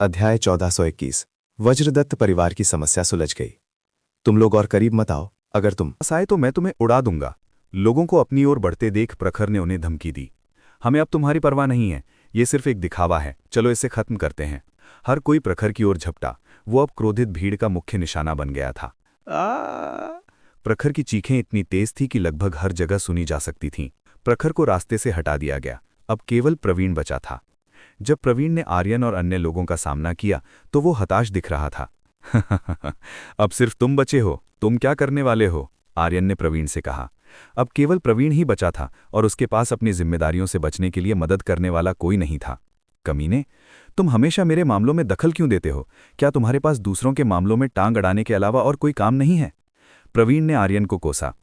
अध्याय 1421। वज्रदत्त परिवार की समस्या सुलझ गई। तुम लोग और करीब मत आओ, अगर तुम आए तो मैं तुम्हें उड़ा दूंगा। लोगों को अपनी ओर बढ़ते देख प्रखर ने उन्हें धमकी दी। हमें अब तुम्हारी परवाह नहीं है, ये सिर्फ एक दिखावा है, चलो इसे खत्म करते हैं। हर कोई प्रखर की ओर झपटा। वो अब क्रोधित भीड़ का मुख्य निशाना बन गया था। प्रखर की चीखें इतनी तेज थी कि लगभग हर जगह सुनी जा सकती थीं। प्रखर को रास्ते से हटा दिया गया। अब केवल प्रवीण बचा था। जब प्रवीण ने आर्यन और अन्य लोगों का सामना किया तो वो हताश दिख रहा था। अब सिर्फ तुम बचे हो, तुम क्या करने वाले हो? आर्यन ने प्रवीण से कहा। अब केवल प्रवीण ही बचा था और उसके पास अपनी जिम्मेदारियों से बचने के लिए मदद करने वाला कोई नहीं था। कमीने, तुम हमेशा मेरे मामलों में दखल क्यों देते हो? क्या तुम्हारे पास दूसरों के मामलों में टांग अड़ाने के अलावा और कोई काम नहीं है? प्रवीण ने आर्यन को कोसा।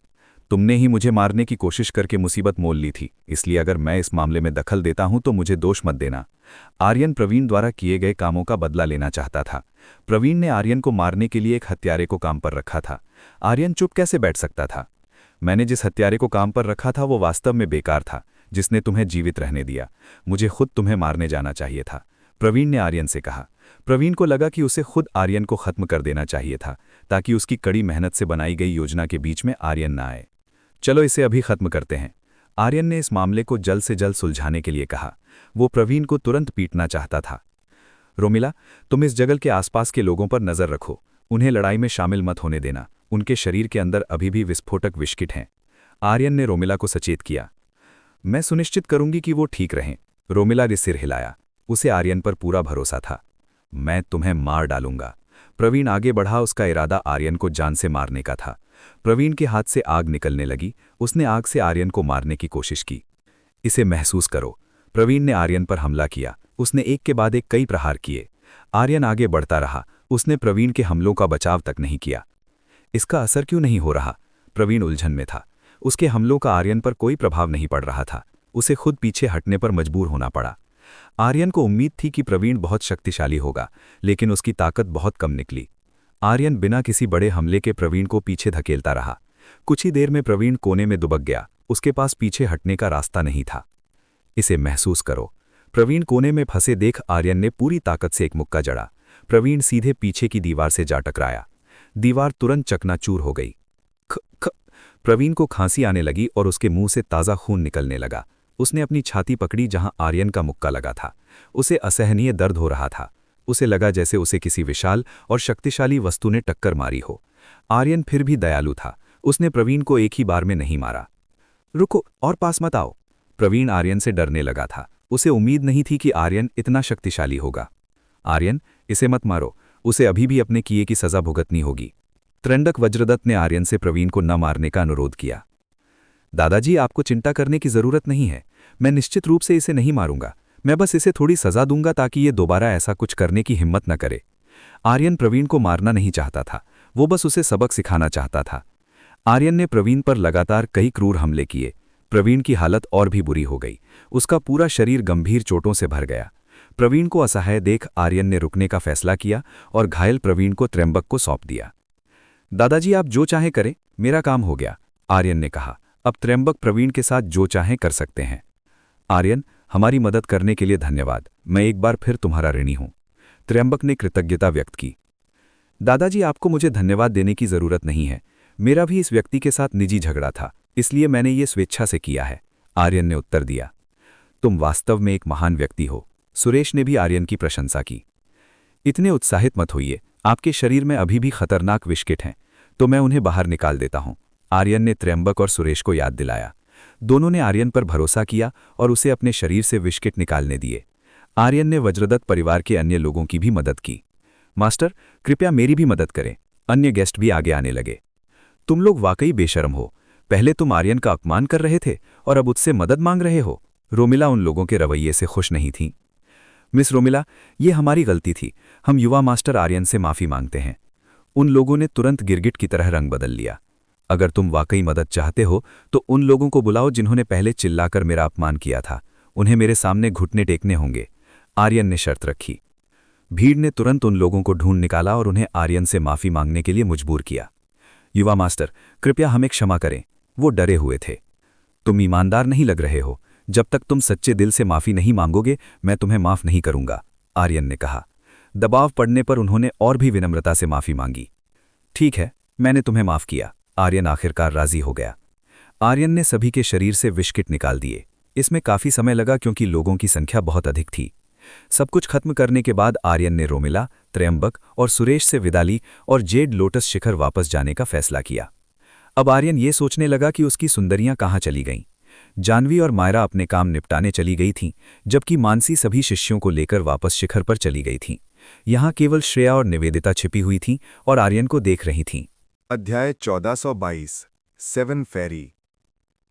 तुमने ही मुझे मारने की कोशिश करके मुसीबत मोल ली थी, इसलिए अगर मैं इस मामले में दखल देता हूं तो मुझे दोष मत देना। आर्यन प्रवीण द्वारा किए गए कामों का बदला लेना चाहता था। प्रवीण ने आर्यन को मारने के लिए एक हत्यारे को काम पर रखा था। आर्यन चुप कैसे बैठ सकता था? मैंने जिस हत्यारे को काम पर रखा था वो वास्तव में बेकार था, जिसने तुम्हें जीवित रहने दिया। मुझे खुद तुम्हें मारने जाना चाहिए था, प्रवीण ने आर्यन से कहा। प्रवीण को लगा कि उसे खुद आर्यन को खत्म कर देना चाहिए था, ताकि उसकी कड़ी मेहनत से बनाई गई योजना के बीच में आर्यन न आए। चलो इसे अभी खत्म करते हैं, आर्यन ने इस मामले को जल्द से जल्द सुलझाने के लिए कहा। वो प्रवीण को तुरंत पीटना चाहता था। रोमिला, तुम इस जंगल के आसपास के लोगों पर नजर रखो, उन्हें लड़ाई में शामिल मत होने देना। उनके शरीर के अंदर अभी भी विस्फोटक विष्किट हैं। आर्यन ने रोमिला को सचेत किया। मैं सुनिश्चित करूंगी कि वो ठीक रहें। रोमिला ने सिर हिलाया। उसे आर्यन पर पूरा भरोसा था। मैं तुम्हें मार डालूंगा। प्रवीण आगे बढ़ा। उसका इरादा आर्यन को जान से मारने का था। प्रवीण के हाथ से आग निकलने लगी। उसने आग से आर्यन को मारने की कोशिश की। इसे महसूस करो। प्रवीण ने आर्यन पर हमला किया। उसने एक के बाद एक कई प्रहार किए। आर्यन आगे बढ़ता रहा। उसने प्रवीण के हमलों का बचाव तक नहीं किया। इसका असर क्यों नहीं हो रहा? प्रवीण उलझन में था। उसके हमलों का आर्यन पर कोई प्रभाव नहीं पड़ रहा था। उसे खुद पीछे हटने पर मजबूर होना पड़ा। आर्यन को उम्मीद थी कि प्रवीण बहुत शक्तिशाली होगा, लेकिन उसकी ताकत बहुत कम निकली। आर्यन बिना किसी बड़े हमले के प्रवीण को पीछे धकेलता रहा। कुछ ही देर में प्रवीण कोने में दुबक गया। उसके पास पीछे हटने का रास्ता नहीं था। इसे महसूस करो। प्रवीण कोने में फंसे देख आर्यन ने पूरी ताकत से एक मुक्का जड़ा। प्रवीण सीधे पीछे की दीवार से जा टकराया। दीवार तुरंत चकनाचूर हो गई। ख ख प्रवीण को खांसी आने लगी और उसके मुंह से ताज़ा खून निकलने लगा। उसने अपनी छाती पकड़ी जहां आर्यन का मुक्का लगा था। उसे असहनीय दर्द हो रहा था। उसे लगा जैसे उसे किसी विशाल और शक्तिशाली वस्तु ने टक्कर मारी हो। आर्यन फिर भी दयालु था। उसने प्रवीण को एक ही बार में नहीं मारा। रुको और पास मत आओ। प्रवीण आर्यन से डरने लगा था। उसे उम्मीद नहीं थी कि आर्यन इतना शक्तिशाली होगा। आर्यन, इसे मत मारो, उसे अभी भी अपने किए की सजा भुगतनी होगी। त्रंडक वज्रदत्त ने आर्यन से प्रवीण को न मारने का अनुरोध किया। दादाजी, आपको चिंता करने की जरूरत नहीं है। मैं निश्चित रूप से इसे नहीं मारूंगा। मैं बस इसे थोड़ी सजा दूंगा ताकि ये दोबारा ऐसा कुछ करने की हिम्मत न करे। आर्यन प्रवीण को मारना नहीं चाहता था। वो बस उसे सबक सिखाना चाहता था। आर्यन ने प्रवीण पर लगातार कई क्रूर हमले किए। प्रवीण की हालत और भी बुरी हो गई। उसका पूरा शरीर गंभीर चोटों से भर गया। प्रवीण को असहाय देख आर्यन ने रुकने का फैसला किया और घायल प्रवीण को त्र्यंबक को सौंप दिया। दादाजी, आप जो चाहें करें, मेरा काम हो गया, आर्यन ने कहा। अब त्र्यंबक प्रवीण के साथ जो चाहें कर सकते हैं। आर्यन, हमारी मदद करने के लिए धन्यवाद। मैं एक बार फिर तुम्हारा ऋणी हूं। त्र्यंबक ने कृतज्ञता व्यक्त की। दादाजी, आपको मुझे धन्यवाद देने की जरूरत नहीं है। मेरा भी इस व्यक्ति के साथ निजी झगड़ा था, इसलिए मैंने ये स्वेच्छा से किया है, आर्यन ने उत्तर दिया। तुम वास्तव में एक महान व्यक्ति हो। सुरेश ने भी आर्यन की प्रशंसा की। इतने उत्साहित मत होइए। आपके शरीर में अभी भी खतरनाक विष्किट हैं, तो मैं उन्हें बाहर निकाल देता हूं, आर्यन ने त्र्यंबक और सुरेश को याद दिलाया। दोनों ने आर्यन पर भरोसा किया और उसे अपने शरीर से विष्किट निकालने दिए। आर्यन ने वज्रदत्त परिवार के अन्य लोगों की भी मदद की। मास्टर, कृपया मेरी भी मदद करें। अन्य गेस्ट भी आगे आने लगे। तुम लोग वाकई बेशर्म हो। पहले तुम आर्यन का अपमान कर रहे थे और अब उससे मदद मांग रहे हो। रोमिला उन लोगों के रवैये से खुश नहीं थी। मिस रोमिला, ये हमारी गलती थी। हम युवा मास्टर आर्यन से माफी मांगते हैं। उन लोगों ने तुरंत गिरगिट की तरह रंग बदल लिया। अगर तुम वाकई मदद चाहते हो तो उन लोगों को बुलाओ जिन्होंने पहले चिल्लाकर मेरा अपमान किया था। उन्हें मेरे सामने घुटने टेकने होंगे, आर्यन ने शर्त रखी। भीड़ ने तुरंत उन लोगों को ढूंढ निकाला और उन्हें आर्यन से माफी मांगने के लिए मजबूर किया। युवा मास्टर, कृपया हमें क्षमा करें। वो डरे हुए थे। तुम ईमानदार नहीं लग रहे हो। जब तक तुम सच्चे दिल से माफी नहीं मांगोगे, मैं तुम्हें माफ नहीं करूंगा, आर्यन ने कहा। दबाव पड़ने पर उन्होंने और भी विनम्रता से माफी मांगी। ठीक है, मैंने तुम्हें माफ किया। आर्यन आखिरकार राजी हो गया। आर्यन ने सभी के शरीर से विस्किट निकाल दिए। इसमें काफी समय लगा क्योंकि लोगों की संख्या बहुत अधिक थी। सब कुछ खत्म करने के बाद आर्यन ने रोमिला, त्रयंबक और सुरेश से विदा ली और जेड लोटस शिखर वापस जाने का फैसला किया। अब आर्यन ये सोचने लगा कि उसकी सुंदरियां कहाँ चली गईं। जानवी और मायरा अपने काम निपटाने चली गई थीं, जबकि मानसी सभी शिष्यों को लेकर वापस शिखर पर चली गई थीं। यहाँ केवल श्रेया और निवेदिता छिपी हुई थीं और आर्यन को देख रही थीं। अध्याय 1422 सेवन फेरी।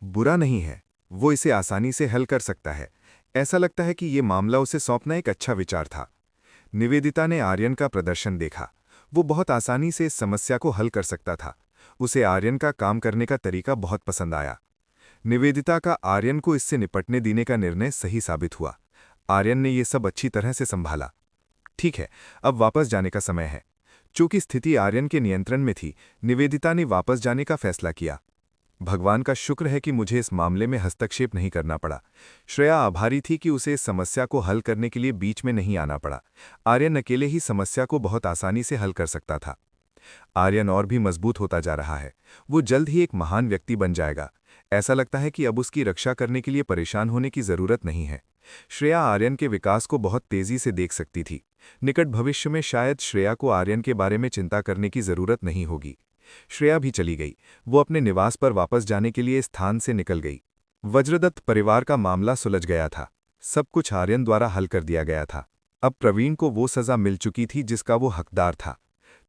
बुरा नहीं है, वो इसे आसानी से हल कर सकता है। ऐसा लगता है कि ये मामला उसे सौंपना एक अच्छा विचार था। निवेदिता ने आर्यन का प्रदर्शन देखा। वो बहुत आसानी से इस समस्या को हल कर सकता था। उसे आर्यन का काम करने का तरीका बहुत पसंद आया। निवेदिता का आर्यन को इससे निपटने देने का निर्णय सही साबित हुआ। आर्यन ने ये सब अच्छी तरह से संभाला। ठीक है, अब वापस जाने का समय है। चूंकि स्थिति आर्यन के नियंत्रण में थी, निवेदिता ने वापस जाने का फैसला किया। भगवान का शुक्र है कि मुझे इस मामले में हस्तक्षेप नहीं करना पड़ा। श्रेया आभारी थी कि उसे इस समस्या को हल करने के लिए बीच में नहीं आना पड़ा। आर्यन अकेले ही समस्या को बहुत आसानी से हल कर सकता था। आर्यन और भी मजबूत होता जा रहा है। वो जल्द ही एक महान व्यक्ति बन जाएगा। ऐसा लगता है कि अब उसकी रक्षा करने के लिए परेशान होने की जरूरत नहीं है। श्रेया आर्यन के विकास को बहुत तेजी से देख सकती थी। निकट भविष्य में शायद श्रेया को आर्यन के बारे में चिंता करने की जरूरत नहीं होगी। श्रेया भी चली गई। वो अपने निवास पर वापस जाने के लिए स्थान से निकल गई। वज्रदत्त परिवार का मामला सुलझ गया था। सब कुछ आर्यन द्वारा हल कर दिया गया था। अब प्रवीण को वो सजा मिल चुकी थी जिसका वो हकदार था।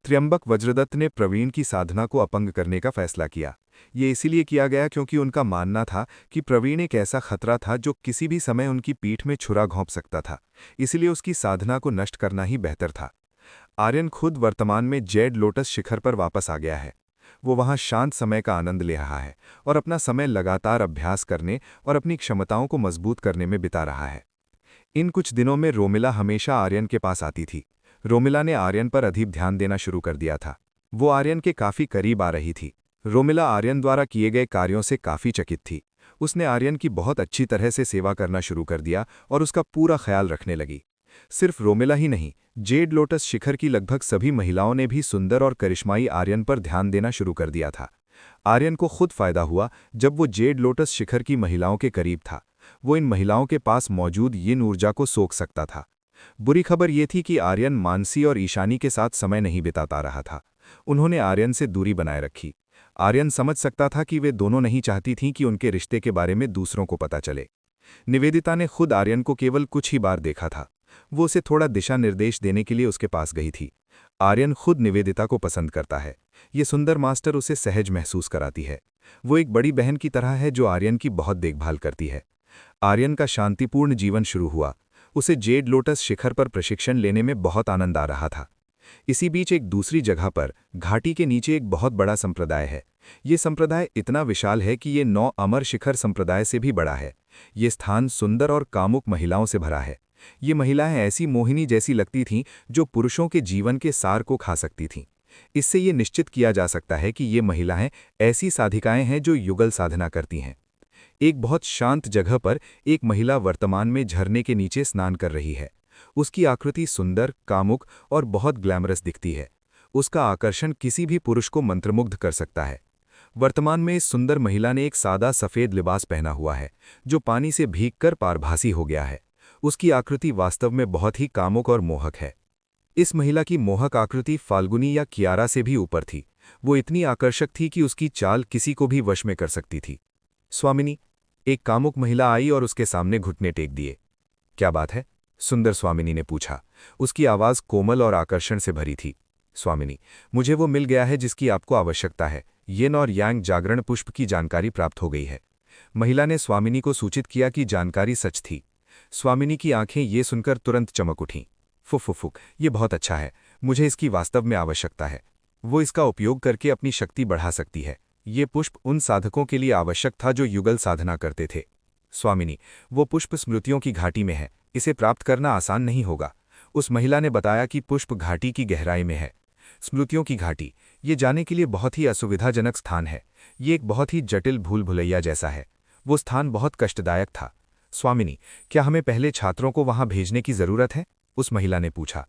त्र्यंबक वज्रदत्त ने प्रवीण की साधना को अपंग करने का फैसला किया। ये इसीलिए किया गया क्योंकि उनका मानना था कि प्रवीण एक ऐसा खतरा था जो किसी भी समय उनकी पीठ में छुरा घोंप सकता था। इसलिए उसकी साधना को नष्ट करना ही बेहतर था। आर्यन खुद वर्तमान में जेड लोटस शिखर पर वापस आ गया है। वो वहां शांत समय का आनंद ले रहा है और अपना समय लगातार अभ्यास करने और अपनी क्षमताओं को मजबूत करने में बिता रहा है। इन कुछ दिनों में रोमिला हमेशा आर्यन के पास आती थी। रोमिला ने आर्यन पर अधिक ध्यान देना शुरू कर दिया था। वो आर्यन के काफी करीब आ रही थी। रोमिला आर्यन द्वारा किए गए कार्यों से काफी चकित थी। उसने आर्यन की बहुत अच्छी तरह से सेवा करना शुरू कर दिया और उसका पूरा ख्याल रखने लगी। सिर्फ रोमिला ही नहीं, जेड लोटस शिखर की लगभग सभी महिलाओं ने भी सुंदर और करिश्माई आर्यन पर ध्यान देना शुरू कर दिया था। आर्यन को खुद फायदा हुआ जब वो जेड लोटस शिखर की महिलाओं के करीब था। वो इन महिलाओं के पास मौजूद यिन ऊर्जा को सोख सकता था। बुरी खबर ये थी कि आर्यन मानसी और ईशानी के साथ समय नहीं बिताता रहा था। उन्होंने आर्यन से दूरी बनाए रखी। आर्यन समझ सकता था कि वे दोनों नहीं चाहती थीं कि उनके रिश्ते के बारे में दूसरों को पता चले। निवेदिता ने खुद आर्यन को केवल कुछ ही बार देखा था। वो उसे थोड़ा दिशा निर्देश देने के लिए उसके पास गई थी। आर्यन खुद निवेदिता को पसंद करता है। ये सुंदर मास्टर उसे सहज महसूस कराती है। वो एक बड़ी बहन की तरह है जो आर्यन की बहुत देखभाल करती है। आर्यन का शांतिपूर्ण जीवन शुरू हुआ। उसे जेड लोटस शिखर पर प्रशिक्षण लेने में बहुत आनंद आ रहा था। इसी बीच एक दूसरी जगह पर घाटी के नीचे एक बहुत बड़ा संप्रदाय है। ये संप्रदाय इतना विशाल है कि ये 9 अमर शिखर संप्रदाय से भी बड़ा है। ये स्थान सुंदर और कामुक महिलाओं से भरा है। ये महिलाएं ऐसी मोहिनी जैसी लगती थीं जो पुरुषों के जीवन के सार को खा सकती थीं। इससे ये निश्चित किया जा सकता है कि ये महिलाएं ऐसी साधिकाएं हैं जो युगल साधना करती हैं। एक बहुत शांत जगह पर एक महिला वर्तमान में झरने के नीचे स्नान कर रही है। उसकी आकृति सुंदर, कामुक और बहुत ग्लैमरस दिखती है। उसका आकर्षण किसी भी पुरुष को मंत्रमुग्ध कर सकता है। वर्तमान में इस सुंदर महिला ने एक सादा सफेद लिबास पहना हुआ है जो पानी से भीगकर पारभासी हो गया है। उसकी आकृति वास्तव में बहुत ही कामुक और मोहक है। इस महिला की मोहक आकृति फाल्गुनी या कियारा से भी ऊपर थी। वो इतनी आकर्षक थी कि उसकी चाल किसी को भी वश में कर सकती थी। स्वामिनी, एक कामुक महिला आई और उसके सामने घुटने टेक दिए। क्या बात है? सुंदर स्वामिनी ने पूछा। उसकी आवाज कोमल और आकर्षण से भरी थी। स्वामिनी, मुझे वो मिल गया है जिसकी आपको आवश्यकता है। येन और यांग जागरण पुष्प की जानकारी प्राप्त हो गई है। महिला ने स्वामिनी को सूचित किया कि जानकारी सच थी। स्वामिनी की आंखें ये सुनकर तुरंत चमक उठीं। फुक, ये बहुत अच्छा है। मुझे इसकी वास्तव में आवश्यकता है। वो इसका उपयोग करके अपनी शक्ति बढ़ा सकती है। ये पुष्प उन साधकों के लिए आवश्यक था जो युगल साधना करते थे। स्वामिनी, वो पुष्प स्मृतियों की घाटी में है। इसे प्राप्त करना आसान नहीं होगा। उस महिला ने बताया कि पुष्प घाटी की गहराई में है। स्मृतियों की घाटी, ये जाने के लिए बहुत ही असुविधाजनक स्थान है। ये एक बहुत ही जटिल भूल भुलैया जैसा है। वो स्थान बहुत कष्टदायक था। स्वामिनी, क्या हमें पहले छात्रों को वहां भेजने की जरूरत है? उस महिला ने पूछा।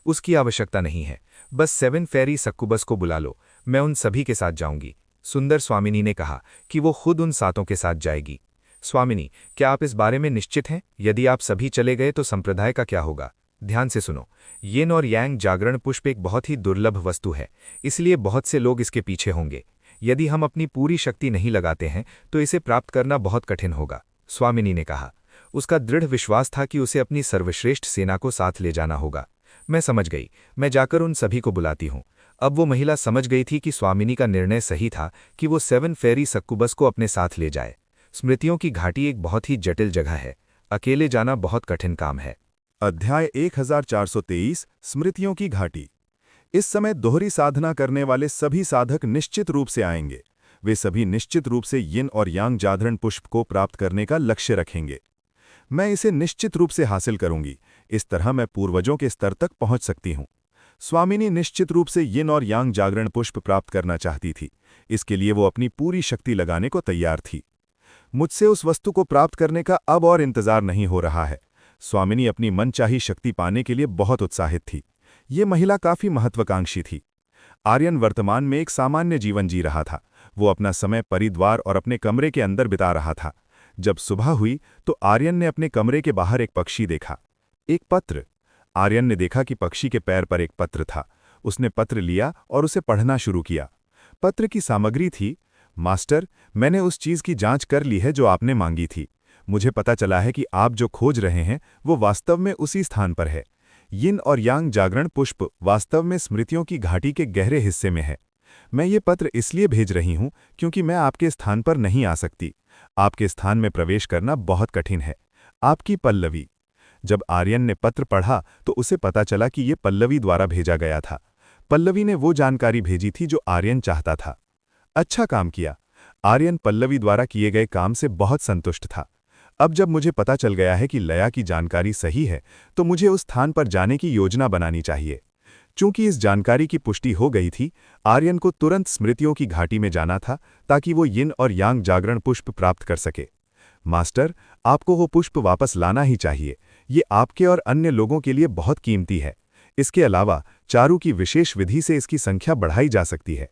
उसकी आवश्यकता नहीं है, बस 7 फेरी सक्कुबस को बुला लो, मैं उन सभी के साथ जाऊंगी। सुंदर स्वामिनी ने कहा कि वो खुद उन सातों के साथ जाएगी। स्वामिनी, क्या आप इस बारे में निश्चित हैं? यदि आप सभी चले गए तो संप्रदाय का क्या होगा? ध्यान से सुनो, यिन और यांग जागरण पुष्प एक बहुत ही दुर्लभ वस्तु है, इसलिए बहुत से लोग इसके पीछे होंगे। यदि हम अपनी पूरी शक्ति नहीं लगाते हैं तो इसे प्राप्त करना बहुत कठिन होगा, स्वामिनी ने कहा। उसका दृढ़ विश्वास था कि उसे अपनी सर्वश्रेष्ठ सेना को साथ ले जाना होगा। मैं समझ गई, मैं जाकर उन सभी को बुलाती हूँ। अब वो महिला समझ गई थी कि स्वामिनी का निर्णय सही था कि वो 7 फेरी सक्कुबस को अपने साथ ले जाए। स्मृतियों की घाटी एक बहुत ही जटिल जगह है, अकेले जाना बहुत कठिन काम है। अध्याय 1423 स्मृतियों की घाटी। इस समय दोहरी साधना करने वाले सभी साधक निश्चित रूप से आएंगे। वे सभी निश्चित रूप से यिन और यांग जागरण पुष्प को प्राप्त करने का लक्ष्य रखेंगे। मैं इसे निश्चित रूप से हासिल करूंगी, इस तरह मैं पूर्वजों के स्तर तक पहुंच सकती हूं। स्वामिनी निश्चित रूप से यिन और यांग जागरण पुष्प प्राप्त करना चाहती थी, इसके लिए वो अपनी पूरी शक्ति लगाने को तैयार थी। मुझसे उस वस्तु को प्राप्त करने का अब और इंतजार नहीं हो रहा है। स्वामिनी अपनी मनचाही शक्ति पाने के लिए बहुत उत्साहित थी। ये महिला काफी महत्वाकांक्षी थी। आर्यन वर्तमान में एक सामान्य जीवन जी रहा था। वो अपना समय परिद्वार और अपने कमरे के अंदर बिता रहा था। जब सुबह हुई तो आर्यन ने अपने कमरे के बाहर एक पक्षी देखा, एक पत्र। आर्यन ने देखा कि पक्षी के पैर पर एक पत्र था। उसने पत्र लिया और उसे पढ़ना शुरू किया। पत्र की सामग्री थी, मास्टर, मैंने उस चीज की जांच कर ली है जो आपने मांगी थी। मुझे पता चला है कि आप जो खोज रहे हैं वो वास्तव में उसी स्थान पर है। यिन और यांग जागरण पुष्प वास्तव में स्मृतियों की घाटी के गहरे हिस्से में है। मैं ये पत्र इसलिए भेज रही हूं क्योंकि मैं आपके स्थान पर नहीं आ सकती। आपके स्थान में प्रवेश करना बहुत कठिन है। आपकी पल्लवी। जब आर्यन ने पत्र पढ़ा तो उसे पता चला कि ये पल्लवी द्वारा भेजा गया था। पल्लवी ने वो जानकारी भेजी थी जो आर्यन चाहता था। अच्छा काम किया। आर्यन पल्लवी द्वारा किए गए काम से बहुत संतुष्ट था। अब जब मुझे पता चल गया है कि लया की जानकारी सही है तो मुझे उस स्थान पर जाने की योजना बनानी चाहिए। चूंकि इस जानकारी की पुष्टि हो गई थी, आर्यन को तुरंत स्मृतियों की घाटी में जाना था ताकि वो यिन और यांग जागरण पुष्प प्राप्त कर सके। मास्टर, आपको वो पुष्प वापस लाना ही चाहिए। ये आपके और अन्य लोगों के लिए बहुत कीमती है। इसके अलावा चारू की विशेष विधि से इसकी संख्या बढ़ाई जा सकती है।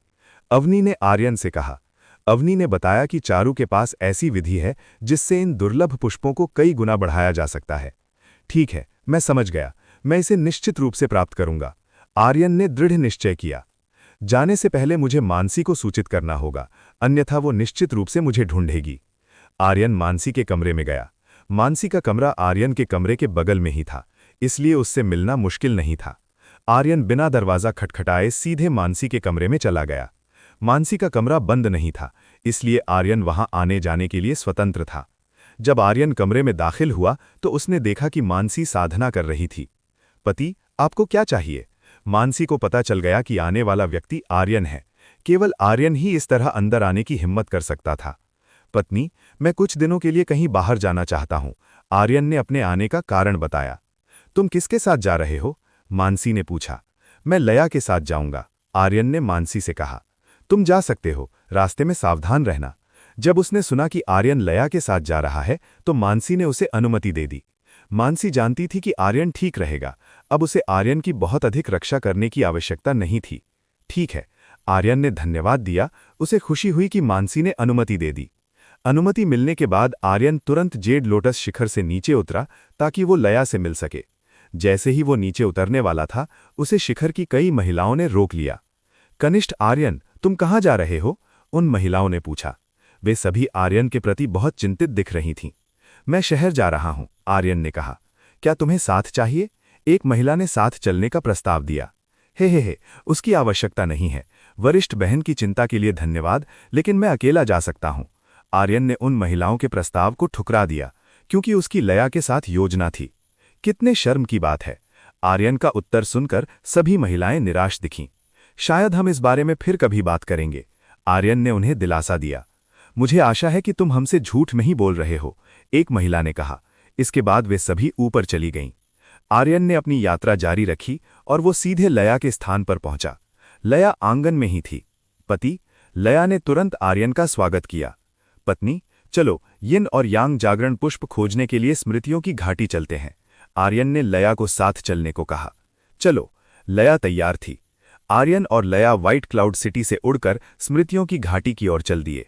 अवनी ने आर्यन से कहा। अवनी ने बताया कि चारू के पास ऐसी विधि है जिससे इन दुर्लभ पुष्पों को कई गुना बढ़ाया जा सकता है। ठीक है, मैं समझ गया। मैं इसे निश्चित रूप से प्राप्त करूंगा। आर्यन ने दृढ़ निश्चय किया। जाने से पहले मुझे मानसी को सूचित करना होगा, अन्यथा वो निश्चित रूप से मुझे ढूंढेगी। आर्यन मानसी के कमरे में गया। मानसी का कमरा आर्यन के कमरे के बगल में ही था, इसलिए उससे मिलना मुश्किल नहीं था। आर्यन बिना दरवाजा खटखटाए सीधे मानसी के कमरे में चला गया। मानसी का कमरा बंद नहीं था, इसलिए आर्यन वहां आने जाने के लिए स्वतंत्र था। जब आर्यन कमरे में दाखिल हुआ तो उसने देखा कि मानसी साधना कर रही थी। पति, आपको क्या चाहिए? मानसी को पता चल गया कि आने वाला व्यक्ति आर्यन है। केवल आर्यन ही इस तरह अंदर आने की हिम्मत कर सकता था। पत्नी, मैं कुछ दिनों के लिए कहीं बाहर जाना चाहता हूं। आर्यन ने अपने आने का कारण बताया। तुम किसके साथ जा रहे हो? मानसी ने पूछा। मैं लया के साथ जाऊंगा, आर्यन ने मानसी से कहा। तुम जा सकते हो, रास्ते में सावधान रहना। जब उसने सुना कि आर्यन लया के साथ जा रहा है तो मानसी ने उसे अनुमति दे दी। मानसी जानती थी कि आर्यन ठीक रहेगा, अब उसे आर्यन की बहुत अधिक रक्षा करने की आवश्यकता नहीं थी। ठीक है, आर्यन ने धन्यवाद दिया। उसे खुशी हुई कि मानसी ने अनुमति दे दी। अनुमति मिलने के बाद आर्यन तुरंत जेड लोटस शिखर से नीचे उतरा ताकि वो लया से मिल सके। जैसे ही वो नीचे उतरने वाला था, उसे शिखर की कई महिलाओं ने रोक लिया। कनिष्ठ आर्यन, तुम कहाँ जा रहे हो? उन महिलाओं ने पूछा। वे सभी आर्यन के प्रति बहुत चिंतित दिख रही थीं। मैं शहर जा रहा हूं, आर्यन ने कहा। क्या तुम्हें साथ चाहिए? एक महिला ने साथ चलने का प्रस्ताव दिया। हे, उसकी आवश्यकता नहीं है। वरिष्ठ बहन की चिंता के लिए धन्यवाद, लेकिन मैं अकेला जा सकता हूं। आर्यन ने उन महिलाओं के प्रस्ताव को ठुकरा दिया, क्योंकि उसकी लया के साथ योजना थी। कितने शर्म की बात है। आर्यन का उत्तर सुनकर सभी महिलाएं निराश दिखीं। शायद हम इस बारे में फिर कभी बात करेंगे, आर्यन ने उन्हें दिलासा दिया। मुझे आशा है कि तुम हमसे झूठ नहीं बोल रहे हो, एक महिला ने कहा। इसके बाद वे सभी ऊपर चली गईं। आर्यन ने अपनी यात्रा जारी रखी और वो सीधे लया के स्थान पर पहुंचा। लया आंगन में ही थी। पति, लया ने तुरंत आर्यन का स्वागत किया। पत्नी, चलो यिन और यांग जागरण पुष्प खोजने के लिए स्मृतियों की घाटी चलते हैं, आर्यन ने लया को साथ चलने को कहा। चलो, लया तैयार थी। आर्यन और लया व्हाइट क्लाउड सिटी से उड़कर स्मृतियों की घाटी की ओर चल दिए।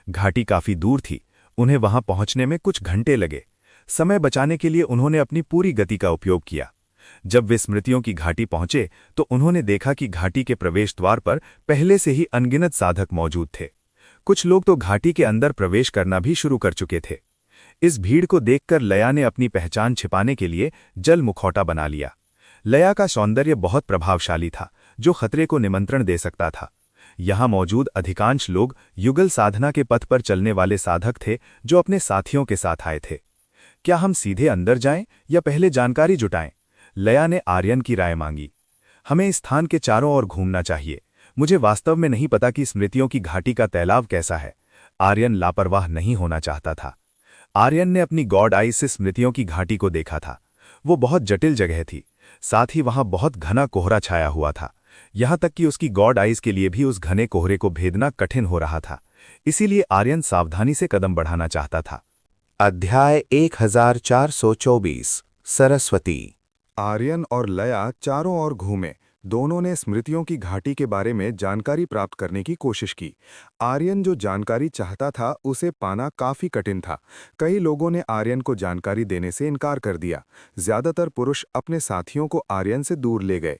घाटी काफी दूर थी, उन्हें वहां पहुंचने में कुछ घंटे लगे। समय बचाने के लिए उन्होंने अपनी पूरी गति का उपयोग किया। जब वे स्मृतियों की घाटी पहुंचे तो उन्होंने देखा कि घाटी के प्रवेश द्वार पर पहले से ही अनगिनत साधक मौजूद थे। कुछ लोग तो घाटी के अंदर प्रवेश करना भी शुरू कर चुके थे। इस भीड़ को देखकर लया ने अपनी पहचान छिपाने के लिए जल मुखौटा बना लिया। लया का सौंदर्य बहुत प्रभावशाली था, जो खतरे को निमंत्रण दे सकता था। यहां मौजूद अधिकांश लोग युगल साधना के पथ पर चलने वाले साधक थे, जो अपने साथियों के साथ आए थे। क्या हम सीधे अंदर जाएं या पहले जानकारी जुटाएं? लया ने आर्यन की राय मांगी। हमें इस स्थान के चारों ओर घूमना चाहिए। मुझे वास्तव में नहीं पता कि स्मृतियों की घाटी का तैलाव कैसा है। आर्यन लापरवाह नहीं होना चाहता था। आर्यन ने अपनी गॉड आई से स्मृतियों की घाटी को देखा था। वो बहुत जटिल जगह थी, साथ ही वहां बहुत घना कोहरा छाया हुआ था। यहां तक कि उसकी गॉड आइज के लिए भी उस घने कोहरे को भेदना कठिन हो रहा था। इसीलिए आर्यन सावधानी से कदम बढ़ाना चाहता था। अध्याय 1424 सरस्वती। आर्यन और लया चारों ओर घूमे। दोनों ने स्मृतियों की घाटी के बारे में जानकारी प्राप्त करने की कोशिश की। आर्यन जो जानकारी चाहता था उसे पाना काफी कठिन था। कई लोगों ने आर्यन को जानकारी देने से इनकार कर दिया। ज्यादातर पुरुष अपने साथियों को आर्यन से दूर ले गए।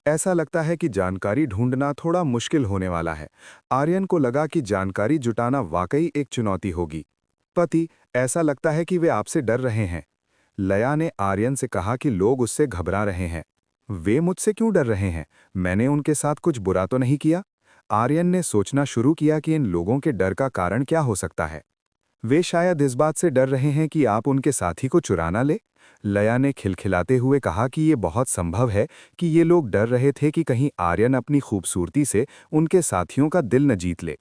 ऐसा लगता है कि जानकारी ढूंढना थोड़ा मुश्किल होने वाला है। आर्यन को लगा कि जानकारी जुटाना वाकई एक चुनौती होगी। पति, ऐसा लगता है कि वे आपसे डर रहे हैं। लया ने आर्यन से कहा कि लोग उससे घबरा रहे हैं। वे मुझसे क्यों डर रहे हैं? मैंने उनके साथ कुछ बुरा तो नहीं किया। आर्यन ने सोचना शुरू किया कि इन लोगों के डर का कारण क्या हो सकता है। वे शायद इस बात से डर रहे हैं कि आप उनके साथी को चुरा ना ले। लया ने खिलखिलाते हुए कहा कि ये बहुत संभव है कि ये लोग डर रहे थे कि कहीं आर्यन अपनी खूबसूरती से उनके साथियों का दिल न जीत ले।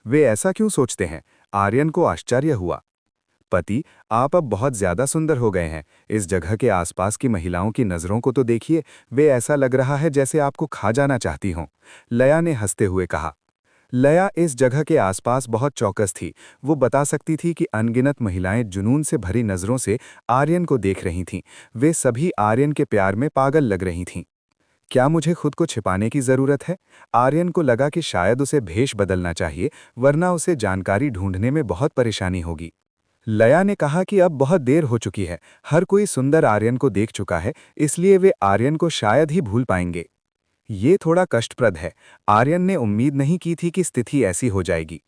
वे ऐसा क्यों सोचते हैं? आर्यन को आश्चर्य हुआ। पति, आप अब बहुत ज्यादा सुंदर हो गए हैं। इस जगह के आसपास की महिलाओं की नजरों को तो देखिए, वे ऐसा लग रहा है जैसे आपको खा जाना चाहती हों। लया ने हंसते हुए कहा। लया इस जगह के आसपास बहुत चौकस थी। वो बता सकती थी कि अनगिनत महिलाएं जुनून से भरी नजरों से आर्यन को देख रही थीं। वे सभी आर्यन के प्यार में पागल लग रही थीं। क्या मुझे खुद को छिपाने की जरूरत है? आर्यन को लगा कि शायद उसे भेष बदलना चाहिए, वरना उसे जानकारी ढूंढने में बहुत परेशानी होगी। लया ने कहा कि अब बहुत देर हो चुकी है। हर कोई सुंदर आर्यन को देख चुका है, इसलिए वे आर्यन को शायद ही भूल पाएंगे। ये थोड़ा कष्टप्रद है। आर्यन ने उम्मीद नहीं की थी कि स्थिति ऐसी हो जाएगी।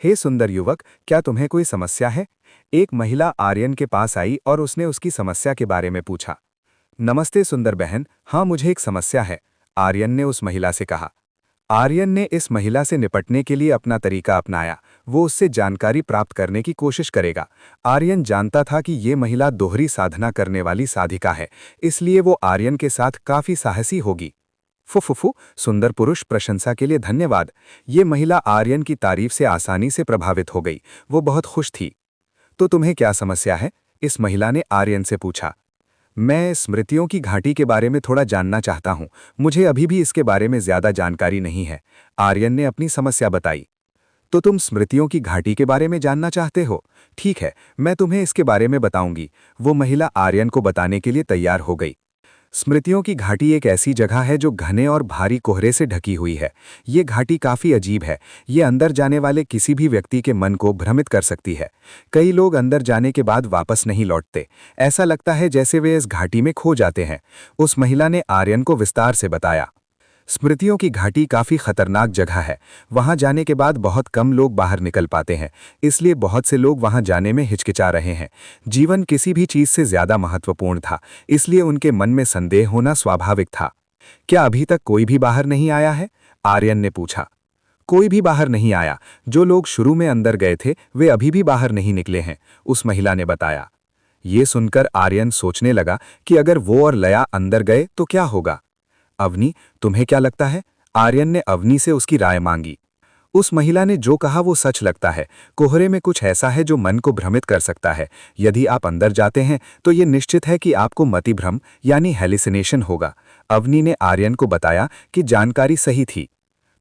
हे सुंदर युवक, क्या तुम्हें कोई समस्या है? एक महिला आर्यन के पास आई और उसने उसकी समस्या के बारे में पूछा। नमस्ते सुंदर बहन, हाँ मुझे एक समस्या है, आर्यन ने उस महिला से कहा। आर्यन ने इस महिला से निपटने के लिए अपना तरीका अपनाया। वो उससे जानकारी प्राप्त करने की कोशिश करेगा। आर्यन जानता था कि ये महिला दोहरी साधना करने वाली साधिका है, इसलिए वो आर्यन के साथ काफी साहसी होगी। फुफुफु, सुंदर पुरुष, प्रशंसा के लिए धन्यवाद। ये महिला आर्यन की तारीफ से आसानी से प्रभावित हो गई। वो बहुत खुश थी। तो तुम्हें क्या समस्या है? इस महिला ने आर्यन से पूछा। मैं स्मृतियों की घाटी के बारे में थोड़ा जानना चाहता हूं। मुझे अभी भी इसके बारे में ज्यादा जानकारी नहीं है। आर्यन ने अपनी समस्या बताई। तो तुम स्मृतियों की घाटी के बारे में जानना चाहते हो? ठीक है, मैं तुम्हें इसके बारे में बताऊंगी। वो महिला आर्यन को बताने के लिए तैयार हो गई। स्मृतियों की घाटी एक ऐसी जगह है जो घने और भारी कोहरे से ढकी हुई है। ये घाटी काफी अजीब है। ये अंदर जाने वाले किसी भी व्यक्ति के मन को भ्रमित कर सकती है। कई लोग अंदर जाने के बाद वापस नहीं लौटते। ऐसा लगता है जैसे वे इस घाटी में खो जाते हैं। उस महिला ने आर्यन को विस्तार से बताया। स्मृतियों की घाटी काफी खतरनाक जगह है। वहां जाने के बाद बहुत कम लोग बाहर निकल पाते हैं, इसलिए बहुत से लोग वहां जाने में हिचकिचा रहे हैं। जीवन किसी भी चीज से ज्यादा महत्वपूर्ण था, इसलिए उनके मन में संदेह होना स्वाभाविक था। क्या अभी तक कोई भी बाहर नहीं आया है? आर्यन ने पूछा। कोई भी बाहर नहीं आया। जो लोग शुरू में अंदर गए थे वे अभी भी बाहर नहीं निकले हैं, उस महिला ने बताया। ये सुनकर आर्यन सोचने लगा कि अगर वो और लया अंदर गए तो क्या होगा। अवनी, तुम्हें क्या लगता है? आर्यन ने अवनी से उसकी राय मांगी। उस महिला ने जो कहा वो सच लगता है। कोहरे में कुछ ऐसा है जो मन को भ्रमित कर सकता है। यदि आप अंदर जाते हैं तो ये निश्चित है कि आपको मतिभ्रम यानी हेलिसिनेशन होगा। अवनी ने आर्यन को बताया कि जानकारी सही थी।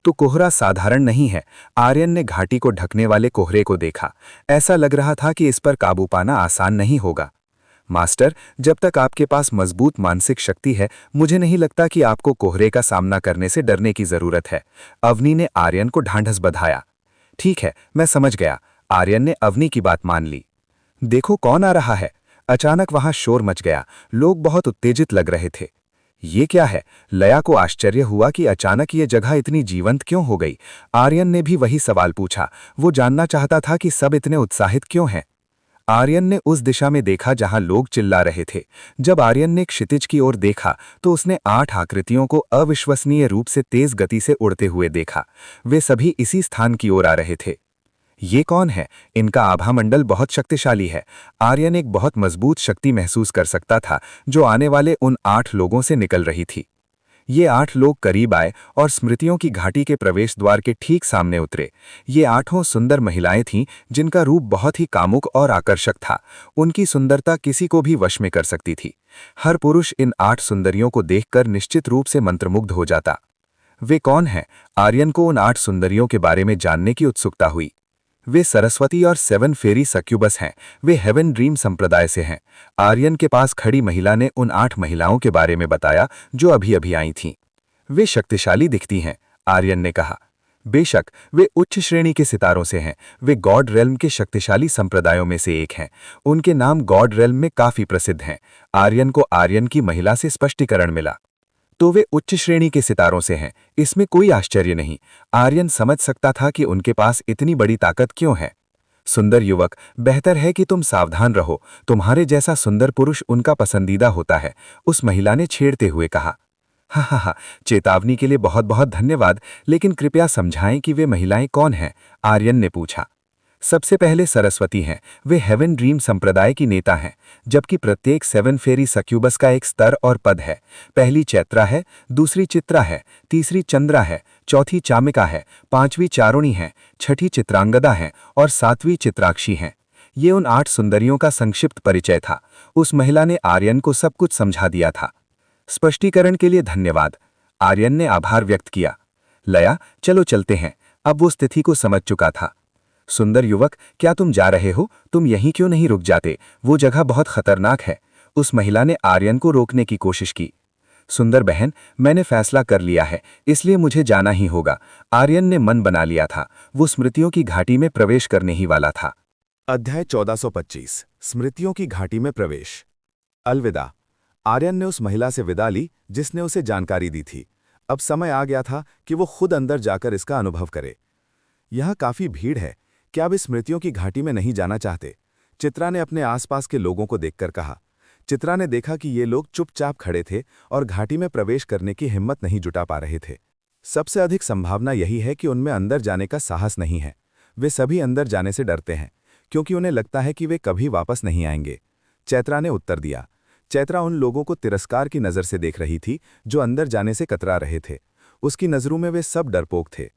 तो कोहरा साधारण नहीं है। आर्यन ने घाटी को ढकने वाले कोहरे को देखा। ऐसा लग रहा था कि इस पर काबू पाना आसान नहीं होगा। मास्टर, जब तक आपके पास मजबूत मानसिक शक्ति है, मुझे नहीं लगता कि आपको कोहरे का सामना करने से डरने की जरूरत है। अवनी ने आर्यन को ढांढस बंधाया। ठीक है, मैं समझ गया। आर्यन ने अवनी की बात मान ली। देखो कौन आ रहा है। अचानक वहां शोर मच गया। लोग बहुत उत्तेजित लग रहे थे। ये क्या है? लया को आश्चर्य हुआ कि अचानक ये जगह इतनी जीवंत क्यों हो गई। आर्यन ने भी वही सवाल पूछा। वो जानना चाहता था कि सब इतने उत्साहित क्यों हैं। आर्यन ने उस दिशा में देखा जहां लोग चिल्ला रहे थे। जब आर्यन ने क्षितिज की ओर देखा तो उसने 8 आकृतियों को अविश्वसनीय रूप से तेज गति से उड़ते हुए देखा। वे सभी इसी स्थान की ओर आ रहे थे। ये कौन है? इनका आभामंडल बहुत शक्तिशाली है। आर्यन एक बहुत मजबूत शक्ति महसूस कर सकता था जो आने वाले उन 8 लोगों से निकल रही थी। ये 8 लोग करीब आए और स्मृतियों की घाटी के प्रवेश द्वार के ठीक सामने उतरे। ये 8 सुंदर महिलाएं थीं जिनका रूप बहुत ही कामुक और आकर्षक था। उनकी सुंदरता किसी को भी वश में कर सकती थी। हर पुरुष इन 8 सुंदरियों को देखकर निश्चित रूप से मंत्रमुग्ध हो जाता। वे कौन हैं? आर्यन को उन 8 सुंदरियों के बारे में जानने की उत्सुकता हुई। वे सरस्वती और 7 फेरी सक्यूबस हैं। वे हेवन ड्रीम संप्रदाय से हैं। आर्यन के पास खड़ी महिला ने उन 8 महिलाओं के बारे में बताया जो अभी अभी आई थीं। वे शक्तिशाली दिखती हैं, आर्यन ने कहा। बेशक, वे उच्च श्रेणी के सितारों से हैं। वे गॉड रेल्म के शक्तिशाली संप्रदायों में से एक हैं। उनके नाम गॉड रेल्म में काफी प्रसिद्ध हैं। आर्यन को आर्यन की महिला से स्पष्टीकरण मिला। तो वे उच्च श्रेणी के सितारों से हैं, इसमें कोई आश्चर्य नहीं। आर्यन समझ सकता था कि उनके पास इतनी बड़ी ताकत क्यों है। सुंदर युवक, बेहतर है कि तुम सावधान रहो। तुम्हारे जैसा सुंदर पुरुष उनका पसंदीदा होता है, उस महिला ने छेड़ते हुए कहा। हा, चेतावनी के लिए बहुत बहुत धन्यवाद, लेकिन कृपया समझाएं कि वे महिलाएं कौन हैं? आर्यन ने पूछा। सबसे पहले सरस्वती हैं। वे हेवन ड्रीम संप्रदाय की नेता हैं, जबकि प्रत्येक 7 फेरी सक्यूबस का एक स्तर और पद है। पहली चैत्रा है, दूसरी चित्रा है, तीसरी चंद्रा है, चौथी चामिका है, 5वीं चारुणी है, 6ठी चित्रांगदा है और 7वीं चित्राक्षी हैं। ये उन 8 सुंदरियों का संक्षिप्त परिचय था। उस महिला ने आर्यन को सब कुछ समझा दिया था। स्पष्टीकरण के लिए धन्यवाद, आर्यन ने आभार व्यक्त किया। लया, चलो चलते हैं। अब वो स्थिति को समझ चुका था। सुंदर युवक, क्या तुम जा रहे हो? तुम यहीं क्यों नहीं रुक जाते? वो जगह बहुत खतरनाक है। उस महिला ने आर्यन को रोकने की कोशिश की। सुंदर बहन, मैंने फैसला कर लिया है, इसलिए मुझे जाना ही होगा। आर्यन ने मन बना लिया था। वो स्मृतियों की घाटी में प्रवेश करने ही वाला था। अध्याय 1425 स्मृतियों की घाटी में प्रवेश। अलविदा। आर्यन ने उस महिला से विदा ली जिसने उसे जानकारी दी थी। अब समय आ गया था कि वो खुद अंदर जाकर इसका अनुभव करे। यह काफी भीड़ है, क्या आप इस स्मृतियों की घाटी में नहीं जाना चाहते? चित्रा ने अपने आसपास के लोगों को देखकर कहा। चित्रा ने देखा कि ये लोग चुपचाप खड़े थे और घाटी में प्रवेश करने की हिम्मत नहीं जुटा पा रहे थे। सबसे अधिक संभावना यही है कि उनमें अंदर जाने का साहस नहीं है। वे सभी अंदर जाने से डरते हैं क्योंकि उन्हें लगता है कि वे कभी वापस नहीं आएंगे। चैत्रा ने उत्तर दिया। चैत्रा उन लोगों को तिरस्कार की नज़र से देख रही थी जो अंदर जाने से कतरा रहे थे। उसकी नज़रों में वे सब डरपोक थे।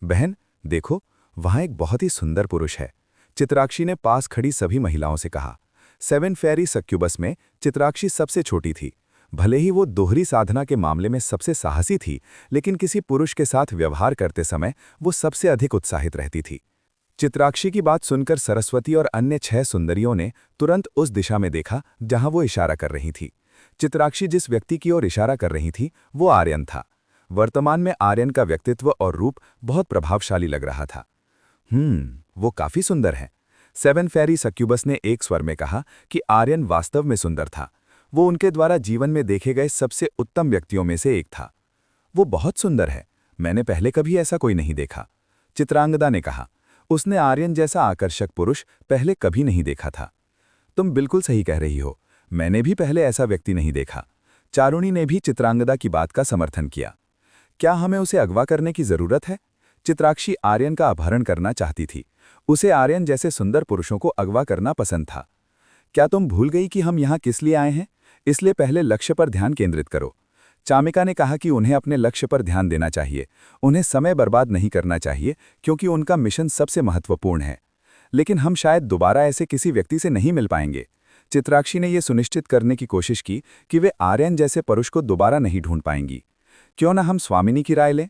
बहन, देखो, वहां एक बहुत ही सुंदर पुरुष है, चित्राक्षी ने पास खड़ी सभी महिलाओं से कहा। 7 फेरी सक्यूबस में चित्राक्षी सबसे छोटी थी। भले ही वो दोहरी साधना के मामले में सबसे साहसी थी, लेकिन किसी पुरुष के साथ व्यवहार करते समय वो सबसे अधिक उत्साहित रहती थी। चित्राक्षी की बात सुनकर सरस्वती और अन्य 6 सुंदरियों ने तुरंत उस दिशा में देखा जहां वो इशारा कर रही थी। चित्राक्षी जिस व्यक्ति की ओर इशारा कर रही थी वो आर्यन था। वर्तमान में आर्यन का व्यक्तित्व और रूप बहुत प्रभावशाली लग रहा था। वो काफी सुंदर है। 7 फेरी सक्यूबस ने एक स्वर में कहा कि आर्यन वास्तव में सुंदर था। वो उनके द्वारा जीवन में देखे गए सबसे उत्तम व्यक्तियों में से एक था। वो बहुत सुंदर है, मैंने पहले कभी ऐसा कोई नहीं देखा, चित्रांगदा ने कहा। उसने आर्यन जैसा आकर्षक पुरुष पहले कभी नहीं देखा था। तुम बिल्कुल सही कह रही हो, मैंने भी पहले ऐसा व्यक्ति नहीं देखा। चारुणी ने भी चित्रांगदा की बात का समर्थन किया। क्या हमें उसे अगवा करने की जरूरत है? चित्राक्षी आर्यन का अपहरण करना चाहती थी। उसे आर्यन जैसे सुंदर पुरुषों को अगवा करना पसंद था। क्या तुम भूल गई कि हम यहाँ किस लिए आए हैं? इसलिए पहले लक्ष्य पर ध्यान केंद्रित करो। चामिका ने कहा कि उन्हें अपने लक्ष्य पर ध्यान देना चाहिए। उन्हें समय बर्बाद नहीं करना चाहिए क्योंकि उनका मिशन सबसे महत्वपूर्ण है। लेकिन हम शायद दोबारा ऐसे किसी व्यक्ति से नहीं मिल पाएंगे। चित्राक्षी ने यह सुनिश्चित करने की कोशिश की कि वे आर्यन जैसे पुरुष को दोबारा नहीं ढूंढ पाएंगी। क्यों ना हम स्वामिनी की राय लें?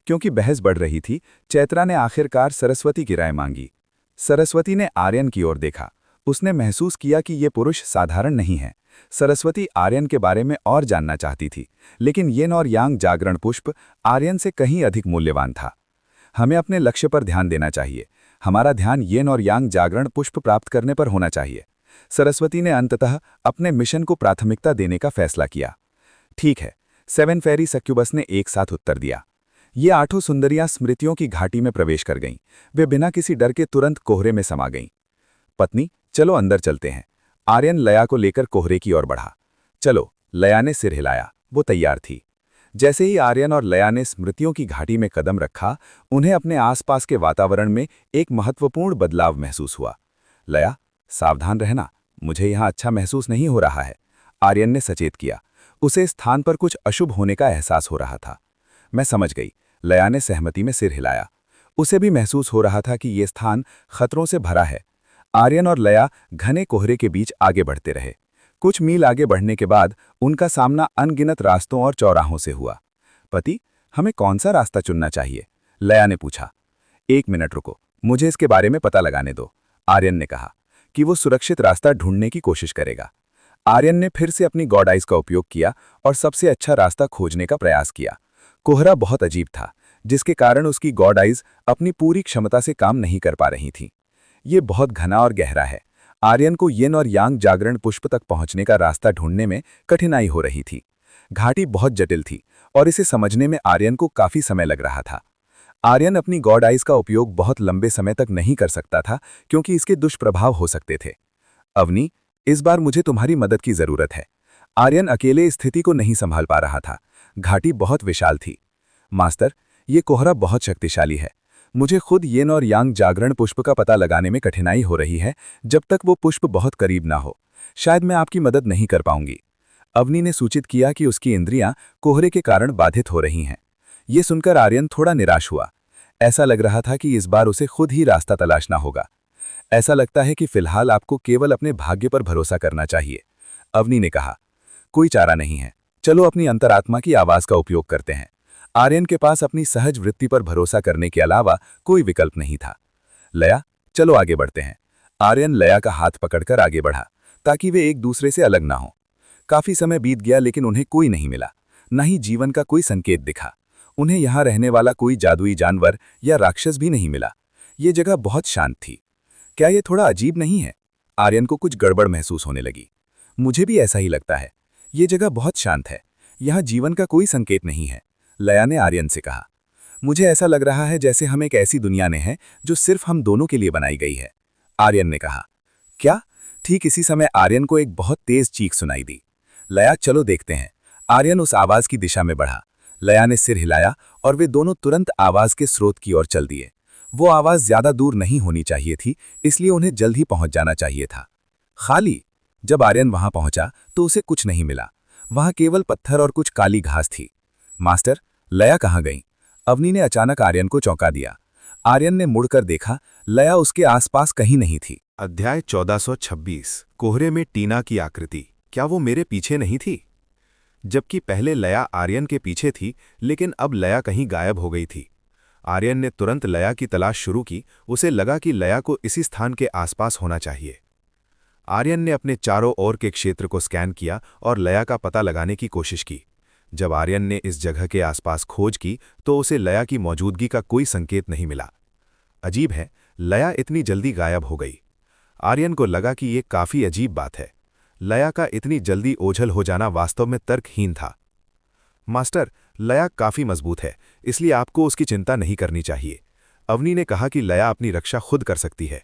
क्योंकि बहस बढ़ रही थी, चैत्रा ने आखिरकार सरस्वती की राय मांगी। सरस्वती ने आर्यन की ओर देखा। उसने महसूस किया कि ये पुरुष साधारण नहीं है। सरस्वती आर्यन के बारे में और जानना चाहती थी, लेकिन येन और यांग जागरण पुष्प आर्यन से कहीं अधिक मूल्यवान था। हमें अपने लक्ष्य पर ध्यान देना चाहिए। हमारा ध्यान येन और यांग जागरण पुष्प प्राप्त करने पर होना चाहिए। सरस्वती ने अंततः अपने मिशन को प्राथमिकता देने का फैसला किया। ठीक है, 7 फेरी सक्यूबस ने एक साथ उत्तर दिया। ये 8 सुंदरियां स्मृतियों की घाटी में प्रवेश कर गईं। वे बिना किसी डर के तुरंत कोहरे में समा गईं। पत्नी, चलो अंदर चलते हैं। आर्यन लया को लेकर कोहरे की ओर बढ़ा। चलो, लया ने सिर हिलाया। वो तैयार थी। जैसे ही आर्यन और लया ने स्मृतियों की घाटी में कदम रखा, उन्हें अपने आसपास के वातावरण में एक महत्वपूर्ण बदलाव महसूस हुआ। लया, सावधान रहना, मुझे यहाँ अच्छा महसूस नहीं हो रहा है, आर्यन ने सचेत किया। उसे स्थान पर कुछ अशुभ होने का एहसास हो रहा था। मैं समझ गई, लया ने सहमति में सिर हिलाया। उसे भी महसूस हो रहा था कि ये स्थान खतरों से भरा है। आर्यन और लया घने कोहरे के बीच आगे बढ़ते रहे। कुछ मील आगे बढ़ने के बाद उनका सामना अनगिनत रास्तों और चौराहों से हुआ। पति, हमें कौन सा रास्ता चुनना चाहिए? लया ने पूछा। 1 मिनट रुको, मुझे इसके बारे में पता लगाने दो, आर्यन ने कहा कि वो सुरक्षित रास्ता ढूंढने की कोशिश करेगा। आर्यन ने फिर से अपनी गॉड आइज का उपयोग किया और सबसे अच्छा रास्ता खोजने का प्रयास किया। कोहरा बहुत अजीब था, जिसके कारण उसकी गॉड आइज अपनी पूरी क्षमता से काम नहीं कर पा रही थी। ये बहुत घना और गहरा है। आर्यन को येन और यांग जागरण पुष्प तक पहुंचने का रास्ता ढूंढने में कठिनाई हो रही थी। घाटी बहुत जटिल थी और इसे समझने में आर्यन को काफी समय लग रहा था। आर्यन अपनी गॉड आइज का उपयोग बहुत लंबे समय तक नहीं कर सकता था, क्योंकि इसके दुष्प्रभाव हो सकते थे। अवनी, इस बार मुझे तुम्हारी मदद की जरूरत है। आर्यन अकेले स्थिति को नहीं संभाल पा रहा था। घाटी बहुत विशाल थी। मास्टर, ये कोहरा बहुत शक्तिशाली है। मुझे खुद येन और यांग जागरण पुष्प का पता लगाने में कठिनाई हो रही है जब तक वो पुष्प बहुत करीब ना हो। शायद मैं आपकी मदद नहीं कर पाऊंगी। अवनी ने सूचित किया कि उसकी इंद्रियां कोहरे के कारण बाधित हो रही हैं। ये सुनकर आर्यन थोड़ा निराश हुआ। ऐसा लग रहा था कि इस बार उसे खुद ही रास्ता तलाशना होगा। ऐसा लगता है कि फिलहाल आपको केवल अपने भाग्य पर भरोसा करना चाहिए, अवनी ने कहा। कोई चारा नहीं है, चलो अपनी अंतरात्मा की आवाज का उपयोग करते हैं। आर्यन के पास अपनी सहज वृत्ति पर भरोसा करने के अलावा कोई विकल्प नहीं था। लया, चलो आगे बढ़ते हैं। आर्यन लया का हाथ पकड़कर आगे बढ़ा, ताकि वे एक दूसरे से अलग ना हो। काफी समय बीत गया, लेकिन उन्हें कोई नहीं मिला, न ही जीवन का कोई संकेत दिखा। उन्हें यहाँ रहने वाला कोई जादुई जानवर या राक्षस भी नहीं मिला। ये जगह बहुत शांत थी। क्या ये थोड़ा अजीब नहीं है? आर्यन को कुछ गड़बड़ महसूस होने लगी। मुझे भी ऐसा ही लगता है। ये जगह बहुत शांत है, यहाँ जीवन का कोई संकेत नहीं है, लया ने आर्यन से कहा। मुझे ऐसा लग रहा है जैसे हम एक ऐसी दुनिया में हैं जो सिर्फ हम दोनों के लिए बनाई गई है, आर्यन ने कहा। क्या? ठीक इसी समय आर्यन को एक बहुत तेज चीख सुनाई दी। लया, चलो देखते हैं। आर्यन उस आवाज की दिशा में बढ़ा। लया ने सिर हिलाया और वे दोनों तुरंत आवाज के स्रोत की ओर चल दिए। वो आवाज ज्यादा दूर नहीं होनी चाहिए थी, इसलिए उन्हें जल्द ही पहुंच जाना चाहिए था। खाली। जब आर्यन वहां पहुंचा तो उसे कुछ नहीं मिला। वहां केवल पत्थर और कुछ काली घास थी। मास्टर, लया कहाँ गई? अवनी ने अचानक आर्यन को चौंका दिया। आर्यन ने मुड़कर देखा, लया उसके आसपास कहीं नहीं थी। अध्याय 1426। कोहरे में टीना की आकृति। क्या वो मेरे पीछे नहीं थी? जबकि पहले लया आर्यन के पीछे थी, लेकिन अब लया कहीं गायब हो गई थी। आर्यन ने तुरंत लया की तलाश शुरू की। उसे लगा कि लया को इसी स्थान के आसपास होना चाहिए। आर्यन ने अपने चारों ओर के क्षेत्र को स्कैन किया और लया का पता लगाने की कोशिश की। जब आर्यन ने इस जगह के आसपास खोज की तो उसे लया की मौजूदगी का कोई संकेत नहीं मिला। अजीब है, लया इतनी जल्दी गायब हो गई। आर्यन को लगा कि ये काफी अजीब बात है। लया का इतनी जल्दी ओझल हो जाना वास्तव में तर्कहीन था। मास्टर, लया काफी मजबूत है, इसलिए आपको उसकी चिंता नहीं करनी चाहिए। अवनी ने कहा कि लया अपनी रक्षा खुद कर सकती है।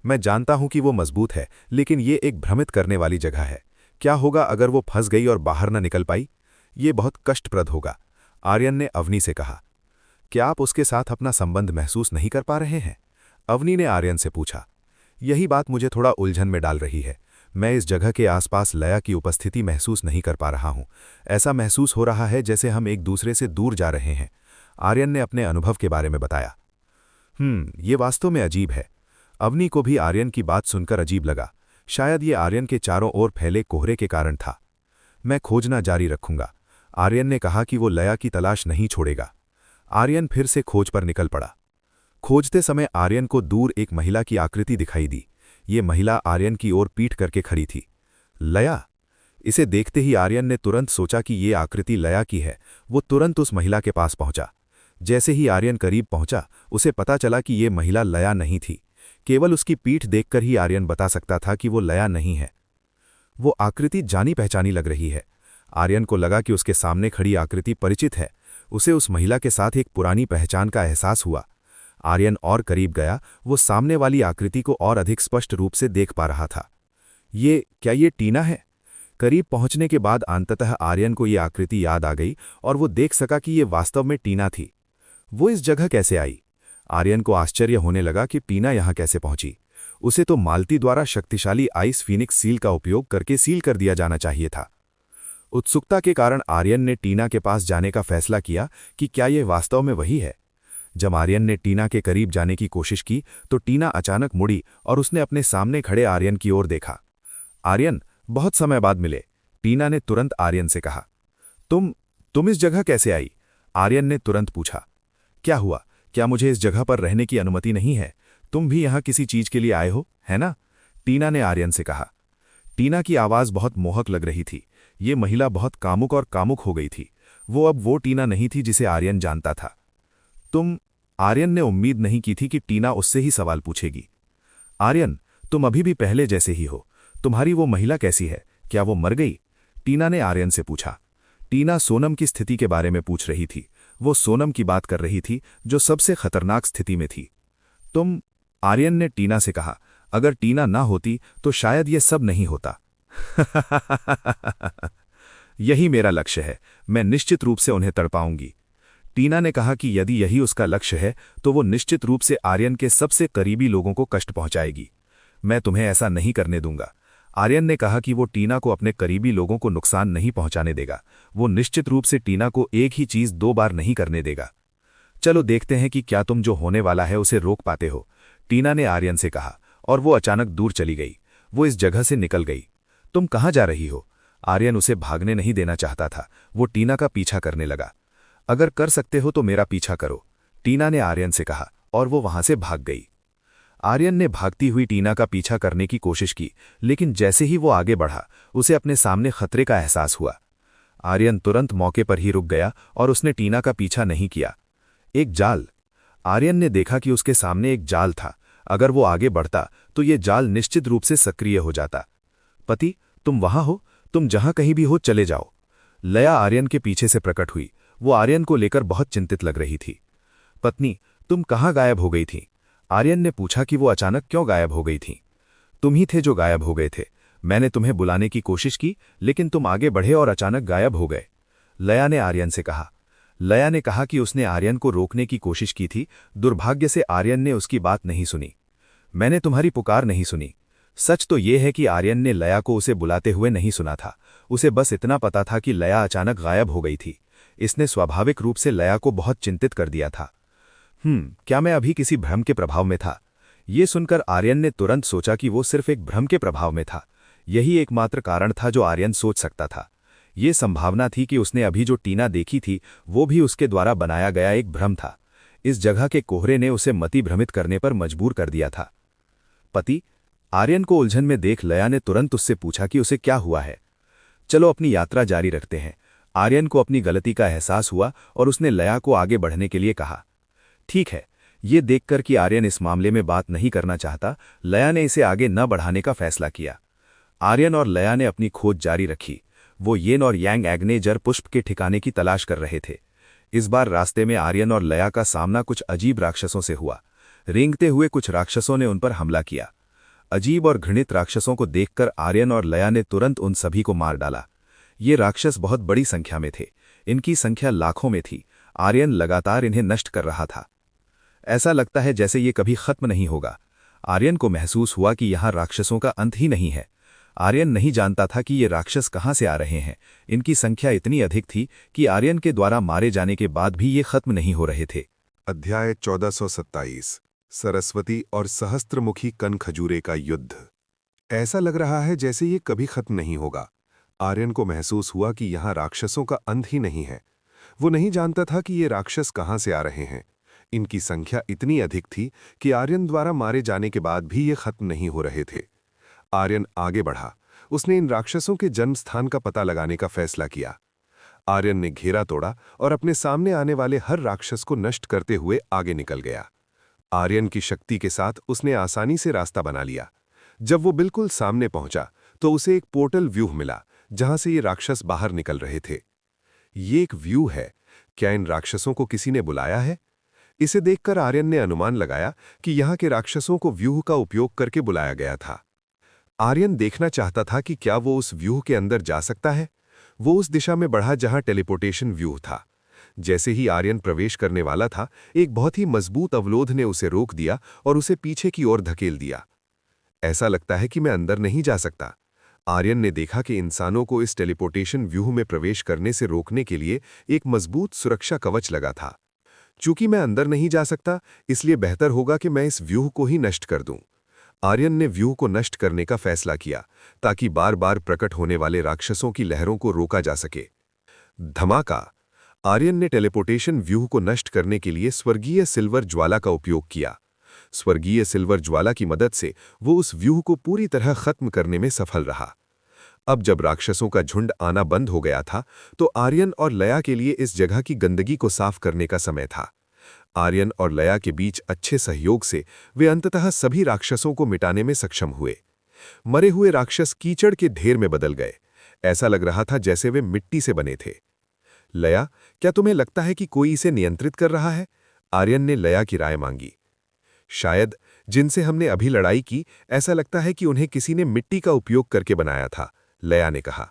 मैं जानता हूं कि वो मजबूत है, लेकिन ये एक भ्रमित करने वाली जगह है। क्या होगा अगर वो फंस गई और बाहर न निकल पाई? ये बहुत कष्टप्रद होगा, आर्यन ने अवनी से कहा। क्या आप उसके साथ अपना संबंध महसूस नहीं कर पा रहे हैं? अवनी ने आर्यन से पूछा। यही बात मुझे थोड़ा उलझन में डाल रही है। मैं इस जगह के आसपास लया की उपस्थिति महसूस नहीं कर पा रहा हूं। ऐसा महसूस हो रहा है जैसे हम एक दूसरे से दूर जा रहे हैं, आर्यन ने अपने अनुभव के बारे में बताया। ये वास्तव में अजीब है। अवनी को भी आर्यन की बात सुनकर अजीब लगा। शायद ये आर्यन के चारों ओर फैले कोहरे के कारण था। मैं खोजना जारी रखूंगा, आर्यन ने कहा कि वो लया की तलाश नहीं छोड़ेगा। आर्यन फिर से खोज पर निकल पड़ा। खोजते समय आर्यन को दूर एक महिला की आकृति दिखाई दी। ये महिला आर्यन की ओर पीठ करके खड़ी थी। लया। इसे देखते ही आर्यन ने तुरंत सोचा कि ये आकृति लया की है। वो तुरंत उस महिला के पास पहुंचा। जैसे ही आर्यन करीब पहुंचा, उसे पता चला कि ये महिला लया नहीं थी। केवल उसकी पीठ देखकर ही आर्यन बता सकता था कि वो लया नहीं है। वो आकृति जानी पहचानी लग रही है। आर्यन को लगा कि उसके सामने खड़ी आकृति परिचित है। उसे उस महिला के साथ एक पुरानी पहचान का एहसास हुआ। आर्यन और करीब गया। वो सामने वाली आकृति को और अधिक स्पष्ट रूप से देख पा रहा था। क्या ये टीना है? करीब पहुंचने के बाद अंततः आर्यन को ये आकृति याद आ गई और वो देख सका कि ये वास्तव में टीना थी। वो इस जगह कैसे आई? आर्यन को आश्चर्य होने लगा कि टीना यहां कैसे पहुंची। उसे तो मालती द्वारा शक्तिशाली आइस फीनिक्स सील का उपयोग करके सील कर दिया जाना चाहिए था। उत्सुकता के कारण आर्यन ने टीना के पास जाने का फैसला किया कि क्या यह वास्तव में वही है। जब आर्यन ने टीना के करीब जाने की कोशिश की तो टीना अचानक मुड़ी और उसने अपने सामने खड़े आर्यन की ओर देखा। आर्यन, बहुत समय बाद मिले, टीना ने तुरंत आर्यन से कहा। तुम इस जगह कैसे आई? आर्यन ने तुरंत पूछा। क्या हुआ? क्या मुझे इस जगह पर रहने की अनुमति नहीं है? तुम भी यहां किसी चीज के लिए आए हो, है ना? टीना ने आर्यन से कहा। टीना की आवाज बहुत मोहक लग रही थी। ये महिला बहुत कामुक हो गई थी। वो अब वो टीना नहीं थी जिसे आर्यन जानता था। आर्यन ने उम्मीद नहीं की थी कि टीना उससे ही सवाल पूछेगी। आर्यन, तुम अभी भी पहले जैसे ही हो। तुम्हारी वो महिला कैसी है? क्या वो मर गई? टीना ने आर्यन से पूछा। टीना सोनम की स्थिति के बारे में पूछ रही थी। वो सोनम की बात कर रही थी जो सबसे खतरनाक स्थिति में थी। आर्यन ने टीना से कहा, अगर टीना ना होती तो शायद ये सब नहीं होता। यही मेरा लक्ष्य है। मैं निश्चित रूप से उन्हें तड़पाऊंगी। टीना ने कहा कि यदि यही उसका लक्ष्य है तो वो निश्चित रूप से आर्यन के सबसे करीबी लोगों को कष्ट पहुंचाएगी। मैं तुम्हें ऐसा नहीं करने दूंगा। आर्यन ने कहा कि वो टीना को अपने करीबी लोगों को नुकसान नहीं पहुंचाने देगा। वो निश्चित रूप से टीना को एक ही चीज 2 बार नहीं करने देगा। चलो देखते हैं कि क्या तुम जो होने वाला है उसे रोक पाते हो, टीना ने आर्यन से कहा, और वो अचानक दूर चली गई। वो इस जगह से निकल गई। तुम कहाँ जा रही हो? आर्यन उसे भागने नहीं देना चाहता था। वो टीना का पीछा करने लगा। अगर कर सकते हो तो मेरा पीछा करो, टीना ने आर्यन से कहा, और वो वहां से भाग गई। आर्यन ने भागती हुई टीना का पीछा करने की कोशिश की, लेकिन जैसे ही वो आगे बढ़ा उसे अपने सामने खतरे का एहसास हुआ। आर्यन तुरंत मौके पर ही रुक गया और उसने टीना का पीछा नहीं किया। एक जाल। आर्यन ने देखा कि उसके सामने एक जाल था। अगर वो आगे बढ़ता तो ये जाल निश्चित रूप से सक्रिय हो जाता। पति, तुम वहां हो? तुम जहां कहीं भी हो चले जाओ। लया आर्यन के पीछे से प्रकट हुई। वो आर्यन को लेकर बहुत चिंतित लग रही थी। पत्नी, तुम कहाँ गायब हो गई थी? आर्यन ने पूछा कि वो अचानक क्यों गायब हो गई थी। तुम ही थे जो गायब हो गए थे। मैंने तुम्हें बुलाने की कोशिश की, लेकिन तुम आगे बढ़े और अचानक गायब हो गए, लया ने आर्यन से कहा। लया ने कहा कि उसने आर्यन को रोकने की कोशिश की थी। दुर्भाग्य से आर्यन ने उसकी बात नहीं सुनी। मैंने तुम्हारी पुकार नहीं सुनी। सच तो ये है कि आर्यन ने लया को उसे बुलाते हुए नहीं सुना था। उसे बस इतना पता था कि लया अचानक गायब हो गई थी। इसने स्वाभाविक रूप से लया को बहुत चिंतित कर दिया था। क्या मैं अभी किसी भ्रम के प्रभाव में था? ये सुनकर आर्यन ने तुरंत सोचा कि वो सिर्फ एक भ्रम के प्रभाव में था। यही एकमात्र कारण था जो आर्यन सोच सकता था। ये संभावना थी कि उसने अभी जो टीना देखी थी वो भी उसके द्वारा बनाया गया एक भ्रम था। इस जगह के कोहरे ने उसे मति भ्रमित करने पर मजबूर कर दिया था। पति, आर्यन को उलझन में देख लया ने तुरंत उससे पूछा कि उसे क्या हुआ है। चलो अपनी यात्रा जारी रखते हैं। आर्यन को अपनी गलती का एहसास हुआ और उसने लया को आगे बढ़ने के लिए कहा। ठीक है। ये देखकर कि आर्यन इस मामले में बात नहीं करना चाहता, लया ने इसे आगे न बढ़ाने का फैसला किया। आर्यन और लया ने अपनी खोज जारी रखी। वो येन और यांग एग्ने जर पुष्प के ठिकाने की तलाश कर रहे थे। इस बार रास्ते में आर्यन और लया का सामना कुछ अजीब राक्षसों से हुआ। रेंगते हुए कुछ राक्षसों ने उन पर हमला किया। अजीब और घृणित राक्षसों को देखकर आर्यन और लया ने तुरंत उन सभी को मार डाला। ये राक्षस बहुत बड़ी संख्या में थे। इनकी संख्या लाखों में थी। आर्यन लगातार इन्हें नष्ट कर रहा था। ऐसा लगता है जैसे ये कभी खत्म नहीं होगा। आर्यन को महसूस हुआ कि यहाँ राक्षसों का अंत ही नहीं है। आर्यन नहीं जानता था कि ये राक्षस कहाँ से आ रहे हैं। इनकी संख्या इतनी अधिक थी कि आर्यन के द्वारा मारे जाने के बाद भी ये खत्म नहीं हो रहे थे। अध्याय 1427 सरस्वती और सहस्त्रमुखी कनखजूरे का युद्ध। ऐसा लग रहा है जैसे ये कभी खत्म नहीं होगा। आर्यन को महसूस हुआ कि यहाँ राक्षसों का अंत ही नहीं है। वो नहीं जानता था कि ये राक्षस कहाँ से आ रहे हैं। इनकी संख्या इतनी अधिक थी कि आर्यन द्वारा मारे जाने के बाद भी ये खत्म नहीं हो रहे थे। आर्यन आगे बढ़ा। उसने इन राक्षसों के जन्म स्थान का पता लगाने का फैसला किया। आर्यन ने घेरा तोड़ा और अपने सामने आने वाले हर राक्षस को नष्ट करते हुए आगे निकल गया। आर्यन की शक्ति के साथ उसने आसानी से रास्ता बना लिया। जब वो बिल्कुल सामने पहुंचा तो उसे एक पोर्टल व्यू मिला जहां से ये राक्षस बाहर निकल रहे थे। ये एक व्यू है। क्या इन राक्षसों को किसी ने बुलाया है? इसे देखकर आर्यन ने अनुमान लगाया कि यहाँ के राक्षसों को व्यूह का उपयोग करके बुलाया गया था। आर्यन देखना चाहता था कि क्या वो उस व्यूह के अंदर जा सकता है। वो उस दिशा में बढ़ा जहां टेलीपोर्टेशन व्यूह था। जैसे ही आर्यन प्रवेश करने वाला था, एक बहुत ही मजबूत अवरोध ने उसे रोक दिया और उसे पीछे की ओर धकेल दिया। ऐसा लगता है कि मैं अंदर नहीं जा सकता। आर्यन ने देखा कि इंसानों को इस टेलीपोर्टेशन व्यूह में प्रवेश करने से रोकने के लिए एक मजबूत सुरक्षा कवच लगा था। चूंकि मैं अंदर नहीं जा सकता, इसलिए बेहतर होगा कि मैं इस व्यूह को ही नष्ट कर दूं। आर्यन ने व्यूह को नष्ट करने का फैसला किया ताकि बार बार प्रकट होने वाले राक्षसों की लहरों को रोका जा सके। धमाका! आर्यन ने टेलीपोर्टेशन व्यूह को नष्ट करने के लिए स्वर्गीय सिल्वर ज्वाला का उपयोग किया। स्वर्गीय सिल्वर ज्वाला की मदद से वो उस व्यूह को पूरी तरह खत्म करने में सफल रहा। अब जब राक्षसों का झुंड आना बंद हो गया था, तो आर्यन और लया के लिए इस जगह की गंदगी को साफ करने का समय था। आर्यन और लया के बीच अच्छे सहयोग से वे अंततः सभी राक्षसों को मिटाने में सक्षम हुए। मरे हुए राक्षस कीचड़ के ढेर में बदल गए। ऐसा लग रहा था जैसे वे मिट्टी से बने थे। लया, क्या तुम्हें लगता है कि कोई इसे नियंत्रित कर रहा है? आर्यन ने लया की राय मांगी। शायद जिनसे हमने अभी लड़ाई की, ऐसा लगता है कि उन्हें किसी ने मिट्टी का उपयोग करके बनाया था, लया ने कहा।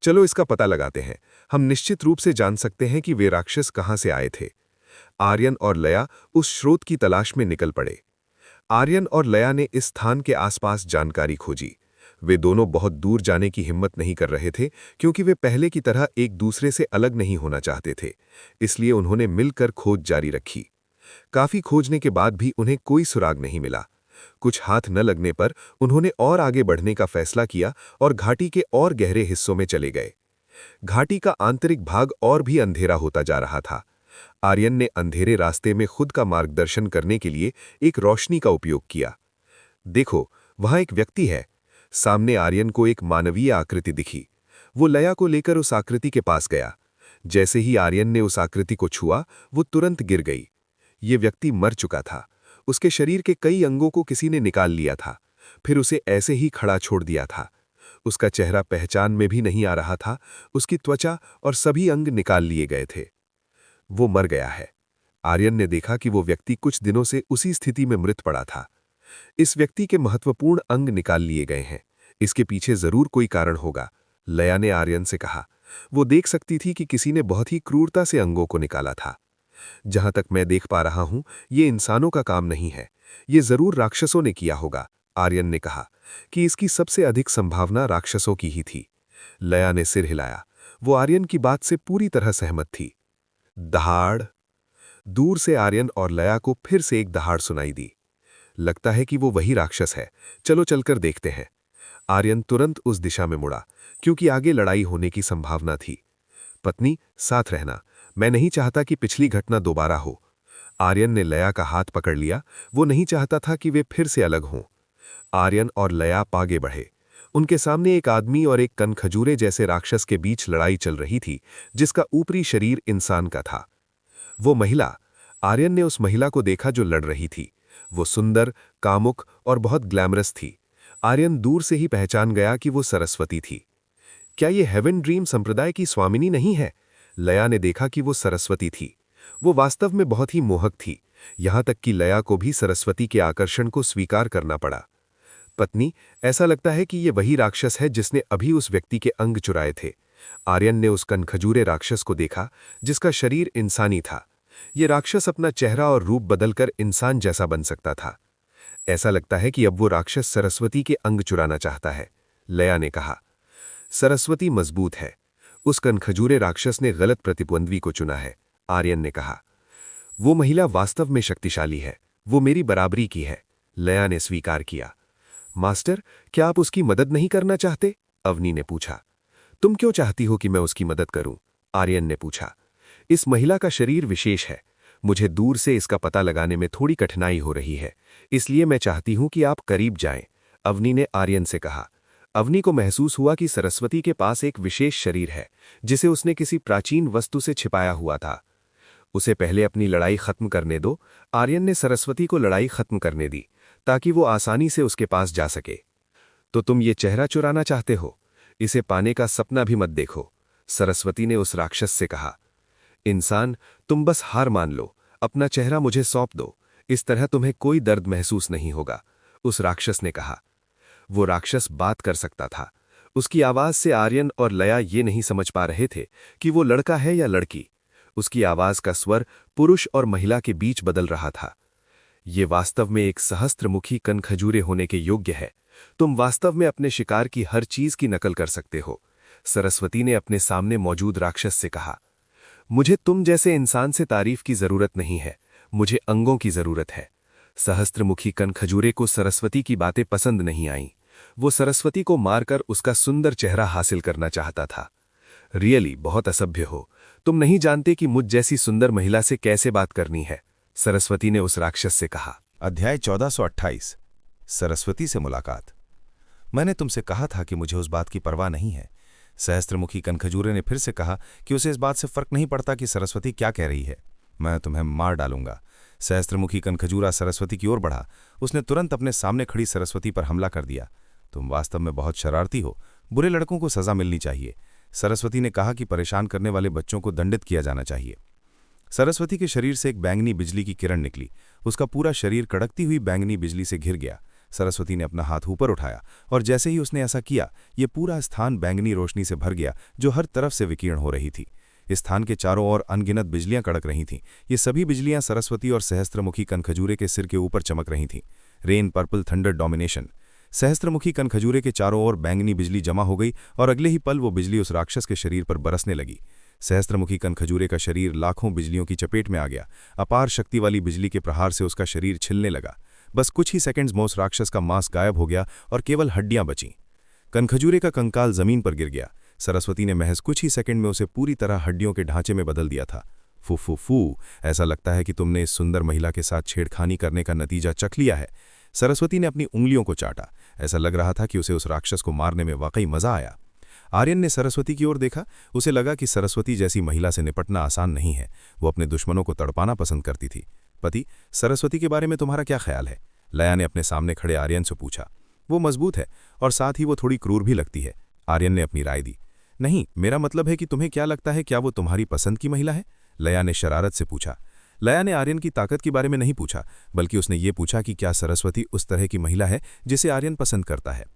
चलो इसका पता लगाते हैं। हम निश्चित रूप से जान सकते हैं कि वे राक्षस कहां से आए थे। आर्यन और लया उस स्रोत की तलाश में निकल पड़े। आर्यन और लया ने इस स्थान के आसपास जानकारी खोजी। वे दोनों बहुत दूर जाने की हिम्मत नहीं कर रहे थे, क्योंकि वे पहले की तरह एक दूसरे से अलग नहीं होना चाहते थे। इसलिए उन्होंने मिलकर खोज जारी रखी। काफी खोजने के बाद भी उन्हें कोई सुराग नहीं मिला। कुछ हाथ न लगने पर उन्होंने और आगे बढ़ने का फैसला किया और घाटी के और गहरे हिस्सों में चले गए। घाटी का आंतरिक भाग और भी अंधेरा होता जा रहा था। आर्यन ने अंधेरे रास्ते में खुद का मार्गदर्शन करने के लिए एक रोशनी का उपयोग किया। देखो, वहां एक व्यक्ति है। सामने आर्यन को एक मानवीय आकृति दिखी। वो लया को लेकर उस आकृति के पास गया। जैसे ही आर्यन ने उस आकृति को छुआ, वो तुरंत गिर गई। ये व्यक्ति मर चुका था। उसके शरीर के कई अंगों को किसी ने निकाल लिया था, फिर उसे ऐसे ही खड़ा छोड़ दिया था। उसका चेहरा पहचान में भी नहीं आ रहा था। उसकी त्वचा और सभी अंग निकाल लिए गए थे। वो मर गया है। आर्यन ने देखा कि वो व्यक्ति कुछ दिनों से उसी स्थिति में मृत पड़ा था। इस व्यक्ति के महत्वपूर्ण अंग निकाल लिए गए हैं। इसके पीछे जरूर कोई कारण होगा, लया ने आर्यन से कहा। वो देख सकती थी कि किसी ने बहुत ही क्रूरता से अंगों को निकाला था। जहां तक मैं देख पा रहा हूं, ये इंसानों का काम नहीं है। ये जरूर राक्षसों ने किया होगा। आर्यन ने कहा कि इसकी सबसे अधिक संभावना राक्षसों की ही थी। लया ने सिर हिलाया। वो आर्यन की बात से पूरी तरह सहमत थी। दहाड़! दूर से आर्यन और लया को फिर से एक दहाड़ सुनाई दी। लगता है कि वो वही राक्षस है। चलो चलकर देखते हैं। आर्यन तुरंत उस दिशा में मुड़ा, क्योंकि आगे लड़ाई होने की संभावना थी। पत्नी, साथ रहना। मैं नहीं चाहता कि पिछली घटना दोबारा हो। आर्यन ने लया का हाथ पकड़ लिया। वो नहीं चाहता था कि वे फिर से अलग हों। आर्यन और लया आगे बढ़े। उनके सामने एक आदमी और एक कनखजूरे जैसे राक्षस के बीच लड़ाई चल रही थी, जिसका ऊपरी शरीर इंसान का था। वो महिला, आर्यन ने उस महिला को देखा जो लड़ रही थी। वो सुंदर, कामुक और बहुत ग्लैमरस थी। आर्यन दूर से ही पहचान गया कि वो सरस्वती थी। क्या ये हेवन ड्रीम संप्रदाय की स्वामिनी नहीं है? लया ने देखा कि वो सरस्वती थी। वो वास्तव में बहुत ही मोहक थी, यहां तक कि लया को भी सरस्वती के आकर्षण को स्वीकार करना पड़ा। पत्नी, ऐसा लगता है कि ये वही राक्षस है जिसने अभी उस व्यक्ति के अंग चुराए थे। आर्यन ने उस कनखजूरे राक्षस को देखा, जिसका शरीर इंसानी था। ये राक्षस अपना चेहरा और रूप बदलकर इंसान जैसा बन सकता था। ऐसा लगता है कि अब वो राक्षस सरस्वती के अंग चुराना चाहता है, लया ने कहा। सरस्वती मजबूत है। उस कनखजूरे राक्षस ने गलत प्रतिद्वंद्वी को चुना है, आर्यन ने कहा। वो महिला वास्तव में शक्तिशाली है। वो मेरी बराबरी की है, लया ने स्वीकार किया। मास्टर, क्या आप उसकी मदद नहीं करना चाहते? अवनी ने पूछा। तुम क्यों चाहती हो कि मैं उसकी मदद करूं? आर्यन ने पूछा। इस महिला का शरीर विशेष है। मुझे दूर से इसका पता लगाने में थोड़ी कठिनाई हो रही है, इसलिए मैं चाहती हूं कि आप करीब जाएं, अवनी ने आर्यन से कहा। अवनी को महसूस हुआ कि सरस्वती के पास एक विशेष शरीर है, जिसे उसने किसी प्राचीन वस्तु से छिपाया हुआ था। उसे पहले अपनी लड़ाई खत्म करने दो। आर्यन ने सरस्वती को लड़ाई खत्म करने दी, ताकि वो आसानी से उसके पास जा सके। तो तुम ये चेहरा चुराना चाहते हो? इसे पाने का सपना भी मत देखो, सरस्वती ने उस राक्षस से कहा। इंसान, तुम बस हार मान लो, अपना चेहरा मुझे सौंप दो, इस तरह तुम्हें कोई दर्द महसूस नहीं होगा, उस राक्षस ने कहा। वो राक्षस बात कर सकता था। उसकी आवाज से आर्यन और लया ये नहीं समझ पा रहे थे कि वो लड़का है या लड़की। उसकी आवाज का स्वर पुरुष और महिला के बीच बदल रहा था। ये वास्तव में एक सहस्त्रमुखी कनखजूरे होने के योग्य है। तुम वास्तव में अपने शिकार की हर चीज की नकल कर सकते हो, सरस्वती ने अपने सामने मौजूद राक्षस से कहा। मुझे तुम जैसे इंसान से तारीफ की जरूरत नहीं है, मुझे अंगों की जरूरत है। सहस्त्रमुखी कनखजूरे को सरस्वती की बातें पसंद नहीं आईं। वो सरस्वती को मारकर उसका सुंदर चेहरा हासिल करना चाहता था। रियली बहुत असभ्य हो, तुम नहीं जानते कि मुझ जैसी सुंदर महिला से कैसे बात करनी है, सरस्वती ने उस राक्षस से कहा। अध्याय 1428 सरस्वती से मुलाकात। मैंने तुमसे कहा था कि मुझे उस बात की परवाह नहीं है। सहस्त्रमुखी कनखजूरे ने फिर से कहा कि उसे इस बात से फर्क नहीं पड़ता कि सरस्वती क्या कह रही है। मैं तुम्हें मार डालूंगा। सहस्त्रमुखी कनखजूरा सरस्वती की ओर बढ़ा। उसने तुरंत अपने सामने खड़ी सरस्वती पर हमला कर दिया। तुम वास्तव में बहुत शरारती हो, बुरे लड़कों को सजा मिलनी चाहिए, सरस्वती ने कहा कि परेशान करने वाले बच्चों को दंडित किया जाना चाहिए। सरस्वती के शरीर से एक बैंगनी बिजली की किरण निकली। उसका पूरा शरीर कड़कती हुई बैंगनी बिजली से घिर गया। सरस्वती ने अपना हाथ ऊपर उठाया और जैसे ही उसने ऐसा किया, ये पूरा स्थान बैंगनी रोशनी से भर गया जो हर तरफ से विकीर्ण हो रही थी। इस स्थान के चारों ओर अनगिनत बिजलियां कड़क रही थीं। ये सभी बिजलियां सरस्वती और सहस्त्रमुखी कनखजूरे के सिर के ऊपर चमक रही थीं। Rain purple thunder domination. सहस्त्रमुखी कनखजूरे के चारों ओर बैंगनी बिजली जमा हो गई और अगले ही पल वो बिजली उस राक्षस के शरीर पर बरसने लगी। सहस्त्रमुखी कनखजूरे का शरीर लाखों बिजलियों की चपेट में आ गया। अपार शक्ति वाली बिजली के प्रहार से उसका शरीर छिलने लगा। बस कुछ ही सेकंड्स में उस राक्षस का मांस गायब हो गया और केवल हड्डियां बचीं। कनखजूरे का कंकाल जमीन पर गिर गया। सरस्वती ने महज कुछ ही सेकंड में उसे पूरी तरह हड्डियों के ढांचे में बदल दिया था। फू फू फू, ऐसा लगता है कि तुमने इस सुंदर महिला के साथ छेड़खानी करने का नतीजा चख लिया है। सरस्वती ने अपनी उंगलियों को चाटा। ऐसा लग रहा था कि उसे उस राक्षस को मारने में वाकई मजा आया। आर्यन ने सरस्वती की ओर देखा। उसे लगा कि सरस्वती जैसी महिला से निपटना आसान नहीं है। वो अपने दुश्मनों को तड़पाना पसंद करती थी। पति, सरस्वती के बारे में तुम्हारा क्या ख्याल है? लया ने अपने सामने खड़े आर्यन से पूछा। वो मजबूत है और साथ ही वो थोड़ी क्रूर भी लगती है, आर्यन ने अपनी राय दी। नहीं, मेरा मतलब है कि तुम्हें क्या लगता है, क्या वो तुम्हारी पसंद की महिला है? लया ने शरारत से पूछा। लया ने आर्यन की ताकत के बारे में नहीं पूछा, बल्कि उसने ये पूछा कि क्या सरस्वती उस तरह की महिला है जिसे आर्यन पसंद करता है।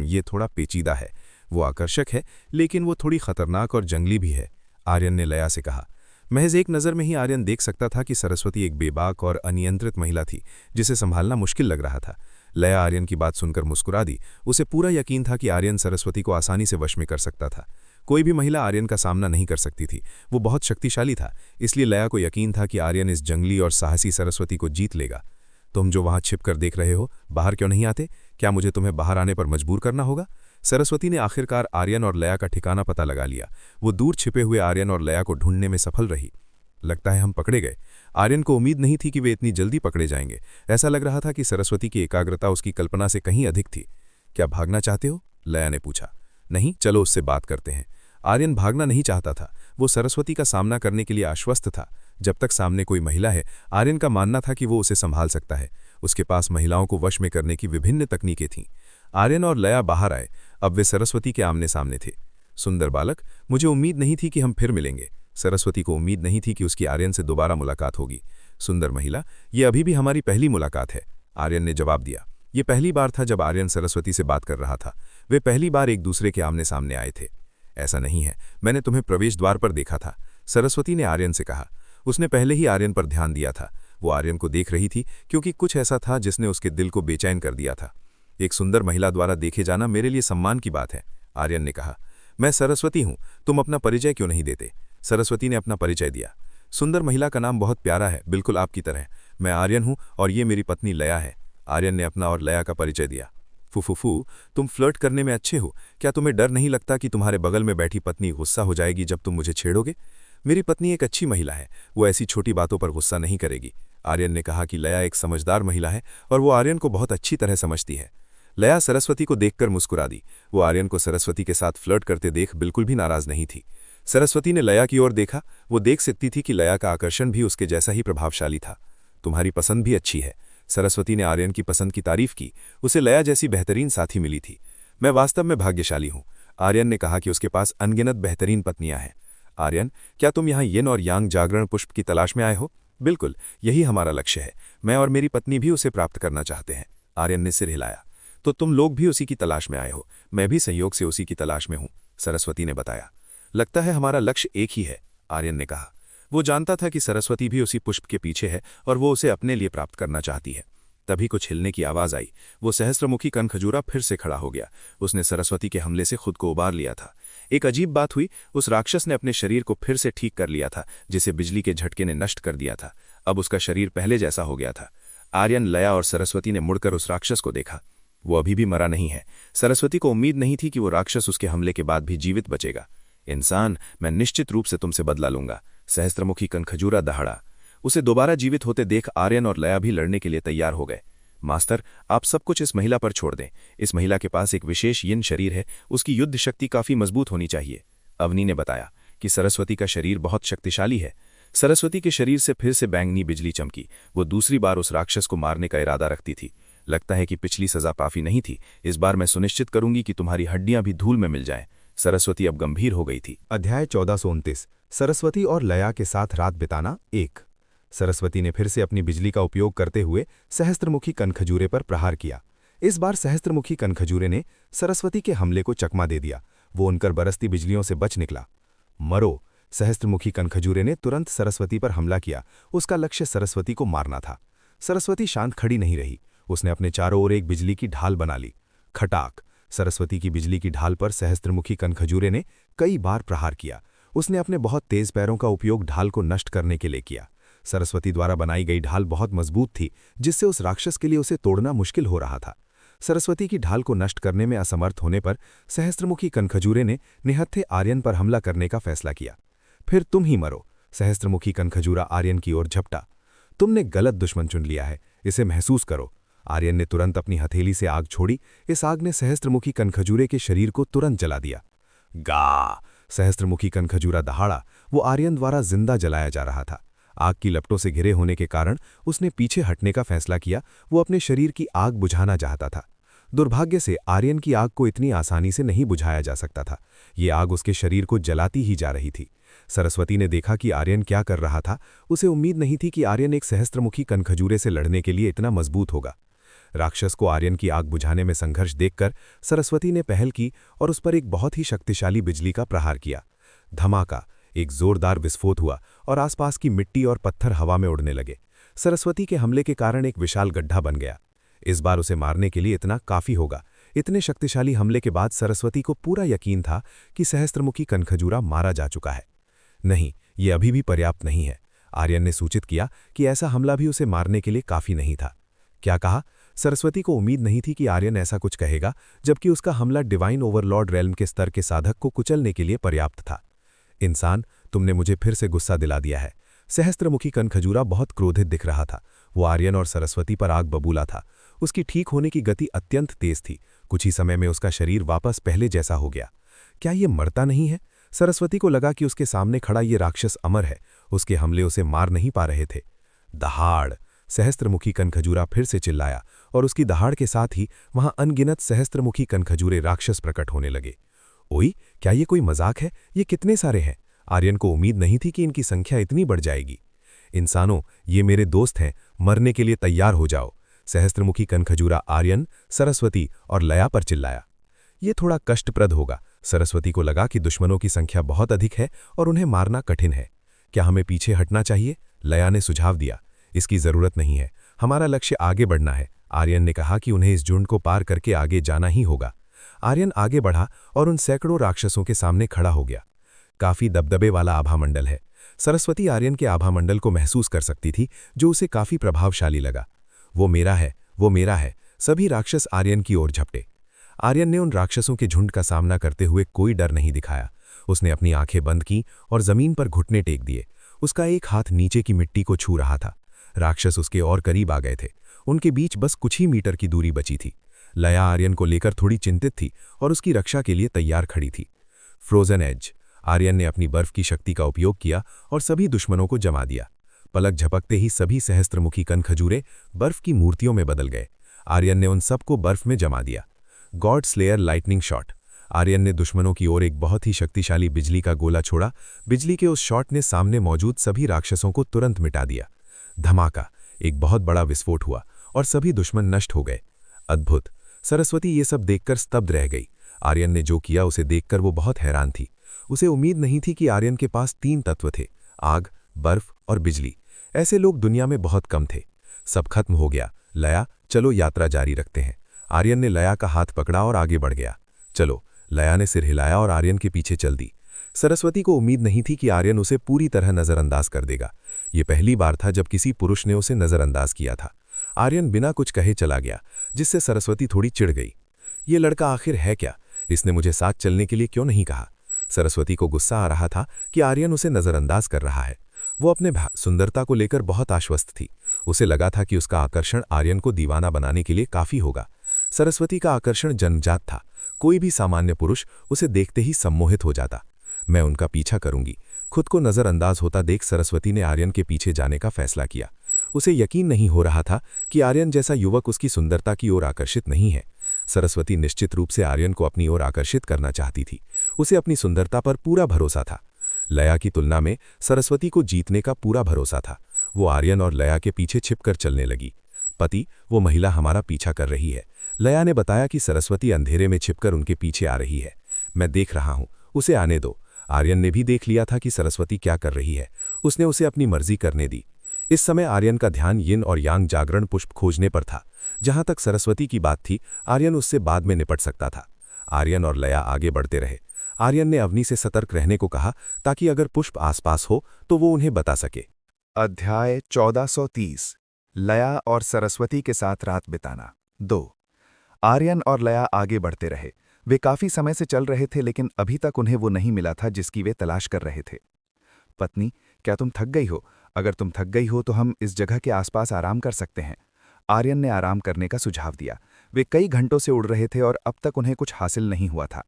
ये थोड़ा पेचीदा है। वो आकर्षक है, लेकिन वो थोड़ी खतरनाक और जंगली भी है, आर्यन ने लया से कहा। महज एक नज़र में ही आर्यन देख सकता था कि सरस्वती एक बेबाक और अनियंत्रित महिला थी, जिसे संभालना मुश्किल लग रहा था। लया आर्यन की बात सुनकर मुस्कुरा दी। उसे पूरा यकीन था कि आर्यन सरस्वती को आसानी से वश में कर सकता था। कोई भी महिला आर्यन का सामना नहीं कर सकती थी। वो बहुत शक्तिशाली था, इसलिए लया को यकीन था कि आर्यन इस जंगली और साहसी सरस्वती को जीत लेगा। तुम जो वहां छिपकर देख रहे हो, बाहर क्यों नहीं आते? क्या मुझे तुम्हें बाहर आने पर मजबूर करना होगा? सरस्वती ने आखिरकार आर्यन और लया का ठिकाना पता लगा लिया। वो दूर छिपे हुए आर्यन और लया को ढूंढने में सफल रही। लगता है हम पकड़े गए। आर्यन को उम्मीद नहीं थी कि वे इतनी जल्दी पकड़े जाएंगे। ऐसा लग रहा था कि सरस्वती की एकाग्रता उसकी कल्पना से कहीं अधिक थी। क्या भागना चाहते हो? लया ने पूछा। नहीं, चलो उससे बात करते हैं। आर्यन भागना नहीं चाहता था। वो सरस्वती का सामना करने के लिए आश्वस्त था। जब तक सामने कोई महिला है, आर्यन का मानना था कि वो उसे संभाल सकता है। उसके पास महिलाओं को वश में करने की विभिन्न तकनीकें थीं। आर्यन और लया बाहर आए। अब वे सरस्वती के आमने सामने थे। सुंदर बालक, मुझे उम्मीद नहीं थी कि हम फिर मिलेंगे। सरस्वती को उम्मीद नहीं थी कि उसकी आर्यन से दोबारा मुलाकात होगी। सुंदर महिला, ये अभी भी हमारी पहली मुलाकात है, आर्यन ने जवाब दिया। ये पहली बार था जब आर्यन सरस्वती से बात कर रहा था। वे पहली बार एक दूसरे के आमने सामने आए थे। ऐसा नहीं है, मैंने तुम्हें प्रवेश द्वार पर देखा था, सरस्वती ने आर्यन से कहा। उसने पहले ही आर्यन पर ध्यान दिया था। वो आर्यन को देख रही थी क्योंकि कुछ ऐसा था जिसने उसके दिल को बेचैन कर दिया था। एक सुंदर महिला द्वारा देखे जाना मेरे लिए सम्मान की बात है, आर्यन ने कहा। मैं सरस्वती हूं, तुम अपना परिचय क्यों नहीं देते? सरस्वती ने अपना परिचय दिया। सुंदर महिला का नाम बहुत प्यारा है, बिल्कुल आपकी तरह। मैं आर्यन हूं और ये मेरी पत्नी लया है, आर्यन ने अपना और लया का परिचय दिया। फुफुफू, तुम फ्लर्ट करने में अच्छे हो। क्या तुम्हें डर नहीं लगता कि तुम्हारे बगल में बैठी पत्नी गुस्सा हो जाएगी जब तुम मुझे छेड़ोगे? मेरी पत्नी एक अच्छी महिला है, वो ऐसी छोटी बातों पर गुस्सा नहीं करेगी। आर्यन ने कहा कि लया एक समझदार महिला है और वो आर्यन को बहुत अच्छी तरह समझती है। लया सरस्वती को देखकर मुस्कुरा दी। वो आर्यन को सरस्वती के साथ फ्लर्ट करते देख बिल्कुल भी नाराज नहीं थी। सरस्वती ने लया की ओर देखा। वो देख सकती थी कि लया का आकर्षण भी उसके जैसा ही प्रभावशाली था। तुम्हारी पसंद भी अच्छी है। सरस्वती ने आर्यन की पसंद की तारीफ की। उसे लया जैसी बेहतरीन साथी मिली थी। मैं वास्तव में भाग्यशाली हूं। आर्यन ने कहा कि उसके पास अनगिनत बेहतरीन पत्नियां हैं। आर्यन, क्या तुम यहाँ यिन और यांग जागरण पुष्प की तलाश में आए हो? बिल्कुल, यही हमारा लक्ष्य है। मैं और मेरी पत्नी भी उसे प्राप्त करना चाहते हैं। आर्यन ने सिर हिलाया। तो तुम लोग भी उसी की तलाश में आए हो। मैं भी संयोग से उसी की तलाश में हूं, सरस्वती ने बताया। लगता है हमारा लक्ष्य एक ही है, आर्यन ने कहा। वो जानता था कि सरस्वती भी उसी पुष्प के पीछे है और वो उसे अपने लिए प्राप्त करना चाहती है। तभी कुछ हिलने की आवाज आई। वो सहस्त्रमुखी कनखजूरा फिर से खड़ा हो गया। उसने सरस्वती के हमले से खुद को उबार लिया था। एक अजीब बात हुई। उस राक्षस ने अपने शरीर को फिर से ठीक कर लिया था, जिसे बिजली के झटके ने नष्ट कर दिया था। अब उसका शरीर पहले जैसा हो गया था। आर्यन, लया और सरस्वती ने मुड़कर उस राक्षस को देखा। वो अभी भी मरा नहीं है। सरस्वती को उम्मीद नहीं थी कि वो राक्षस उसके हमले के बाद भी जीवित बचेगा। इंसान, मैं निश्चित रूप से तुमसे बदला लूंगा, सहस्त्रमुखी कनखजूरा दहाड़ा। उसे दोबारा जीवित होते देख आर्यन और लया भी लड़ने के लिए तैयार हो गए। मास्टर, आप सब कुछ इस महिला पर छोड़ दें। इस महिला के पास एक विशेष यिन शरीर है। उसकी युद्ध शक्ति काफी मजबूत होनी चाहिए। अवनी ने बताया कि सरस्वती का शरीर बहुत शक्तिशाली है। सरस्वती के शरीर से फिर से बैंगनी बिजली चमकी। वो दूसरी बार उस राक्षस को मारने का इरादा रखती थी। लगता है कि पिछली सजा काफी नहीं थी। इस बार मैं सुनिश्चित करूंगी कि तुम्हारी हड्डियां भी धूल में मिल जाएं। सरस्वती अब गंभीर हो गई थी। अध्याय 1429 सरस्वती और लया के साथ रात बिताना 1। सरस्वती ने फिर से अपनी बिजली का उपयोग करते हुए सहस्त्रमुखी कनखजूरे पर प्रहार किया। इस बार सहस्त्रमुखी कनखजूरे ने सरस्वती के हमले को चकमा दे दिया। वो उनकर बरसती बिजलियों से बच निकला। मरो! सहस्त्रमुखी कनखजूरे ने तुरंत सरस्वती पर हमला किया। उसका लक्ष्य सरस्वती को मारना था। सरस्वती शांत खड़ी नहीं रही। उसने अपने चारों ओर एक बिजली की ढाल बना ली। खटाक! सरस्वती की बिजली की ढाल पर सहस्त्रमुखी कनखजूरे ने कई बार प्रहार किया। उसने अपने बहुत तेज पैरों का उपयोग ढाल को नष्ट करने के लिए किया। सरस्वती द्वारा बनाई गई ढाल बहुत मजबूत थी, जिससे उस राक्षस के लिए उसे तोड़ना मुश्किल हो रहा था। सरस्वती की ढाल को नष्ट करने में असमर्थ होने पर सहस्त्रमुखी कनखजूरे ने निहत्थे आर्यन पर हमला करने का फैसला किया। फिर तुम ही मरो! सहस्त्रमुखी कनखजूरा आर्यन की ओर झपटा। तुमने गलत दुश्मन चुन लिया है, इसे महसूस करो। आर्यन ने तुरंत अपनी हथेली से आग छोड़ी। इस आग ने सहस्त्रमुखी कनखजूरे के शरीर को तुरंत जला दिया। गा! सहस्त्रमुखी कनखजूरा दहाड़ा। वो आर्यन द्वारा जिंदा जलाया जा रहा था। आग की लपटों से घिरे होने के कारण उसने पीछे हटने का फैसला किया। वो अपने शरीर की आग बुझाना चाहता था। दुर्भाग्य से आर्यन की आग को इतनी आसानी से नहीं बुझाया जा सकता था। ये आग उसके शरीर को जलाती ही जा रही थी। सरस्वती ने देखा कि आर्यन क्या कर रहा था। उसे उम्मीद नहीं थी कि आर्यन एक सहस्त्रमुखी कनखजूरे से लड़ने के लिए इतना मजबूत होगा। राक्षस को आर्यन की आग बुझाने में संघर्ष देखकर सरस्वती ने पहल की और उस पर एक बहुत ही शक्तिशाली बिजली का प्रहार किया। धमाका! एक जोरदार विस्फोट हुआ और आसपास की मिट्टी और पत्थर हवा में उड़ने लगे। सरस्वती के हमले के कारण एक विशाल गड्ढा बन गया। इस बार उसे मारने के लिए इतना काफी होगा। इतने शक्तिशाली हमले के बाद सरस्वती को पूरा यकीन था कि सहस्त्रमुखी कनखजूरा मारा जा चुका है। नहीं, ये अभी भी पर्याप्त नहीं है। आर्यन ने सूचित किया कि ऐसा हमला भी उसे मारने के लिए काफी नहीं था। क्या कहा? सरस्वती को उम्मीद नहीं थी कि आर्यन ऐसा कुछ कहेगा, जबकि उसका हमला डिवाइन ओवरलॉर्ड रेल्म के स्तर के साधक को कुचलने के लिए पर्याप्त था। इंसान, तुमने मुझे फिर से गुस्सा दिला दिया है। सहस्त्रमुखी कनखजूरा बहुत क्रोधित दिख रहा था। वो आर्यन और सरस्वती पर आग बबूला था। उसकी ठीक होने की गति अत्यंत तेज थी। कुछ ही समय में उसका शरीर वापस पहले जैसा हो गया। क्या ये मरता नहीं है? सरस्वती को लगा कि उसके सामने खड़ा ये राक्षस अमर है। उसके हमले उसे मार नहीं पा रहे थे। दहाड़! सहस्त्रमुखी कनखजूरा फिर से चिल्लाया और उसकी दहाड़ के साथ ही वहां अनगिनत सहस्त्रमुखी कनखजूरे राक्षस प्रकट होने लगे। ओई, क्या ये कोई मजाक है? ये कितने सारे हैं? आर्यन को उम्मीद नहीं थी कि इनकी संख्या इतनी बढ़ जाएगी। इंसानों, ये मेरे दोस्त हैं, मरने के लिए तैयार हो जाओ। सहस्त्रमुखी कनखजूरा आर्यन, सरस्वती और लया पर चिल्लाया। ये थोड़ा कष्टप्रद होगा। सरस्वती को लगा कि दुश्मनों की संख्या बहुत अधिक है और उन्हें मारना कठिन है। क्या हमें पीछे हटना चाहिए? लया ने सुझाव दिया। इसकी जरूरत नहीं है, हमारा लक्ष्य आगे बढ़ना है। आर्यन ने कहा कि उन्हें इस झुंड को पार करके आगे जाना ही होगा। आर्यन आगे बढ़ा और उन सैकड़ों राक्षसों के सामने खड़ा हो गया। काफी दबदबे वाला आभामंडल है। सरस्वती आर्यन के आभामंडल को महसूस कर सकती थी, जो उसे काफी प्रभावशाली लगा। वो मेरा है, वो मेरा है। सभी राक्षस आर्यन की ओर झपटे। आर्यन ने उन राक्षसों के झुंड का सामना करते हुए कोई डर नहीं दिखाया। उसने अपनी आंखें बंद की और जमीन पर घुटने टेक दिए। उसका एक हाथ नीचे की मिट्टी को छू रहा था। राक्षस उसके और करीब आ गए थे। उनके बीच बस कुछ ही मीटर की दूरी बची थी। लया आर्यन को लेकर थोड़ी चिंतित थी और उसकी रक्षा के लिए तैयार खड़ी थी। Frozen as. आर्यन ने अपनी बर्फ की शक्ति का उपयोग किया और सभी दुश्मनों को जमा दिया। पलक झपकते ही सभी सहस्त्रमुखी कनखजूरे बर्फ की मूर्तियों में बदल गए। आर्यन ने उन सबको बर्फ में जमा दिया। God slayer lightning shot. Aryan ने दुश्मनों की ओर एक बहुत ही शक्तिशाली बिजली का गोला छोड़ा। बिजली के उस शॉट ने सामने मौजूद सभी राक्षसों को तुरंत मिटा दिया। धमाका, एक बहुत बड़ा विस्फोट हुआ और सभी दुश्मन नष्ट हो गए। अद्भुत। सरस्वती ये सब देखकर स्तब्ध रह गई। आर्यन ने जो किया उसे देखकर वो बहुत हैरान थी। उसे उम्मीद नहीं थी कि आर्यन के पास 3 तत्व थे, आग, बर्फ और बिजली। ऐसे लोग दुनिया में बहुत कम थे। सब खत्म हो गया। लया, चलो यात्रा जारी रखते हैं। आर्यन ने लया का हाथ पकड़ा और आगे बढ़ गया। चलो। लया ने सिर हिलाया और आर्यन के पीछे चल दी। सरस्वती को उम्मीद नहीं थी कि आर्यन उसे पूरी तरह नजरअंदाज कर देगा। ये पहली बार था जब किसी पुरुष ने उसे नजरअंदाज किया था। आर्यन बिना कुछ कहे चला गया, जिससे सरस्वती थोड़ी चिढ़ गई। ये लड़का आखिर है क्या? इसने मुझे साथ चलने के लिए क्यों नहीं कहा? सरस्वती को गुस्सा आ रहा था कि आर्यन उसे नजरअंदाज कर रहा है। वो अपने सुंदरता को लेकर बहुत आश्वस्त थी। उसे लगा था कि उसका आकर्षण आर्यन को दीवाना बनाने के लिए काफी होगा। सरस्वती का आकर्षण जन्मजात था। कोई भी सामान्य पुरुष उसे देखते ही सम्मोहित हो जाता। मैं उनका पीछा करूंगी। खुद को नजरअंदाज होता देख सरस्वती ने आर्यन के पीछे जाने का फैसला किया। उसे यकीन नहीं हो रहा था कि आर्यन जैसा युवक उसकी सुंदरता की ओर आकर्षित नहीं है। सरस्वती निश्चित रूप से आर्यन को अपनी ओर आकर्षित करना चाहती थी। उसे अपनी सुंदरता पर पूरा भरोसा था। लया की तुलना में सरस्वती को जीतने का पूरा भरोसा था। वो आर्यन और लया के पीछे छिपकर चलने लगी। पति, वो महिला हमारा पीछा कर रही है। लया ने बताया कि सरस्वती अंधेरे में छिपकर उनके पीछे आ रही है। मैं देख रहा हूं, उसे आने दो। आर्यन ने भी देख लिया था कि सरस्वती क्या कर रही है। उसने उसे अपनी मर्जी करने दी। इस समय आर्यन का ध्यान यिन और यांग जागरण पुष्प खोजने पर था। जहां तक सरस्वती की बात थी, आर्यन उससे बाद में निपट सकता था। आर्यन और लया आगे बढ़ते रहे। आर्यन ने अवनी से सतर्क रहने को कहा ताकि अगर पुष्प आसपास हो तो वो उन्हें बता सके। अध्याय 1430। लया और सरस्वती के साथ रात बिताना 2। आर्यन और लया आगे बढ़ते रहे। वे काफी समय से चल रहे थे, लेकिन अभी तक उन्हें वो नहीं मिला था जिसकी वे तलाश कर रहे थे। पत्नी, क्या तुम थक गई हो? अगर तुम थक गई हो तो हम इस जगह के आसपास आराम कर सकते हैं। आर्यन ने आराम करने का सुझाव दिया। वे कई घंटों से उड़ रहे थे और अब तक उन्हें कुछ हासिल नहीं हुआ था।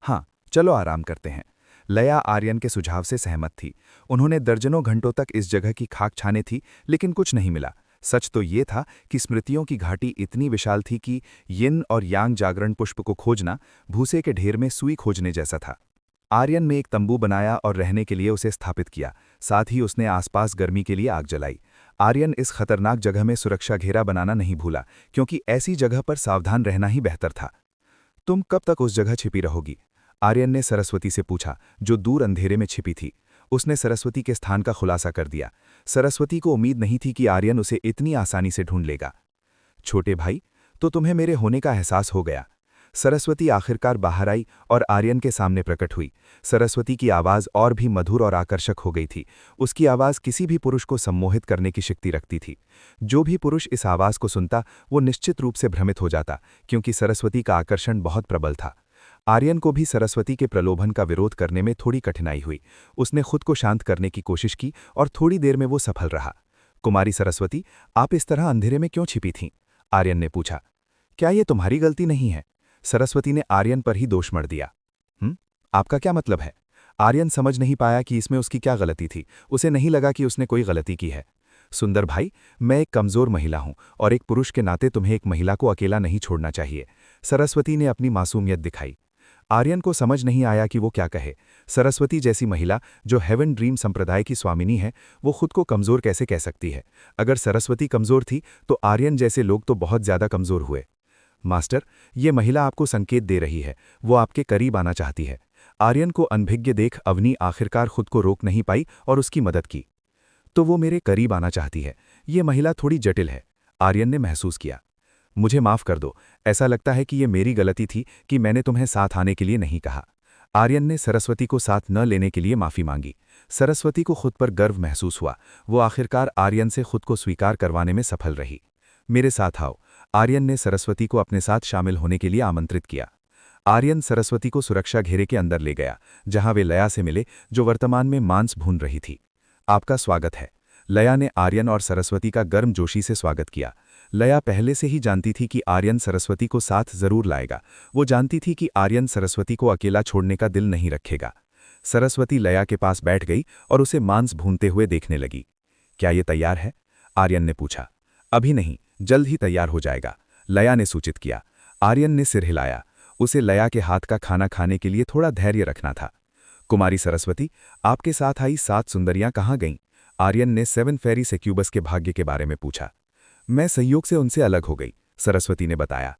हाँ, चलो आराम करते हैं। लया आर्यन के सुझाव से सहमत थी। उन्होंने दर्जनों घंटों तक इस जगह की खाक छाने थी, लेकिन कुछ नहीं मिला। सच तो ये था कि स्मृतियों की घाटी इतनी विशाल थी कि यिन और यांग जागरण पुष्प को खोजना भूसे के ढेर में सुई खोजने जैसा था। आर्यन में एक तंबू बनाया और रहने के लिए उसे स्थापित किया। साथ ही उसने आसपास गर्मी के लिए आग जलाई। आर्यन इस खतरनाक जगह में सुरक्षा घेरा बनाना नहीं भूला, क्योंकि ऐसी जगह पर सावधान रहना ही बेहतर था। तुम कब तक उस जगह छिपी रहोगी? आर्यन ने सरस्वती से पूछा, जो दूर अंधेरे में छिपी थी। उसने सरस्वती के स्थान का खुलासा कर दिया। सरस्वती को उम्मीद नहीं थी कि आर्यन उसे इतनी आसानी से ढूंढ लेगा। छोटे भाई, तो तुम्हें मेरे होने का एहसास हो गया। सरस्वती आखिरकार बाहर आई और आर्यन के सामने प्रकट हुई। सरस्वती की आवाज़ और भी मधुर और आकर्षक हो गई थी। उसकी आवाज़ किसी भी पुरुष को सम्मोहित करने की शक्ति रखती थी। जो भी पुरुष इस आवाज़ को सुनता वो निश्चित रूप से भ्रमित हो जाता, क्योंकि सरस्वती का आकर्षण बहुत प्रबल था। आर्यन को भी सरस्वती के प्रलोभन का विरोध करने में थोड़ी कठिनाई हुई। उसने खुद को शांत करने की कोशिश की और थोड़ी देर में वो सफल रहा। कुमारी सरस्वती, आप इस तरह अंधेरे में क्यों छिपी थीं? आर्यन ने पूछा। क्या ये तुम्हारी गलती नहीं है? सरस्वती ने आर्यन पर ही दोष मढ़ दिया। आपका क्या मतलब है? आर्यन समझ नहीं पाया कि इसमें उसकी क्या गलती थी। उसे नहीं लगा कि उसने कोई गलती की है। सुंदर भाई, मैं एक कमजोर महिला हूं और एक पुरुष के नाते तुम्हें एक महिला को अकेला नहीं छोड़ना चाहिए। सरस्वती ने अपनी मासूमियत दिखाई। आर्यन को समझ नहीं आया कि वो क्या कहे। सरस्वती जैसी महिला जो हेवन ड्रीम संप्रदाय की स्वामिनी है, वो खुद को कमजोर कैसे कह सकती है? अगर सरस्वती कमजोर थी तो आर्यन जैसे लोग तो बहुत ज्यादा कमजोर हुए। मास्टर, ये महिला आपको संकेत दे रही है। वो आपके करीब आना चाहती है। आर्यन को अनभिज्ञ देख अवनी आखिरकार खुद को रोक नहीं पाई और उसकी मदद की। तो वो मेरे करीब आना चाहती है। ये महिला थोड़ी जटिल है, आर्यन ने महसूस किया। मुझे माफ कर दो, ऐसा लगता है कि ये मेरी गलती थी कि मैंने तुम्हें साथ आने के लिए नहीं कहा। आर्यन ने सरस्वती को साथ न लेने के लिए माफी मांगी। सरस्वती को खुद पर गर्व महसूस हुआ। वो आखिरकार आर्यन से खुद को स्वीकार करवाने में सफल रही। मेरे साथ आओ। आर्यन ने सरस्वती को अपने साथ शामिल होने के लिए आमंत्रित किया। आर्यन सरस्वती को सुरक्षा घेरे के अंदर ले गया, जहां वे लया से मिले, जो वर्तमान में मांस भून रही थी। आपका स्वागत है। लया ने आर्यन और सरस्वती का गर्मजोशी से स्वागत किया। लया पहले से ही जानती थी कि आर्यन सरस्वती को साथ जरूर लाएगा। वो जानती थी कि आर्यन सरस्वती को अकेला छोड़ने का दिल नहीं रखेगा। सरस्वती लया के पास बैठ गई और उसे मांस भूनते हुए देखने लगी। क्या ये तैयार है? आर्यन ने पूछा। अभी नहीं, जल्द ही तैयार हो जाएगा, लया ने सूचित किया। आर्यन ने सिर हिलाया। उसे लया के हाथ का खाना खाने के लिए थोड़ा धैर्य रखना था। कुमारी सरस्वती, आपके साथ आई 7 सुंदरियां कहाँ गईं? आर्यन ने 7 फेरी सक्यूबस के भाग्य के बारे में पूछा। मैं संयोग से उनसे अलग हो गई, सरस्वती ने बताया।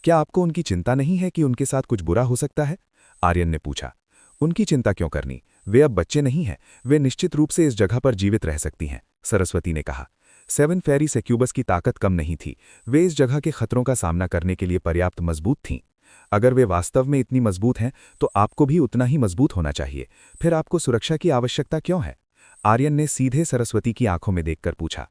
क्या आपको उनकी चिंता नहीं है कि उनके साथ कुछ बुरा हो सकता है? आर्यन ने पूछा। उनकी चिंता क्यों करनी? वे अब बच्चे नहीं हैं, वे निश्चित रूप से इस जगह पर जीवित रह सकती हैं, सरस्वती ने कहा। 7 फेरी सक्यूबस की ताकत कम नहीं थी, वे इस जगह के खतरों का सामना करने के लिए पर्याप्त मजबूत थीं। अगर वे वास्तव में इतनी मजबूत हैं तो आपको भी उतना ही मजबूत होना चाहिए, फिर आपको सुरक्षा की आवश्यकता क्यों है? आर्यन ने सीधे सरस्वती की आंखों में देखकर पूछा।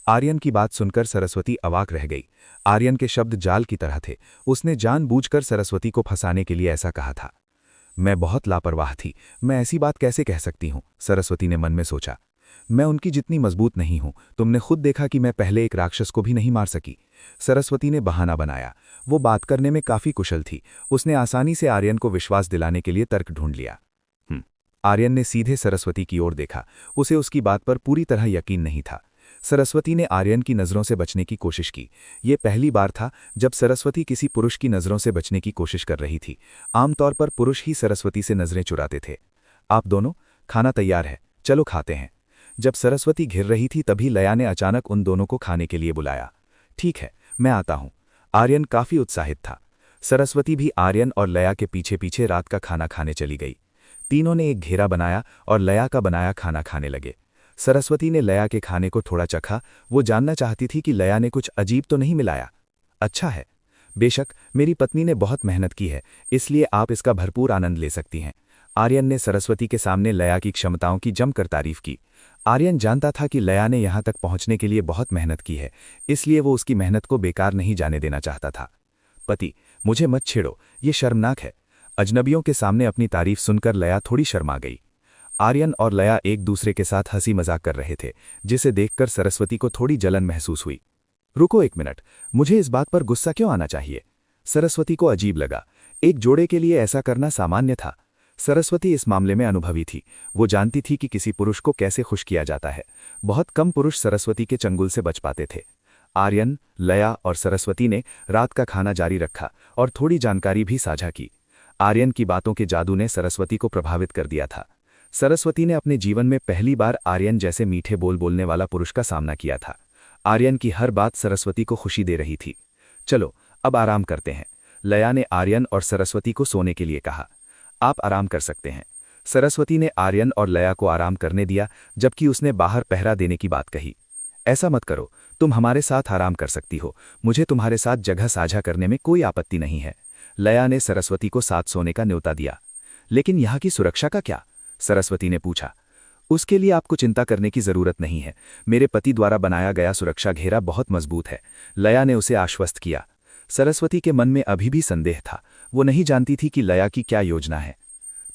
आर्यन की बात सुनकर सरस्वती अवाक रह गई। आर्यन के शब्द जाल की तरह थे। उसने जानबूझकर सरस्वती को फंसाने के लिए ऐसा कहा था। मैं बहुत लापरवाह थी, मैं ऐसी बात कैसे कह सकती हूँ, सरस्वती ने मन में सोचा। मैं उनकी जितनी मजबूत नहीं हूं, तुमने खुद देखा कि मैं पहले एक राक्षस को भी नहीं मार सकी, सरस्वती ने बहाना बनाया। वो बात करने में काफी कुशल थी। उसने आसानी से आर्यन को विश्वास दिलाने के लिए तर्क ढूंढ लिया। आर्यन ने सीधे सरस्वती की ओर देखा। उसे उसकी बात पर पूरी तरह यकीन नहीं था। सरस्वती ने आर्यन की नज़रों से बचने की कोशिश की। ये पहली बार था जब सरस्वती किसी पुरुष की नज़रों से बचने की कोशिश कर रही थी। आमतौर पर पुरुष ही सरस्वती से नज़रें चुराते थे। आप दोनों, खाना तैयार है, चलो खाते हैं। जब सरस्वती घिर रही थी तभी लया ने अचानक उन दोनों को खाने के लिए बुलाया। ठीक है, मैं आता हूं। आर्यन काफी उत्साहित था। सरस्वती भी आर्यन और लया के पीछे पीछे रात का खाना खाने चली गई। तीनों ने एक घेरा बनाया और लया का बनाया खाना खाने लगे। सरस्वती ने लया के खाने को थोड़ा चखा। वो जानना चाहती थी कि लया ने कुछ अजीब तो नहीं मिलाया। अच्छा है, बेशक मेरी पत्नी ने बहुत मेहनत की है, इसलिए आप इसका भरपूर आनंद ले सकती हैं। आर्यन ने सरस्वती के सामने लया की क्षमताओं की जमकर तारीफ की। आर्यन जानता था कि लया ने यहां तक पहुंचने के लिए बहुत मेहनत की है, इसलिए वो उसकी मेहनत को बेकार नहीं जाने देना चाहता था। पति, मुझे मत छेड़ो, ये शर्मनाक है। अजनबियों के सामने अपनी तारीफ सुनकर लया थोड़ी शर्मा गई। आर्यन और लया एक दूसरे के साथ हंसी मजाक कर रहे थे, जिसे देखकर सरस्वती को थोड़ी जलन महसूस हुई। रुको एक मिनट, मुझे इस बात पर गुस्सा क्यों आना चाहिए? सरस्वती को अजीब लगा। एक जोड़े के लिए ऐसा करना सामान्य था। सरस्वती इस मामले में अनुभवी थी। वो जानती थी कि किसी पुरुष को कैसे खुश किया जाता है। बहुत कम पुरुष सरस्वती के चंगुल से बच पाते थे। आर्यन, लया और सरस्वती ने रात का खाना जारी रखा और थोड़ी जानकारी भी साझा की। आर्यन की बातों के जादू ने सरस्वती को प्रभावित कर दिया था। सरस्वती ने अपने जीवन में पहली बार आर्यन जैसे मीठे बोल बोलने वाला पुरुष का सामना किया था। आर्यन की हर बात सरस्वती को खुशी दे रही थी। चलो, अब आराम करते हैं, लया ने आर्यन और सरस्वती को सोने के लिए कहा। आप आराम कर सकते हैं। सरस्वती ने आर्यन और लया को आराम करने दिया, जबकि उसने बाहर पहरा देने की बात कही। ऐसा मत करो, तुम हमारे साथ आराम कर सकती हो, मुझे तुम्हारे साथ जगह साझा करने में कोई आपत्ति नहीं है। लया ने सरस्वती को साथ सोने का न्योता दिया। लेकिन यहाँ की सुरक्षा का क्या? सरस्वती ने पूछा। उसके लिए आपको चिंता करने की जरूरत नहीं है, मेरे पति द्वारा बनाया गया सुरक्षा घेरा बहुत मजबूत है, लया ने उसे आश्वस्त किया। सरस्वती के मन में अभी भी संदेह था। वो नहीं जानती थी कि लया की क्या योजना है।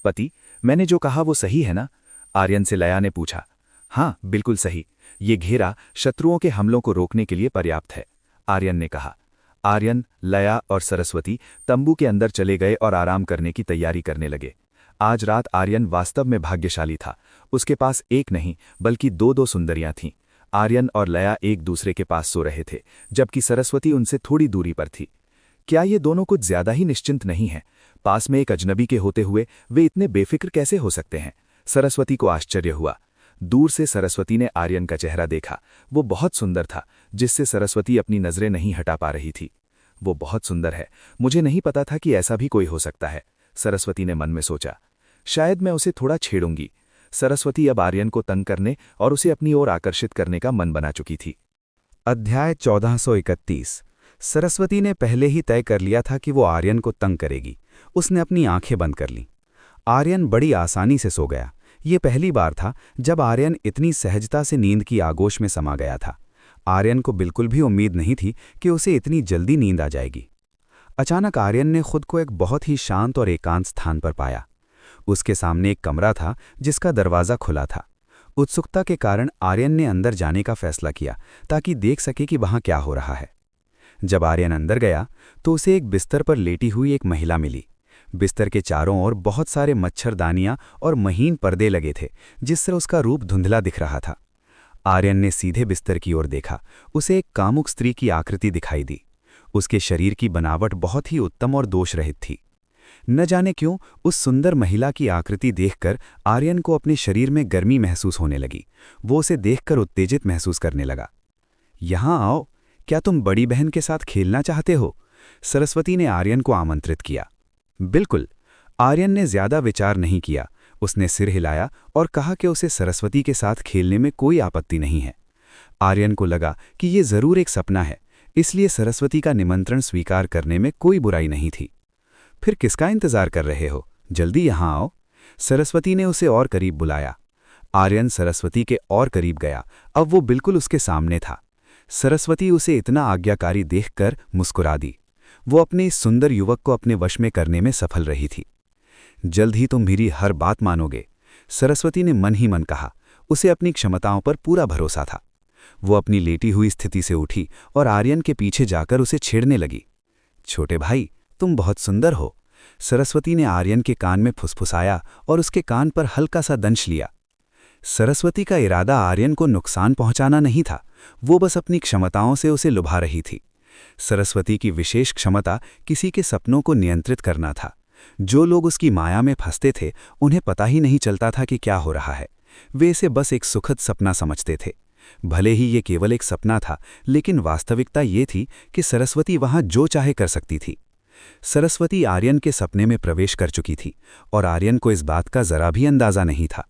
पति, मैंने जो कहा वो सही है ना? आर्यन से लया ने पूछा। हाँ, बिल्कुल सही। ये घेरा शत्रुओं के हमलों को रोकने के लिए पर्याप्त है, आर्यन ने कहा। आर्यन, लया और सरस्वती तंबू के अंदर चले गए और आराम करने की तैयारी करने लगे। आज रात आर्यन वास्तव में भाग्यशाली था। उसके पास एक नहीं बल्कि 2-2 सुंदरियां थीं। आर्यन और लया एक दूसरे के पास सो रहे थे, जबकि सरस्वती उनसे थोड़ी दूरी पर थी। क्या ये दोनों कुछ ज्यादा ही निश्चिंत नहीं हैं? पास में एक अजनबी के होते हुए वे इतने बेफिक्र कैसे हो सकते हैं? सरस्वती को आश्चर्य हुआ। दूर से सरस्वती ने आर्यन का चेहरा देखा। वो बहुत सुंदर था, जिससे सरस्वती अपनी नजरें नहीं हटा पा रही थी। वो बहुत सुंदर है, मुझे नहीं पता था कि ऐसा भी कोई हो सकता है, सरस्वती ने मन में सोचा। शायद मैं उसे थोड़ा छेड़ूंगी। सरस्वती अब आर्यन को तंग करने और उसे अपनी ओर आकर्षित करने का मन बना चुकी थी। अध्याय 1431। सरस्वती ने पहले ही तय कर लिया था कि वो आर्यन को तंग करेगी। उसने अपनी आंखें बंद कर लीं। आर्यन बड़ी आसानी से सो गया। ये पहली बार था जब आर्यन इतनी सहजता से नींद की आगोश में समा गया था। आर्यन को बिल्कुल भी उम्मीद नहीं थी कि उसे इतनी जल्दी नींद आ जाएगी। अचानक आर्यन ने खुद को एक बहुत ही शांत और एकांत स्थान पर पाया। उसके सामने एक कमरा था जिसका दरवाज़ा खुला था। उत्सुकता के कारण आर्यन ने अंदर जाने का फैसला किया ताकि देख सके कि वहाँ क्या हो रहा है। जब आर्यन अंदर गया तो उसे एक बिस्तर पर लेटी हुई एक महिला मिली। बिस्तर के चारों ओर बहुत सारे मच्छरदानियां और महीन पर्दे लगे थे, जिससे उसका रूप धुंधला दिख रहा था। आर्यन ने सीधे बिस्तर की ओर देखा। उसे एक कामुक स्त्री की आकृति दिखाई दी। उसके शरीर की बनावट बहुत ही उत्तम और दोषरहित थी। न जाने क्यों उस सुंदर महिला की आकृति देखकर आर्यन को अपने शरीर में गर्मी महसूस होने लगी। वो उसे देखकर उत्तेजित महसूस करने लगा। यहाँ आओ, क्या तुम बड़ी बहन के साथ खेलना चाहते हो? सरस्वती ने आर्यन को आमंत्रित किया। बिल्कुल। आर्यन ने ज्यादा विचार नहीं किया। उसने सिर हिलाया और कहा कि उसे सरस्वती के साथ खेलने में कोई आपत्ति नहीं है। आर्यन को लगा कि ये जरूर एक सपना है, इसलिए सरस्वती का निमंत्रण स्वीकार करने में कोई बुराई नहीं थी। फिर किसका इंतजार कर रहे हो? जल्दी यहाँ आओ। सरस्वती ने उसे और करीब बुलाया। आर्यन सरस्वती के और करीब गया। अब वो बिल्कुल उसके सामने था। सरस्वती उसे इतना आज्ञाकारी देखकर मुस्कुरा दी। वो अपने इस सुंदर युवक को अपने वश में करने में सफल रही थी। जल्द ही तुम मेरी हर बात मानोगे, सरस्वती ने मन ही मन कहा। उसे अपनी क्षमताओं पर पूरा भरोसा था। वो अपनी लेटी हुई स्थिति से उठी और आर्यन के पीछे जाकर उसे छेड़ने लगी। छोटे भाई, तुम बहुत सुंदर हो, सरस्वती ने आर्यन के कान में फुसफुसाया और उसके कान पर हल्का सा दंश लिया। सरस्वती का इरादा आर्यन को नुकसान पहुंचाना नहीं था, वो बस अपनी क्षमताओं से उसे लुभा रही थी। सरस्वती की विशेष क्षमता किसी के सपनों को नियंत्रित करना था। जो लोग उसकी माया में फंसते थे, उन्हें पता ही नहीं चलता था कि क्या हो रहा है। वे इसे बस एक सुखद सपना समझते थे। भले ही ये केवल एक सपना था, लेकिन वास्तविकता ये थी कि सरस्वती वहां जो चाहे कर सकती थी। सरस्वती आर्यन के सपने में प्रवेश कर चुकी थी और आर्यन को इस बात का जरा भी अंदाजा नहीं था।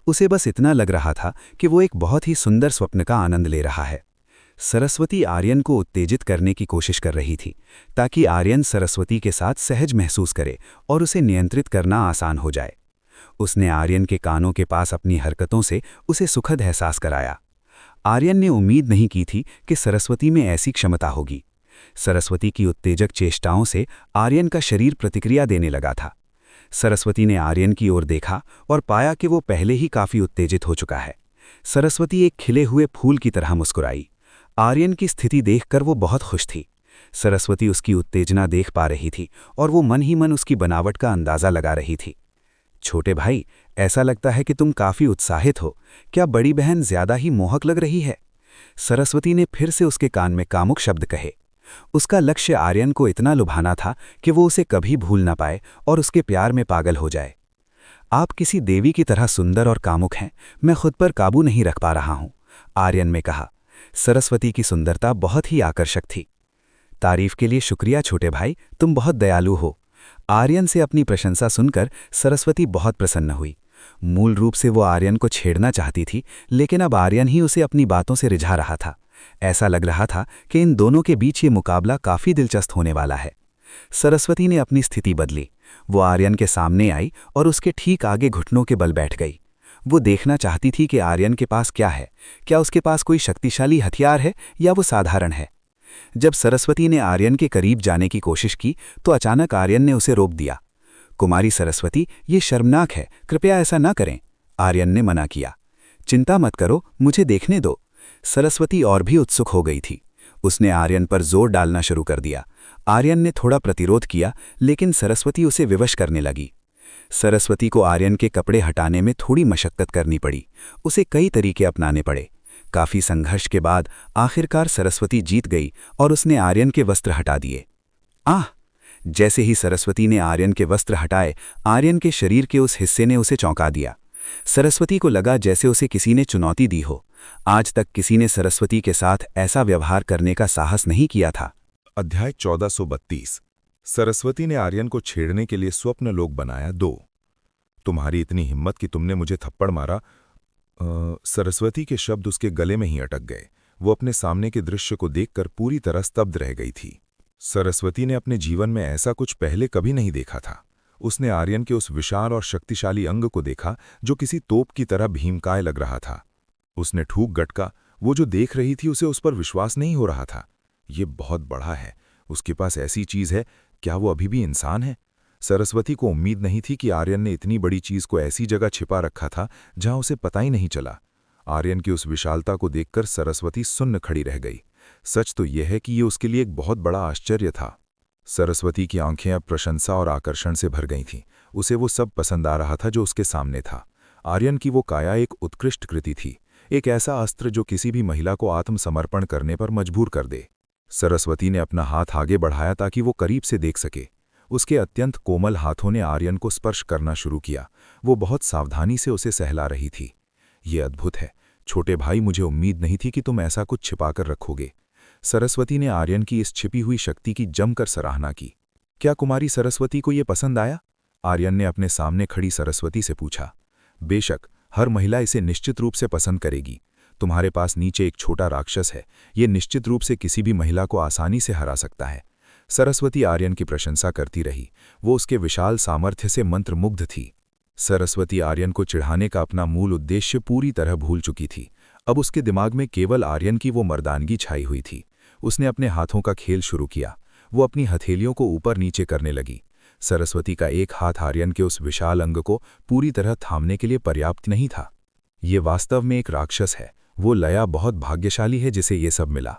उसे बस इतना लग रहा था कि वो एक बहुत ही सुंदर स्वप्न का आनंद ले रहा है। सरस्वती आर्यन को उत्तेजित करने की कोशिश कर रही थी ताकि आर्यन सरस्वती के साथ सहज महसूस करे और उसे नियंत्रित करना आसान हो जाए। उसने आर्यन के कानों के पास अपनी हरकतों से उसे सुखद एहसास कराया। आर्यन ने उम्मीद नहीं की थी कि सरस्वती में ऐसी क्षमता होगी। सरस्वती की उत्तेजक चेष्टाओं से आर्यन का शरीर प्रतिक्रिया देने लगा था। सरस्वती ने आर्यन की ओर देखा और पाया कि वो पहले ही काफी उत्तेजित हो चुका है। सरस्वती एक खिले हुए फूल की तरह मुस्कुराई। आर्यन की स्थिति देखकर वो बहुत खुश थी। सरस्वती उसकी उत्तेजना देख पा रही थी और वो मन ही मन उसकी बनावट का अंदाजा लगा रही थी। छोटे भाई, ऐसा लगता है कि तुम काफी उत्साहित हो। क्या बड़ी बहन ज्यादा ही मोहक लग रही है? सरस्वती ने फिर से उसके कान में कामुक शब्द कहे। उसका लक्ष्य आर्यन को इतना लुभाना था कि वो उसे कभी भूल ना पाए और उसके प्यार में पागल हो जाए। आप किसी देवी की तरह सुंदर और कामुक हैं, मैं खुद पर काबू नहीं रख पा रहा हूं, आर्यन ने कहा। सरस्वती की सुंदरता बहुत ही आकर्षक थी। तारीफ के लिए शुक्रिया छोटे भाई, तुम बहुत दयालु हो। आर्यन से अपनी प्रशंसा सुनकर सरस्वती बहुत प्रसन्न हुई। मूल रूप से वो आर्यन को छेड़ना चाहती थी, लेकिन अब आर्यन ही उसे अपनी बातों से रिझा रहा था। ऐसा लग रहा था कि इन दोनों के बीच ये मुकाबला काफी दिलचस्प होने वाला है। सरस्वती ने अपनी स्थिति बदली। वो आर्यन के सामने आई और उसके ठीक आगे घुटनों के बल बैठ गई। वो देखना चाहती थी कि आर्यन के पास क्या है। क्या उसके पास कोई शक्तिशाली हथियार है या वो साधारण है? जब सरस्वती ने आर्यन के करीब जाने की कोशिश की तो अचानक आर्यन ने उसे रोक दिया। कुमारी सरस्वती, ये शर्मनाक है, कृपया ऐसा न करें, आर्यन ने मना किया। चिंता मत करो, मुझे देखने दो। सरस्वती और भी उत्सुक हो गई थी। उसने आर्यन पर जोर डालना शुरू कर दिया। आर्यन ने थोड़ा प्रतिरोध किया, लेकिन सरस्वती उसे विवश करने लगी। सरस्वती को आर्यन के कपड़े हटाने में थोड़ी मशक्कत करनी पड़ी। उसे कई तरीके अपनाने पड़े। काफी संघर्ष के बाद आखिरकार सरस्वती जीत गई और उसने आर्यन के वस्त्र हटा दिए। आह! जैसे ही सरस्वती ने आर्यन के वस्त्र हटाए, आर्यन के शरीर के उस हिस्से ने उसे चौंका दिया। सरस्वती को लगा जैसे उसे किसी ने चुनौती दी हो। आज तक किसी ने सरस्वती के साथ ऐसा व्यवहार करने का साहस नहीं किया था। अध्याय 1432। सरस्वती ने आर्यन को छेड़ने के लिए स्वप्न लोक बनाया 2। तुम्हारी इतनी हिम्मत कि तुमने मुझे थप्पड़ मारा। सरस्वती के शब्द उसके गले में ही अटक गए। वो अपने सामने के दृश्य को देखकर पूरी तरह स्तब्ध रह गई थी। सरस्वती ने अपने जीवन में ऐसा कुछ पहले कभी नहीं देखा था। उसने आर्यन के उस विशाल और शक्तिशाली अंग को देखा जो किसी तोप की तरह भीमकाय लग रहा था। उसने ठूक गटका। वो जो देख रही थी उसे उस पर विश्वास नहीं हो रहा था। ये बहुत बड़ा है, उसके पास ऐसी चीज है, क्या वो अभी भी इंसान है? सरस्वती को उम्मीद नहीं थी कि आर्यन ने इतनी बड़ी चीज को ऐसी जगह छिपा रखा था जहां उसे पता ही नहीं चला। आर्यन की उस विशालता को देखकर सरस्वती सुन्न खड़ी रह गई। सच तो यह है कि ये उसके लिए एक बहुत बड़ा आश्चर्य था। सरस्वती की आंखें अब प्रशंसा और आकर्षण से भर गई थीं। उसे वो सब पसंद आ रहा था जो उसके सामने था। आर्यन की वो काया एक उत्कृष्ट कृति थी, एक ऐसा अस्त्र जो किसी भी महिला को आत्मसमर्पण करने पर मजबूर कर दे। सरस्वती ने अपना हाथ आगे बढ़ाया ताकि वो करीब से देख सके। उसके अत्यंत कोमल हाथों ने आर्यन को स्पर्श करना शुरू किया। वो बहुत सावधानी से उसे सहला रही थी। ये अद्भुत है छोटे भाई, मुझे उम्मीद नहीं थी कि तुम ऐसा कुछ छिपाकर रखोगे। सरस्वती ने आर्यन की इस छिपी हुई शक्ति की जमकर सराहना की। क्या कुमारी सरस्वती को ये पसंद आया? आर्यन ने अपने सामने खड़ी सरस्वती से पूछा। बेशक, हर महिला इसे निश्चित रूप से पसंद करेगी। तुम्हारे पास नीचे एक छोटा राक्षस है, ये निश्चित रूप से किसी भी महिला को आसानी से हरा सकता है। सरस्वती आर्यन की प्रशंसा करती रही। वो उसके विशाल सामर्थ्य से मंत्रमुग्ध थी। सरस्वती आर्यन को चिढ़ाने का अपना मूल उद्देश्य पूरी तरह भूल चुकी थी। अब उसके दिमाग में केवल आर्यन की वो मर्दानगी छाई हुई थी। उसने अपने हाथों का खेल शुरू किया। वो अपनी हथेलियों को ऊपर नीचे करने लगी। सरस्वती का एक हाथ आर्यन के उस विशाल अंग को पूरी तरह थामने के लिए पर्याप्त नहीं था। ये वास्तव में एक राक्षस है। वो लया बहुत भाग्यशाली है जिसे ये सब मिला।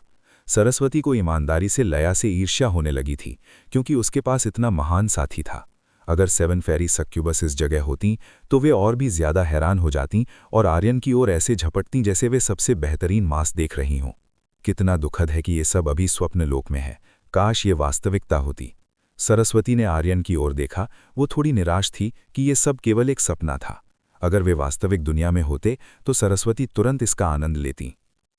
सरस्वती को ईमानदारी से लया से ईर्ष्या होने लगी थी, क्योंकि उसके पास इतना महान साथी था। अगर 7 फेरी सक्यूबस इस जगह होती तो वे और भी ज्यादा हैरान हो जातीं और आर्यन की ओर ऐसे झपटतीं जैसे वे सबसे बेहतरीन मांस देख रही हों। कितना दुखद है कि ये सब अभी स्वप्न लोक में है। काश ये वास्तविकता होती। सरस्वती ने आर्यन की ओर देखा। वो थोड़ी निराश थी कि ये सब केवल एक सपना था। अगर वे वास्तविक दुनिया में होते तो सरस्वती तुरंत इसका आनंद लेती।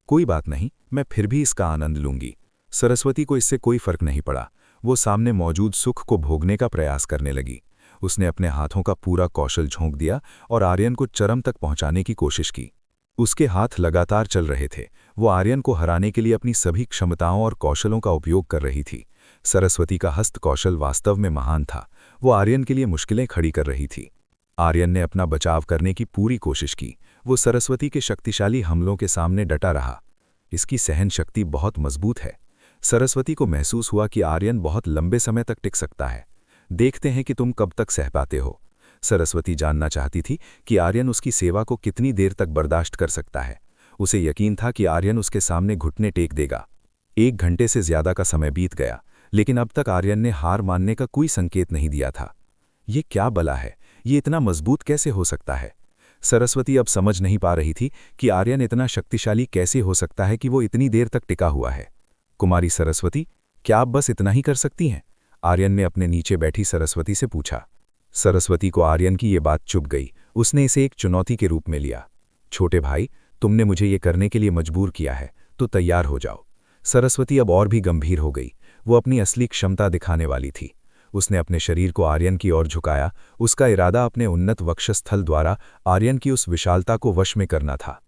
कोई बात नहीं, मैं फिर भी इसका आनंद लूंगी। सरस्वती को इससे कोई फर्क नहीं पड़ा। वो सामने मौजूद सुख को भोगने का प्रयास करने लगी। उसने अपने हाथों का पूरा कौशल झोंक दिया और आर्यन को चरम तक पहुंचाने की कोशिश की। उसके हाथ लगातार चल रहे थे। वो आर्यन को हराने के लिए अपनी सभी क्षमताओं और कौशलों का उपयोग कर रही थी। सरस्वती का हस्त कौशल वास्तव में महान था। वो आर्यन के लिए मुश्किलें खड़ी कर रही थी। आर्यन ने अपना बचाव करने की पूरी कोशिश की। वो सरस्वती के शक्तिशाली हमलों के सामने डटा रहा। इसकी सहन शक्ति बहुत मजबूत है। सरस्वती को महसूस हुआ कि आर्यन बहुत लंबे समय तक टिक सकता है। देखते हैं कि तुम कब तक सह पाते हो। सरस्वती जानना चाहती थी कि आर्यन उसकी सेवा को कितनी देर तक बर्दाश्त कर सकता है। उसे यकीन था कि आर्यन उसके सामने घुटने टेक देगा। 1 घंटे से ज्यादा का समय बीत गया, लेकिन अब तक आर्यन ने हार मानने का कोई संकेत नहीं दिया था। ये क्या बला है? ये इतना मजबूत कैसे हो सकता है? सरस्वती अब समझ नहीं पा रही थी कि आर्यन इतना शक्तिशाली कैसे हो सकता है कि वो इतनी देर तक टिका हुआ है। कुमारी सरस्वती, क्या आप बस इतना ही कर सकती हैं? आर्यन ने अपने नीचे बैठी सरस्वती से पूछा। सरस्वती को आर्यन की ये बात चुभ गई। उसने इसे एक चुनौती के रूप में लिया। छोटे भाई, तुमने मुझे ये करने के लिए मजबूर किया है, तो तैयार हो जाओ। सरस्वती अब और भी गंभीर हो गई। वो अपनी असली क्षमता दिखाने वाली थी। उसने अपने शरीर को आर्यन की ओर झुकाया। उसका इरादा अपने उन्नत वक्षस्थल द्वारा आर्यन की उस विशालता को वश में करना था।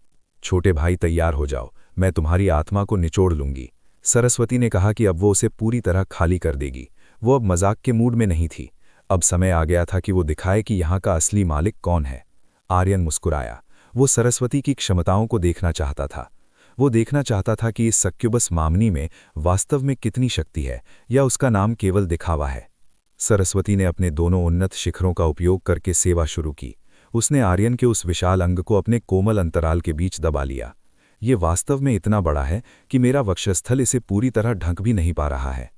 छोटे भाई, तैयार हो जाओ, मैं तुम्हारी आत्मा को निचोड़ लूंगी। सरस्वती ने कहा कि अब वो उसे पूरी तरह खाली कर देगी। वो अब मजाक के मूड में नहीं थी। अब समय आ गया था कि वो दिखाए कि यहाँ का असली मालिक कौन है। आर्यन मुस्कुराया। वो सरस्वती की क्षमताओं को देखना चाहता था। वो देखना चाहता था कि इस सक्यूबस मामनी में वास्तव में कितनी शक्ति है या उसका नाम केवल दिखावा है। सरस्वती ने अपने दोनों उन्नत शिखरों का उपयोग करके सेवा शुरू की। उसने आर्यन के उस विशाल अंग को अपने कोमल अंतराल के बीच दबा लिया। ये वास्तव में इतना बड़ा है कि मेरा वक्षस्थल इसे पूरी तरह ढक भी नहीं पा रहा है।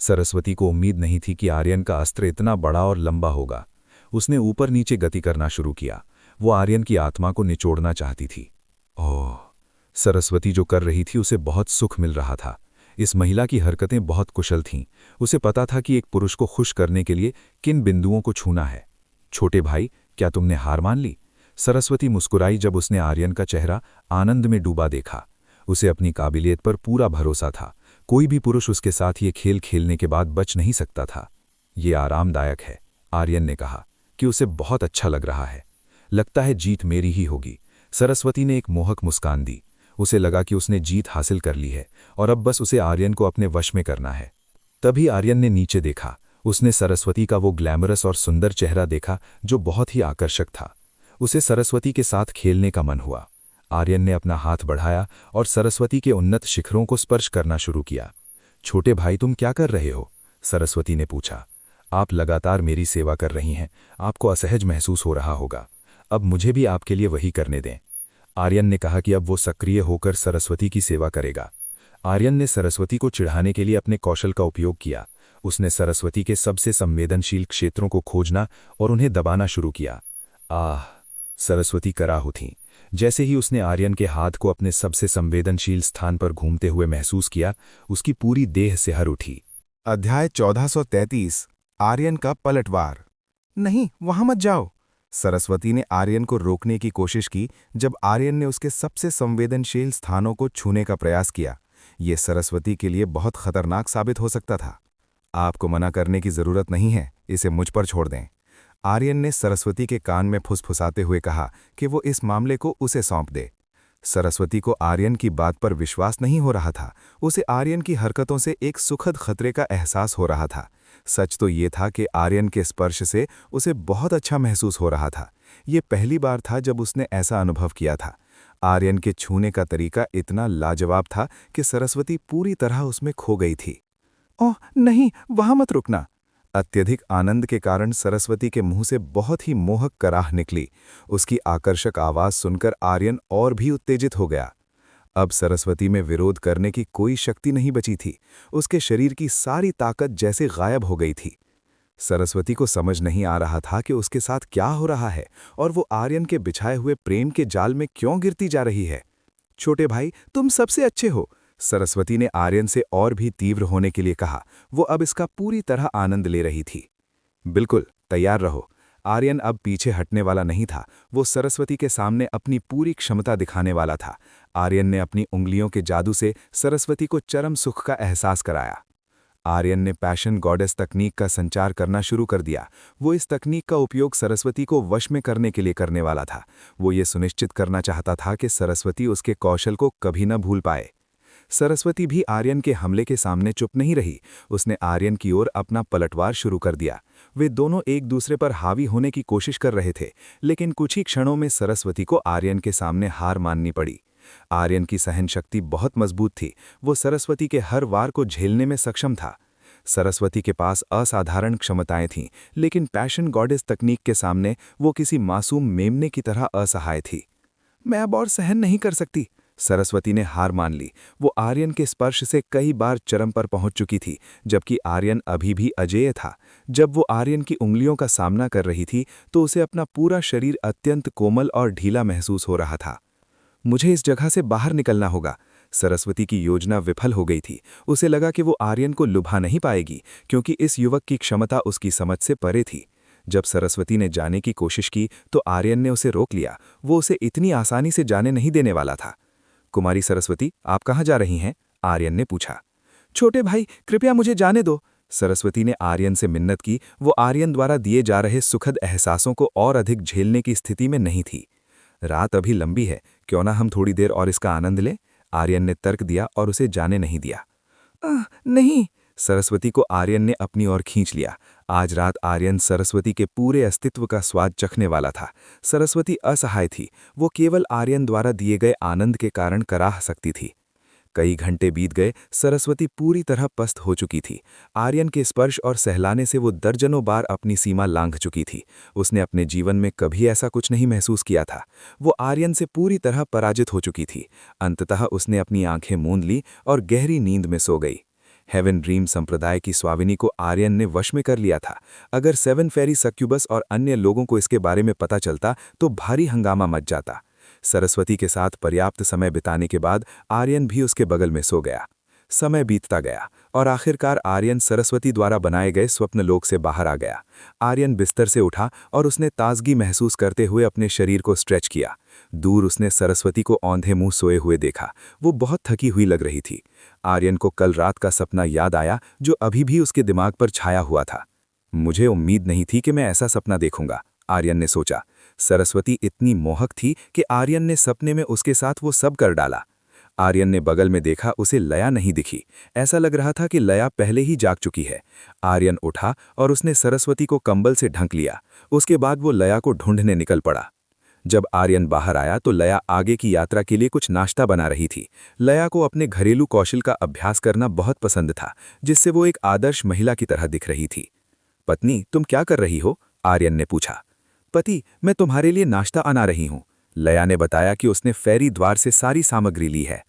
सरस्वती को उम्मीद नहीं थी कि आर्यन का अस्त्र इतना बड़ा और लंबा होगा। उसने ऊपर नीचे गति करना शुरू किया। वो आर्यन की आत्मा को निचोड़ना चाहती थी। ओह, सरस्वती जो कर रही थी उसे बहुत सुख मिल रहा था। इस महिला की हरकतें बहुत कुशल थीं। उसे पता था कि एक पुरुष को खुश करने के लिए किन बिंदुओं को छूना है। छोटे भाई, क्या तुमने हार मान ली? सरस्वती मुस्कुराई जब उसने आर्यन का चेहरा आनंद में डूबा देखा। उसे अपनी काबिलियत पर पूरा भरोसा था। कोई भी पुरुष उसके साथ ये खेल खेलने के बाद बच नहीं सकता था। ये आरामदायक है, आर्यन ने कहा कि उसे बहुत अच्छा लग रहा है। लगता है जीत मेरी ही होगी। सरस्वती ने एक मोहक मुस्कान दी। उसे लगा कि उसने जीत हासिल कर ली है और अब बस उसे आर्यन को अपने वश में करना है। तभी आर्यन ने नीचे देखा। उसने सरस्वती का वो ग्लैमरस और सुंदर चेहरा देखा जो बहुत ही आकर्षक था। उसे सरस्वती के साथ खेलने का मन हुआ। आर्यन ने अपना हाथ बढ़ाया और सरस्वती के उन्नत शिखरों को स्पर्श करना शुरू किया। छोटे भाई, तुम क्या कर रहे हो? सरस्वती ने पूछा। आप लगातार मेरी सेवा कर रही हैं, आपको असहज महसूस हो रहा होगा। अब मुझे भी आपके लिए वही करने दें। आर्यन ने कहा कि अब वो सक्रिय होकर सरस्वती की सेवा करेगा। आर्यन ने सरस्वती को चिढ़ाने के लिए अपने कौशल का उपयोग किया। उसने सरस्वती के सबसे संवेदनशील क्षेत्रों को खोजना और उन्हें दबाना शुरू किया। आह! सरस्वती कराह थीं। जैसे ही उसने आर्यन के हाथ को अपने सबसे संवेदनशील स्थान पर घूमते हुए महसूस किया, उसकी पूरी देह सिहर उठी। अध्याय 1433 आर्यन का पलटवार। नहीं, वहां मत जाओ। सरस्वती ने आर्यन को रोकने की कोशिश की जब आर्यन ने उसके सबसे संवेदनशील स्थानों को छूने का प्रयास किया। ये सरस्वती के लिए बहुत खतरनाक साबित हो सकता था। आपको मना करने की जरूरत नहीं है, इसे मुझ पर छोड़ दें। आर्यन ने सरस्वती के कान में फुसफुसाते हुए कहा कि वो इस मामले को उसे सौंप दे। सरस्वती को आर्यन की बात पर विश्वास नहीं हो रहा था। उसे आर्यन की हरकतों से एक सुखद खतरे का एहसास हो रहा था। सच तो ये था कि आर्यन के स्पर्श से उसे बहुत अच्छा महसूस हो रहा था। ये पहली बार था जब उसने ऐसा अनुभव किया था। आर्यन के छूने का तरीका इतना लाजवाब था कि सरस्वती पूरी तरह उसमें खो गई थी। ओह नहीं, वहां मत रुकना। अत्यधिक आनंद के कारण सरस्वती के मुंह से बहुत ही मोहक कराह निकली। उसकी आकर्षक आवाज सुनकर आर्यन और भी उत्तेजित हो गया। अब सरस्वती में विरोध करने की कोई शक्ति नहीं बची थी। उसके शरीर की सारी ताकत जैसे गायब हो गई थी। सरस्वती को समझ नहीं आ रहा था कि उसके साथ क्या हो रहा है और वो आर्यन के बिछाए हुए प्रेम के जाल में क्यों गिरती जा रही है। छोटे भाई, तुम सबसे अच्छे हो, सरस्वती ने आर्यन से और भी तीव्र होने के लिए कहा। वो अब इसका पूरी तरह आनंद ले रही थी। बिल्कुल, तैयार रहो। आर्यन अब पीछे हटने वाला नहीं था। वो सरस्वती के सामने अपनी पूरी क्षमता दिखाने वाला था। आर्यन ने अपनी उंगलियों के जादू से सरस्वती को चरम सुख का एहसास कराया। आर्यन ने पैशन गॉडेस तकनीक का संचार करना शुरू कर दिया। वो इस तकनीक का उपयोग सरस्वती को वश में करने के लिए करने वाला था। वो ये सुनिश्चित करना चाहता था कि सरस्वती उसके कौशल को कभी न भूल पाए। सरस्वती भी आर्यन के हमले के सामने चुप नहीं रही। उसने आर्यन की ओर अपना पलटवार शुरू कर दिया। वे दोनों एक दूसरे पर हावी होने की कोशिश कर रहे थे, लेकिन कुछ ही क्षणों में सरस्वती को आर्यन के सामने हार माननी पड़ी। आर्यन की सहन शक्ति बहुत मजबूत थी। वो सरस्वती के हर वार को झेलने में सक्षम था। सरस्वती के पास असाधारण क्षमताएं थीं, लेकिन पैशन गॉडेस तकनीक के सामने वो किसी मासूम मेमने की तरह असहाय थी। मैं अब और सहन नहीं कर सकती, सरस्वती ने हार मान ली। वो आर्यन के स्पर्श से कई बार चरम पर पहुंच चुकी थी, जबकि आर्यन अभी भी अजेय था। जब वो आर्यन की उंगलियों का सामना कर रही थी तो उसे अपना पूरा शरीर अत्यंत कोमल और ढीला महसूस हो रहा था। मुझे इस जगह से बाहर निकलना होगा। सरस्वती की योजना विफल हो गई थी। उसे लगा कि वो आर्यन को लुभा नहीं पाएगी, क्योंकि इस युवक की क्षमता उसकी समझ से परे थी। जब सरस्वती ने जाने की कोशिश की तो आर्यन ने उसे रोक लिया। वो उसे इतनी आसानी से जाने नहीं देने वाला था। कुमारी सरस्वती, आप कहाँ जा रही हैं? आर्यन ने पूछा। छोटे भाई, कृपया मुझे जाने दो, सरस्वती ने आर्यन से मिन्नत की। वो आर्यन द्वारा दिए जा रहे सुखद एहसासों को और अधिक झेलने की स्थिति में नहीं थी। रात अभी लंबी है, क्यों ना हम थोड़ी देर और इसका आनंद लें? आर्यन ने तर्क दिया और उसे जाने नहीं दिया। नहीं, सरस्वती को आर्यन ने अपनी ओर खींच लिया। आज रात आर्यन सरस्वती के पूरे अस्तित्व का स्वाद चखने वाला था। सरस्वती असहाय थी। वो केवल आर्यन द्वारा दिए गए आनंद के कारण कराह सकती थी। कई घंटे बीत गए। सरस्वती पूरी तरह पस्त हो चुकी थी। आर्यन के स्पर्श और सहलाने से वो दर्जनों बार अपनी सीमा लांघ चुकी थी। उसने अपने जीवन में कभी ऐसा कुछ नहीं महसूस किया था। वो आर्यन से पूरी तरह पराजित हो चुकी थी। अंततः उसने अपनी आंखें मूंद ली और गहरी नींद में सो गई। हेवन ड्रीम संप्रदाय की स्वामिनी को आर्यन ने वश में कर लिया था। अगर सेवन फेरी सक्यूबस और अन्य लोगों को इसके बारे में पता चलता तो भारी हंगामा मच जाता। सरस्वती के साथ पर्याप्त समय बिताने के बाद आर्यन भी उसके बगल में सो गया। समय बीतता गया और आखिरकार आर्यन सरस्वती द्वारा बनाए गए स्वप्नलोक से बाहर आ गया। आर्यन बिस्तर से उठा और उसने ताजगी महसूस करते हुए अपने शरीर को स्ट्रेच किया। दूर उसने सरस्वती को औंधे मुंह सोए हुए देखा। वो बहुत थकी हुई लग रही थी। आर्यन को कल रात का सपना याद आया जो अभी भी उसके दिमाग पर छाया हुआ था। मुझे उम्मीद नहीं थी कि मैं ऐसा सपना देखूंगा, आर्यन ने सोचा। सरस्वती इतनी मोहक थी कि आर्यन ने सपने में उसके साथ वो सब कर डाला। आर्यन ने बगल में देखा, उसे लया नहीं दिखी। ऐसा लग रहा था कि लया पहले ही जाग चुकी है। आर्यन उठा और उसने सरस्वती को कंबल से ढक लिया। उसके बाद वो लया को ढूंढने निकल पड़ा। जब आर्यन बाहर आया तो लया आगे की यात्रा के लिए कुछ नाश्ता बना रही थी। लया को अपने घरेलू कौशल का अभ्यास करना बहुत पसंद था, जिससे वो एक आदर्श महिला की तरह दिख रही थी। पत्नी, तुम क्या कर रही हो? आर्यन ने पूछा। पति, मैं तुम्हारे लिए नाश्ता बना रही हूँ। लया ने बताया कि उसने फेरी द्वार से सारी सामग्री ली है।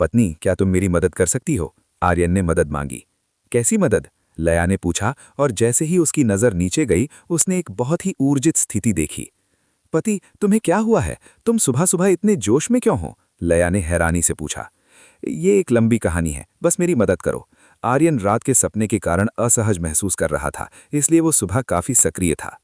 पत्नी, क्या तुम मेरी मदद कर सकती हो? आर्यन ने मदद मांगी। कैसी मदद? लया ने पूछा, और जैसे ही उसकी नज़र नीचे गई उसने एक बहुत ही ऊर्जित स्थिति देखी। पति, तुम्हें क्या हुआ है? तुम सुबह सुबह इतने जोश में क्यों हो? लया ने हैरानी से पूछा। ये एक लंबी कहानी है, बस मेरी मदद करो। आर्यन रात के सपने के कारण असहज महसूस कर रहा था, इसलिए वो सुबह काफी सक्रिय था।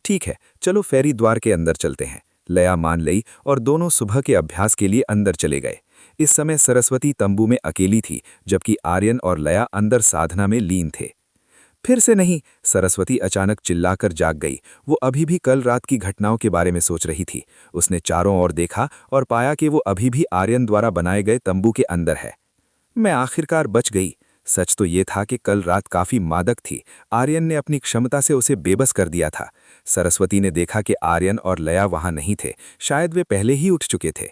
ठीक है, चलो फेरी द्वार के अंदर चलते हैं। लया मान ली और दोनों सुबह के अभ्यास के लिए अंदर चले गए। इस समय सरस्वती तंबू में अकेली थी, जबकि आर्यन और लया अंदर साधना में लीन थे। फिर से नहीं, सरस्वती अचानक चिल्लाकर जाग गई। वो अभी भी कल रात की घटनाओं के बारे में सोच रही थी। उसने चारों ओर देखा और पाया कि वो अभी भी आर्यन द्वारा बनाए गए तंबू के अंदर है। मैं आखिरकार बच गई। सच तो ये था कि कल रात काफी मादक थी। आर्यन ने अपनी क्षमता से उसे बेबस कर दिया था। सरस्वती ने देखा कि आर्यन और लया वहां नहीं थे, शायद वे पहले ही उठ चुके थे।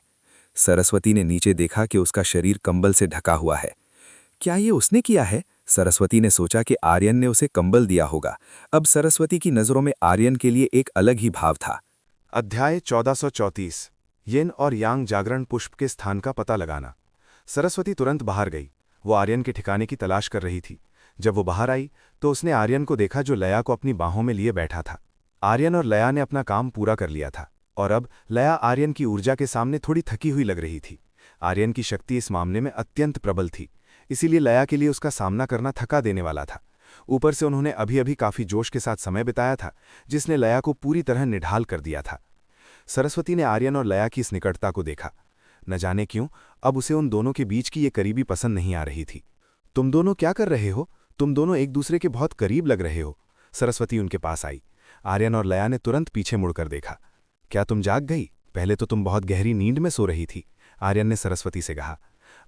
सरस्वती ने नीचे देखा कि उसका शरीर कंबल से ढका हुआ है। क्या ये उसने किया है? सरस्वती ने सोचा कि आर्यन ने उसे कंबल दिया होगा। अब सरस्वती की नजरों में आर्यन के लिए एक अलग ही भाव था। अध्याय 1434 येन और यांग जागरण पुष्प के स्थान का पता लगाना। सरस्वती तुरंत बाहर गई। वो आर्यन के ठिकाने की तलाश कर रही थी। जब वो बाहर आई तो उसने आर्यन को देखा, जो लया को अपनी बाहों में लिए बैठा था। आर्यन और लया ने अपना काम पूरा कर लिया था और अब लया आर्यन की ऊर्जा के सामने थोड़ी थकी हुई लग रही थी। आर्यन की शक्ति इस मामले में अत्यंत प्रबल थी, इसीलिए लया के लिए उसका सामना करना थका देने वाला था। ऊपर से उन्होंने अभी अभी काफी जोश के साथ समय बिताया था, जिसने लया को पूरी तरह निढाल कर दिया था। सरस्वती ने आर्यन और लया की इस निकटता को देखा। न जाने क्यों अब उसे उन दोनों के बीच की ये करीबी पसंद नहीं आ रही थी। तुम दोनों क्या कर रहे हो? तुम दोनों एक दूसरे के बहुत करीब लग रहे हो। सरस्वती उनके पास आई। आर्यन और लया ने तुरंत पीछे मुड़कर देखा। क्या तुम जाग गई? पहले तो तुम बहुत गहरी नींद में सो रही थी, आर्यन ने सरस्वती से कहा।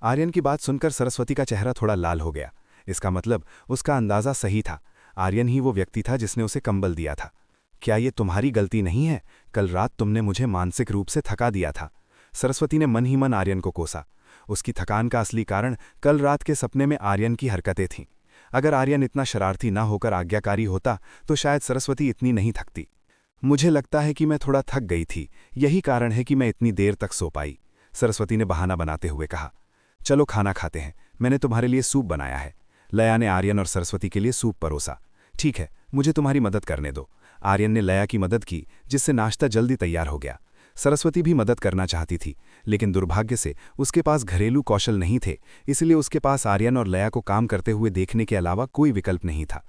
आर्यन की बात सुनकर सरस्वती का चेहरा थोड़ा लाल हो गया। इसका मतलब उसका अंदाजा सही था। आर्यन ही वो व्यक्ति था जिसने उसे कंबल दिया था। क्या ये तुम्हारी गलती नहीं है? कल रात तुमने मुझे मानसिक रूप से थका दिया था। सरस्वती ने मन ही मन आर्यन को कोसा। उसकी थकान का असली कारण कल रात के सपने में आर्यन की हरकतें थीं। अगर आर्यन इतना शरारती ना होकर आज्ञाकारी होता तो शायद सरस्वती इतनी नहीं थकती। मुझे लगता है कि मैं थोड़ा थक गई थी, यही कारण है कि मैं इतनी देर तक सो पाई, सरस्वती ने बहाना बनाते हुए कहा। चलो खाना खाते हैं, मैंने तुम्हारे लिए सूप बनाया है। लया ने आर्यन और सरस्वती के लिए सूप परोसा। ठीक है, मुझे तुम्हारी मदद करने दो। आर्यन ने लया की मदद की, जिससे नाश्ता जल्दी तैयार हो गया। सरस्वती भी मदद करना चाहती थी, लेकिन दुर्भाग्य से उसके पास घरेलू कौशल नहीं थे, इसलिए उसके पास आर्यन और लया को काम करते हुए देखने के अलावा कोई विकल्प नहीं था।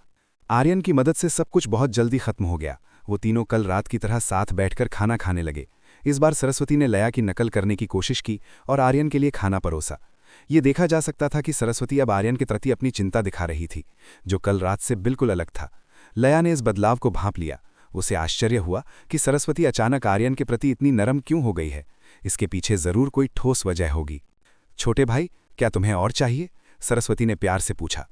आर्यन की मदद से सब कुछ बहुत जल्दी खत्म हो गया। वो तीनों कल रात की तरह साथ बैठकर खाना खाने लगे। इस बार सरस्वती ने लया की नकल करने की कोशिश की और आर्यन के लिए खाना परोसा। ये देखा जा सकता था कि सरस्वती अब आर्यन के प्रति अपनी चिंता दिखा रही थी, जो कल रात से बिल्कुल अलग था। लया ने इस बदलाव को भांप लिया। उसे आश्चर्य हुआ कि सरस्वती अचानक आर्यन के प्रति इतनी नरम क्यों हो गई है। इसके पीछे जरूर कोई ठोस वजह होगी। छोटे भाई, क्या तुम्हें और चाहिए? सरस्वती ने प्यार से पूछा।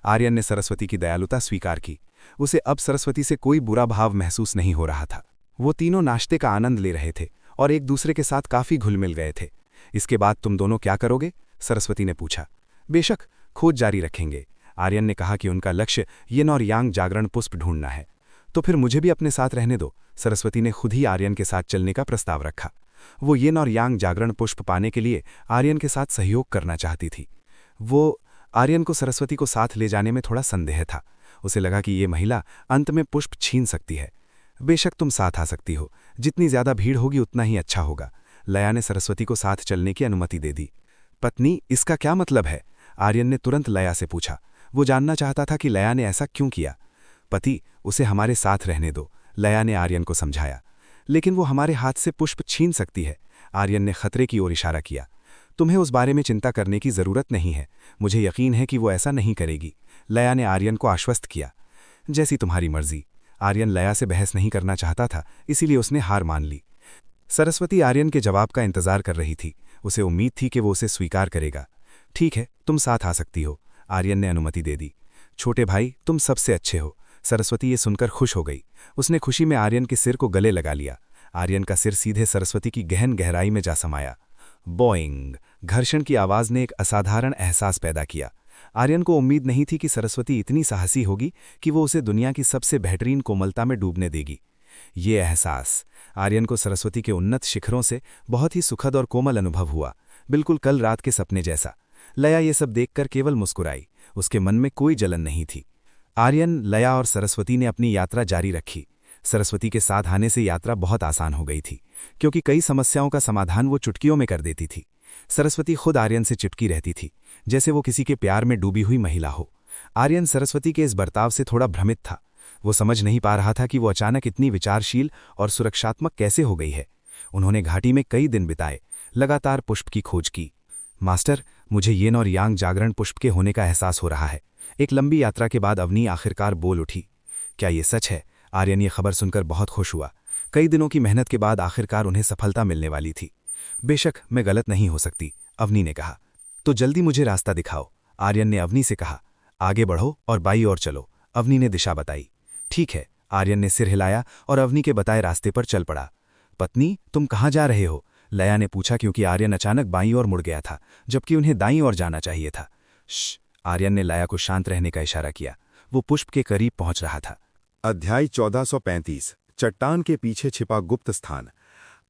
आर्यन ने सरस्वती की दयालुता स्वीकार की। उसे अब सरस्वती से कोई बुरा भाव महसूस नहीं हो रहा था। वो तीनों नाश्ते का आनंद ले रहे थे और एक दूसरे के साथ काफी घुल मिल गए थे। इसके बाद तुम दोनों क्या करोगे? सरस्वती ने पूछा। बेशक, खोज जारी रखेंगे। आर्यन ने कहा कि उनका लक्ष्य येन और यांग जागरण पुष्प ढूंढना है। तो फिर मुझे भी अपने साथ रहने दो। सरस्वती ने खुद ही आर्यन के साथ चलने का प्रस्ताव रखा। वो येन और यांग जागरण पुष्प पाने के लिए आर्यन के साथ सहयोग करना चाहती थी। आर्यन को सरस्वती को साथ ले जाने में थोड़ा संदेह था। उसे लगा कि ये महिला अंत में पुष्प छीन सकती है। बेशक तुम साथ आ सकती हो, जितनी ज्यादा भीड़ होगी उतना ही अच्छा होगा। लया ने सरस्वती को साथ चलने की अनुमति दे दी। पत्नी, इसका क्या मतलब है? आर्यन ने तुरंत लया से पूछा। वो जानना चाहता था कि लया ने ऐसा क्यों किया। पति, उसे हमारे साथ रहने दो, लया ने आर्यन को समझाया। लेकिन वो हमारे हाथ से पुष्प छीन सकती है। आर्यन ने खतरे की ओर इशारा किया। तुम्हें उस बारे में चिंता करने की जरूरत नहीं है, मुझे यकीन है कि वो ऐसा नहीं करेगी, लया ने आर्यन को आश्वस्त किया। जैसी तुम्हारी मर्जी। आर्यन लया से बहस नहीं करना चाहता था, इसीलिए उसने हार मान ली। सरस्वती आर्यन के जवाब का इंतजार कर रही थी। उसे उम्मीद थी कि वो उसे स्वीकार करेगा। ठीक है, तुम साथ आ सकती हो, आर्यन ने अनुमति दे दी। छोटे भाई, तुम सबसे अच्छे हो। सरस्वती ये सुनकर खुश हो गई। उसने खुशी में आर्यन के सिर को गले लगा लिया। आर्यन का सिर सीधे सरस्वती की गहन गहराई में जा समाया। बॉइंग! घर्षण की आवाज ने एक असाधारण एहसास पैदा किया। आर्यन को उम्मीद नहीं थी कि सरस्वती इतनी साहसी होगी कि वो उसे दुनिया की सबसे बेहतरीन कोमलता में डूबने देगी। ये एहसास आर्यन को सरस्वती के उन्नत शिखरों से बहुत ही सुखद और कोमल अनुभव हुआ, बिल्कुल कल रात के सपने जैसा। लया ये सब देखकर केवल मुस्कुराई, उसके मन में कोई जलन नहीं थी। आर्यन, लया और सरस्वती ने अपनी यात्रा जारी रखी। सरस्वती के साथ आने से यात्रा बहुत आसान हो गई थी, क्योंकि कई समस्याओं का समाधान वो चुटकियों में कर देती थी। सरस्वती खुद आर्यन से चिपकी रहती थी, जैसे वो किसी के प्यार में डूबी हुई महिला हो। आर्यन सरस्वती के इस बर्ताव से थोड़ा भ्रमित था। वो समझ नहीं पा रहा था कि वो अचानक इतनी विचारशील और सुरक्षात्मक कैसे हो गई है। उन्होंने घाटी में कई दिन बिताए, लगातार पुष्प की खोज की। मास्टर, मुझे येन और यांग जागरण पुष्प के होने का एहसास हो रहा है। एक लंबी यात्रा के बाद अवनी आखिरकार बोल उठी। क्या ये सच है? आर्यन ये खबर सुनकर बहुत खुश हुआ। कई दिनों की मेहनत के बाद आखिरकार उन्हें सफलता मिलने वाली थी। बेशक मैं गलत नहीं हो सकती, अवनी ने कहा। तो जल्दी मुझे रास्ता दिखाओ, आर्यन ने अवनी से कहा। आगे बढ़ो और बाई ओर चलो, अवनी ने दिशा बताई। ठीक है, आर्यन ने सिर हिलाया और अवनी के बताए रास्ते पर चल पड़ा। पत्नी, तुम कहाँ जा रहे हो? लया ने पूछा, क्योंकि आर्यन अचानक बाईं ओर मुड़ गया था, जबकि उन्हें दाईं ओर जाना चाहिए था। श्श! आर्यन ने लया को शांत रहने का इशारा किया। वो पुष्प के करीब पहुंच रहा था। अध्याय 1435 चट्टान के पीछे छिपा गुप्त स्थान।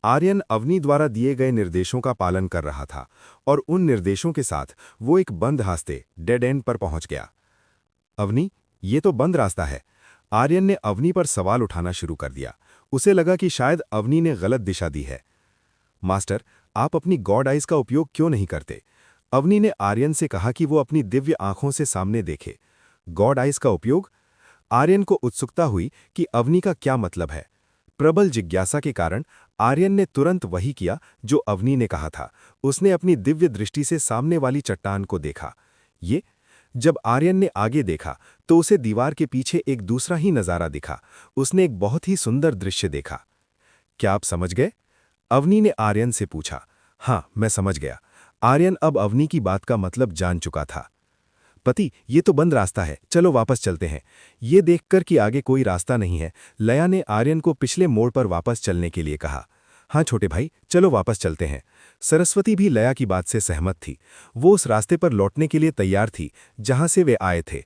आर्यन अवनी द्वारा दिए गए निर्देशों का पालन कर रहा था और उन निर्देशों के साथ वो एक बंद रास्ते डेड एंड पर पहुंच गया। अवनी, ये तो बंद रास्ता है। आर्यन ने अवनी पर सवाल उठाना शुरू कर दिया। उसे लगा कि शायद अवनी ने गलत दिशा दी है। मास्टर, आप अपनी गॉड आइज का उपयोग क्यों नहीं करते? अवनी ने आर्यन से कहा कि वो अपनी दिव्य आंखों से सामने देखे। गॉड आइज का उपयोग? आर्यन को उत्सुकता हुई कि अवनी का क्या मतलब है। प्रबल जिज्ञासा के कारण आर्यन ने तुरंत वही किया जो अवनी ने कहा था। उसने अपनी दिव्य दृष्टि से सामने वाली चट्टान को देखा। जब आर्यन ने आगे देखा तो उसे दीवार के पीछे एक दूसरा ही नजारा दिखा। उसने एक बहुत ही सुंदर दृश्य देखा। क्या आप समझ गए? अवनी ने आर्यन से पूछा। हाँ, मैं समझ गया। आर्यन अब अवनी की बात का मतलब जान चुका था। पति, ये तो बंद रास्ता है, चलो वापस चलते हैं। ये देखकर कि आगे कोई रास्ता नहीं है, लया ने आर्यन को पिछले मोड़ पर वापस चलने के लिए कहा। हाँ छोटे भाई, चलो वापस चलते हैं। सरस्वती भी लया की बात से सहमत थी। वो उस रास्ते पर लौटने के लिए तैयार थी जहां से वे आए थे।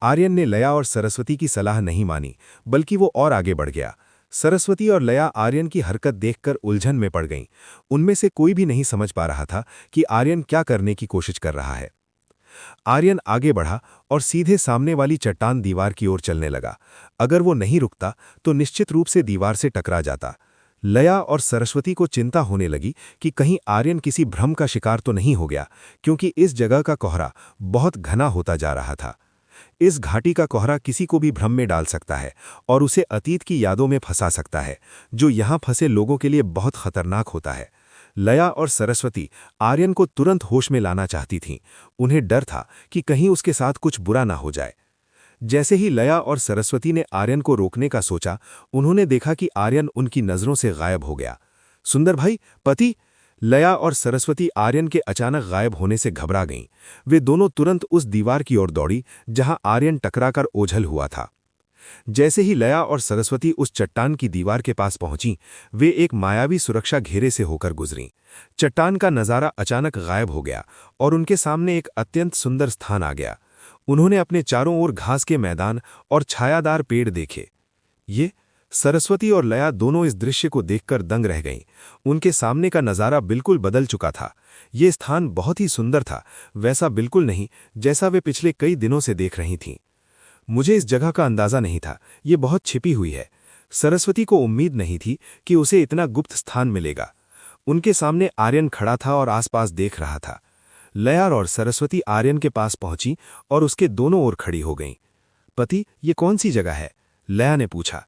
आर्यन ने लया और सरस्वती की सलाह नहीं मानी, बल्कि वो और आगे बढ़ गया। सरस्वती और लया आर्यन की हरकत देखकर उलझन में पड़ गईं। उनमें से कोई भी नहीं समझ पा रहा था कि आर्यन क्या करने की कोशिश कर रहा है। आर्यन आगे बढ़ा और सीधे सामने वाली चट्टान दीवार की ओर चलने लगा। अगर वो नहीं रुकता तो निश्चित रूप से दीवार से टकरा जाता। लया और सरस्वती को चिंता होने लगी कि कहीं आर्यन किसी भ्रम का शिकार तो नहीं हो गया, क्योंकि इस जगह का कोहरा बहुत घना होता जा रहा था। इस घाटी का कोहरा किसी को भी भ्रम में डाल सकता है और उसे अतीत की यादों में फंसा सकता है, जो यहाँ फंसे लोगों के लिए बहुत खतरनाक होता है। लया और सरस्वती आर्यन को तुरंत होश में लाना चाहती थीं। उन्हें डर था कि कहीं उसके साथ कुछ बुरा ना हो जाए। जैसे ही लया और सरस्वती ने आर्यन को रोकने का सोचा, उन्होंने देखा कि आर्यन उनकी नजरों से गायब हो गया। सुंदर भाई, पति! लया और सरस्वती आर्यन के अचानक गायब होने से घबरा गईं। वे दोनों तुरंत उस दीवार की ओर दौड़ी जहां आर्यन टकराकर ओझल हुआ था। जैसे ही लया और सरस्वती उस चट्टान की दीवार के पास पहुंची, वे एक मायावी सुरक्षा घेरे से होकर गुजरीं। चट्टान का नजारा अचानक गायब हो गया और उनके सामने एक अत्यंत सुंदर स्थान आ गया। उन्होंने अपने चारों ओर घास के मैदान और छायादार पेड़ देखे। सरस्वती और लया दोनों इस दृश्य को देखकर दंग रह गईं। उनके सामने का नजारा बिल्कुल बदल चुका था। ये स्थान बहुत ही सुंदर था, वैसा बिल्कुल नहीं जैसा वे पिछले कई दिनों से देख रही थीं। मुझे इस जगह का अंदाजा नहीं था, ये बहुत छिपी हुई है। सरस्वती को उम्मीद नहीं थी कि उसे इतना गुप्त स्थान मिलेगा। उनके सामने आर्यन खड़ा था और आसपास देख रहा था। लया और सरस्वती आर्यन के पास पहुंची और उसके दोनों ओर खड़ी हो गईं। पति, ये कौन सी जगह है? लया ने पूछा।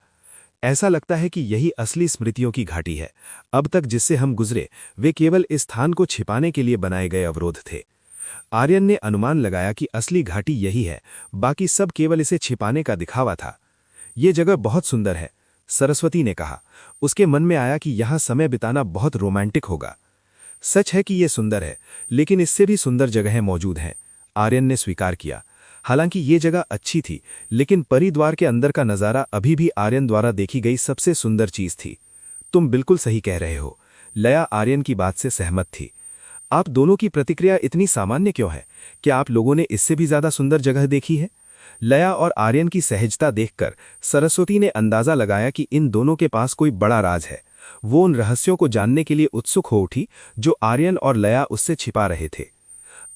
ऐसा लगता है कि यही असली स्मृतियों की घाटी है। अब तक जिससे हम गुजरे वे केवल इस स्थान को छिपाने के लिए बनाए गए अवरोध थे। आर्यन ने अनुमान लगाया कि असली घाटी यही है, बाकी सब केवल इसे छिपाने का दिखावा था। ये जगह बहुत सुंदर है, सरस्वती ने कहा। उसके मन में आया कि यहाँ समय बिताना बहुत रोमांटिक होगा। सच है कि ये सुंदर है, लेकिन इससे भी सुंदर जगहें मौजूद हैं, आर्यन ने स्वीकार किया। हालांकि ये जगह अच्छी थी, लेकिन परिद्वार के अंदर का नज़ारा अभी भी आर्यन द्वारा देखी गई सबसे सुंदर चीज थी। तुम बिल्कुल सही कह रहे हो। लया आर्यन की बात से सहमत थी। आप दोनों की प्रतिक्रिया इतनी सामान्य क्यों है? क्या आप लोगों ने इससे भी ज्यादा सुंदर जगह देखी है? लया और आर्यन की सहजता देखकर सरस्वती ने अंदाजा लगाया कि इन दोनों के पास कोई बड़ा राज है। वो उन रहस्यों को जानने के लिए उत्सुक हो उठी जो आर्यन और लया उससे छिपा रहे थे।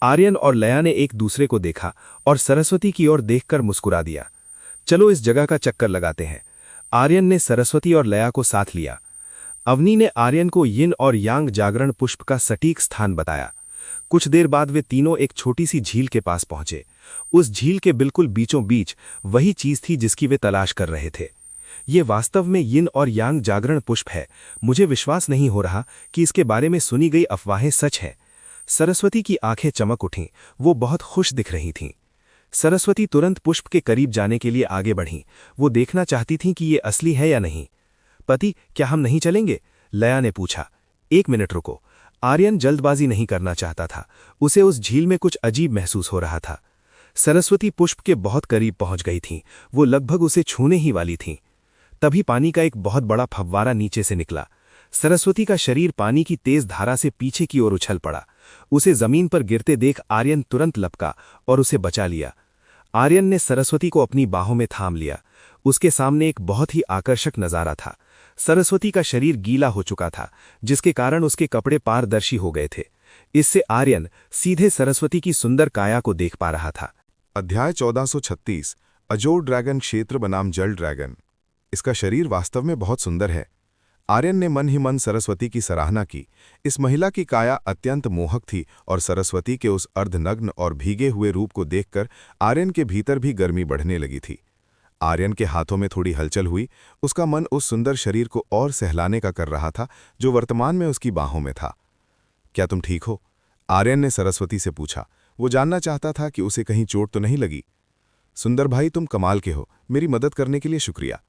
आर्यन और लया ने एक दूसरे को देखा और सरस्वती की ओर देखकर मुस्कुरा दिया। चलो इस जगह का चक्कर लगाते हैं। आर्यन ने सरस्वती और लया को साथ लिया। अवनी ने आर्यन को यिन और यांग जागरण पुष्प का सटीक स्थान बताया। कुछ देर बाद वे तीनों एक छोटी सी झील के पास पहुंचे। उस झील के बिल्कुल बीचों बीच वही चीज थी जिसकी वे तलाश कर रहे थे। ये वास्तव में यिन और यांग जागरण पुष्प है। मुझे विश्वास नहीं हो रहा कि इसके बारे में सुनी गई अफवाहें सच हैं। सरस्वती की आंखें चमक उठीं। वो बहुत खुश दिख रही थीं। सरस्वती तुरंत पुष्प के करीब जाने के लिए आगे बढ़ीं। वो देखना चाहती थीं कि ये असली है या नहीं। पति, क्या हम नहीं चलेंगे? लया ने पूछा। 1 मिनट रुको। आर्यन जल्दबाजी नहीं करना चाहता था। उसे उस झील में कुछ अजीब महसूस हो रहा था। सरस्वती पुष्प के बहुत करीब पहुंच गई थीं। वो लगभग उसे छूने ही वाली थीं। तभी पानी का एक बहुत बड़ा फव्वारा नीचे से निकला। सरस्वती का शरीर पानी की तेज धारा से पीछे की ओर उछल पड़ा। उसे जमीन पर गिरते देख आर्यन तुरंत लपका और उसे बचा लिया। आर्यन ने सरस्वती को अपनी बाहों में थाम लिया। उसके सामने एक बहुत ही आकर्षक नजारा था। सरस्वती का शरीर गीला हो चुका था, जिसके कारण उसके कपड़े पारदर्शी हो गए थे। इससे आर्यन सीधे सरस्वती की सुंदर काया को देख पा रहा था। अध्याय 1436 अजोर ड्रैगन क्षेत्र बनाम जल ड्रैगन। इसका शरीर वास्तव में बहुत सुंदर है। आर्यन ने मन ही मन सरस्वती की सराहना की। इस महिला की काया अत्यंत मोहक थी और सरस्वती के उस अर्धनग्न और भीगे हुए रूप को देखकर आर्यन के भीतर भी गर्मी बढ़ने लगी थी। आर्यन के हाथों में थोड़ी हलचल हुई। उसका मन उस सुंदर शरीर को और सहलाने का कर रहा था जो वर्तमान में उसकी बाहों में था। क्या तुम ठीक हो? आर्यन ने सरस्वती से पूछा। वो जानना चाहता था कि उसे कहीं चोट तो नहीं लगी। सुंदर भाई, तुम कमाल के हो। मेरी मदद करने के लिए शुक्रिया।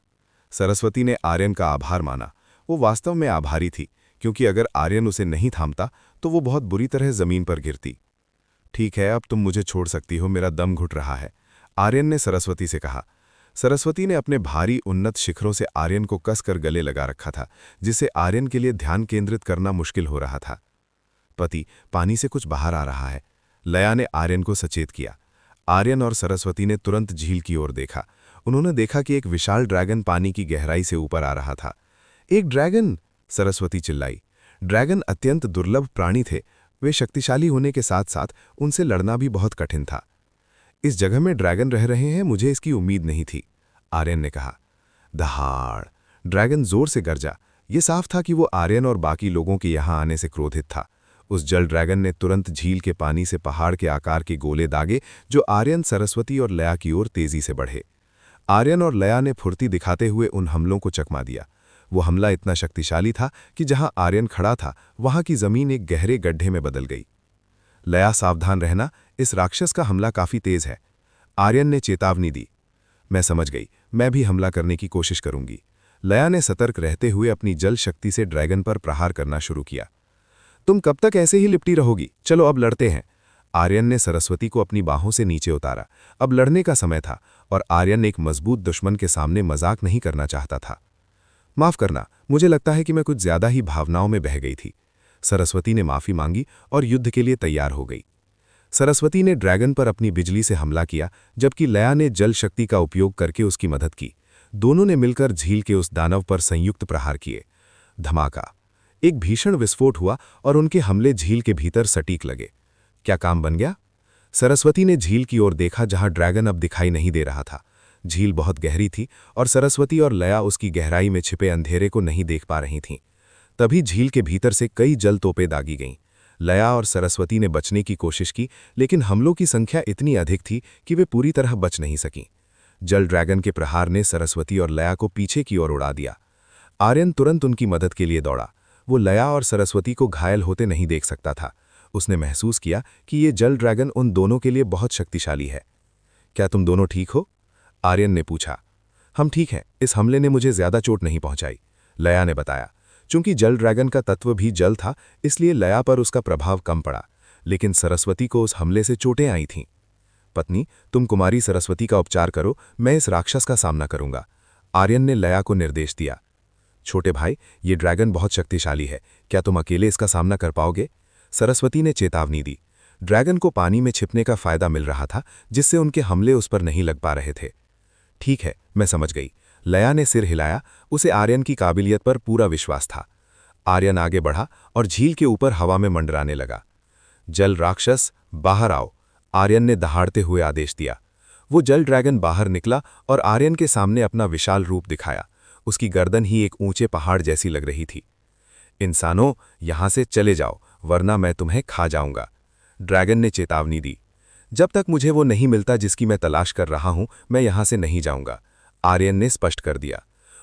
सरस्वती ने आर्यन का आभार माना। वो वास्तव में आभारी थी, क्योंकि अगर आर्यन उसे नहीं थामता तो वो बहुत बुरी तरह जमीन पर गिरती। ठीक है, अब तुम मुझे छोड़ सकती हो, मेरा दम घुट रहा है, आर्यन ने सरस्वती से कहा। सरस्वती ने अपने भारी उन्नत शिखरों से आर्यन को कसकर गले लगा रखा था, जिससे आर्यन के लिए ध्यान केंद्रित करना मुश्किल हो रहा था। पति, पानी से कुछ बाहर आ रहा है, लया ने आर्यन को सचेत किया। आर्यन और सरस्वती ने तुरंत झील की ओर देखा। उन्होंने देखा कि एक विशाल ड्रैगन पानी की गहराई से ऊपर आ रहा था। एक ड्रैगन! सरस्वती चिल्लाई। ड्रैगन अत्यंत दुर्लभ प्राणी थे। वे शक्तिशाली होने के साथ साथ उनसे लड़ना भी बहुत कठिन था। इस जगह में ड्रैगन रह रहे हैं, मुझे इसकी उम्मीद नहीं थी, आर्यन ने कहा। दहाड़! ड्रैगन जोर से गरजा। ये साफ था कि वो आर्यन और बाकी लोगों के यहां आने से क्रोधित था। उस जल ड्रैगन ने तुरंत झील के पानी से पहाड़ के आकार के गोले दागे, जो आर्यन, सरस्वती और लया की ओर तेजी से बढ़े। आर्यन और लया ने फुर्ती दिखाते हुए उन हमलों को चकमा दिया। वो हमला इतना शक्तिशाली था कि जहां आर्यन खड़ा था वहां की जमीन एक गहरे गड्ढे में बदल गई। लया, सावधान रहना, इस राक्षस का हमला काफी तेज है, आर्यन ने चेतावनी दी। मैं समझ गई, मैं भी हमला करने की कोशिश करूंगी। लया ने सतर्क रहते हुए अपनी जल शक्ति से ड्रैगन पर प्रहार करना शुरू किया। तुम कब तक ऐसे ही लिपटी रहोगी? चलो अब लड़ते हैं। आर्यन ने सरस्वती को अपनी बाहों से नीचे उतारा। अब लड़ने का समय था और आर्यन एक मजबूत दुश्मन के सामने मजाक नहीं करना चाहता था। माफ करना, मुझे लगता है कि मैं कुछ ज्यादा ही भावनाओं में बह गई थी। सरस्वती ने माफी मांगी और युद्ध के लिए तैयार हो गई। सरस्वती ने ड्रैगन पर अपनी बिजली से हमला किया, जबकि लया ने जल शक्ति का उपयोग करके उसकी मदद की। दोनों ने मिलकर झील के उस दानव पर संयुक्त प्रहार किए। धमाका! एक भीषण विस्फोट हुआ और उनके हमले झील के भीतर सटीक लगे। क्या काम बन गया? सरस्वती ने झील की ओर देखा, जहां ड्रैगन अब दिखाई नहीं दे रहा था। झील बहुत गहरी थी और सरस्वती और लया उसकी गहराई में छिपे अंधेरे को नहीं देख पा रही थीं। तभी झील के भीतर से कई जल तोपें दागी गईं। लया और सरस्वती ने बचने की कोशिश की, लेकिन हमलों की संख्या इतनी अधिक थी कि वे पूरी तरह बच नहीं सकीं। जल ड्रैगन के प्रहार ने सरस्वती और लया को पीछे की ओर उड़ा दिया। आर्यन तुरंत उनकी मदद के लिए दौड़ा। वो लया और सरस्वती को घायल होते नहीं देख सकता था। उसने महसूस किया कि ये जल ड्रैगन उन दोनों के लिए बहुत शक्तिशाली है। क्या तुम दोनों ठीक हो? आर्यन ने पूछा। हम ठीक हैं, इस हमले ने मुझे ज्यादा चोट नहीं पहुंचाई, लया ने बताया। चूंकि जल ड्रैगन का तत्व भी जल था, इसलिए लया पर उसका प्रभाव कम पड़ा, लेकिन सरस्वती को उस हमले से चोटें आई थीं। पत्नी, तुम कुमारी सरस्वती का उपचार करो, मैं इस राक्षस का सामना करूंगा, आर्यन ने लया को निर्देश दिया। छोटे भाई, ये ड्रैगन बहुत शक्तिशाली है, क्या तुम अकेले इसका सामना कर पाओगे? सरस्वती ने चेतावनी दी। ड्रैगन को पानी में छिपने का फायदा मिल रहा था, जिससे उनके हमले उस पर नहीं लग पा रहे थे। ठीक है, मैं समझ गई। लया ने सिर हिलाया, उसे आर्यन की काबिलियत पर पूरा विश्वास था। आर्यन आगे बढ़ा और झील के ऊपर हवा में मंडराने लगा। जल राक्षस, बाहर आओ, आर्यन ने दहाड़ते हुए आदेश दिया। वो जल ड्रैगन बाहर निकला और आर्यन के सामने अपना विशाल रूप दिखाया। उसकी गर्दन ही एक ऊंचे पहाड़ जैसी लग रही थी। इंसानों, यहां से चले जाओ, वरना मैं तुम्हें खा जाऊंगा, ड्रैगन ने चेतावनी दी। जब तक मुझे वो नहीं मिलता जिसकी मैं तलाश कर रहा हूं, मैं यहां से नहीं जाऊंगा, आर्यन ने स्पष्ट कर दिया।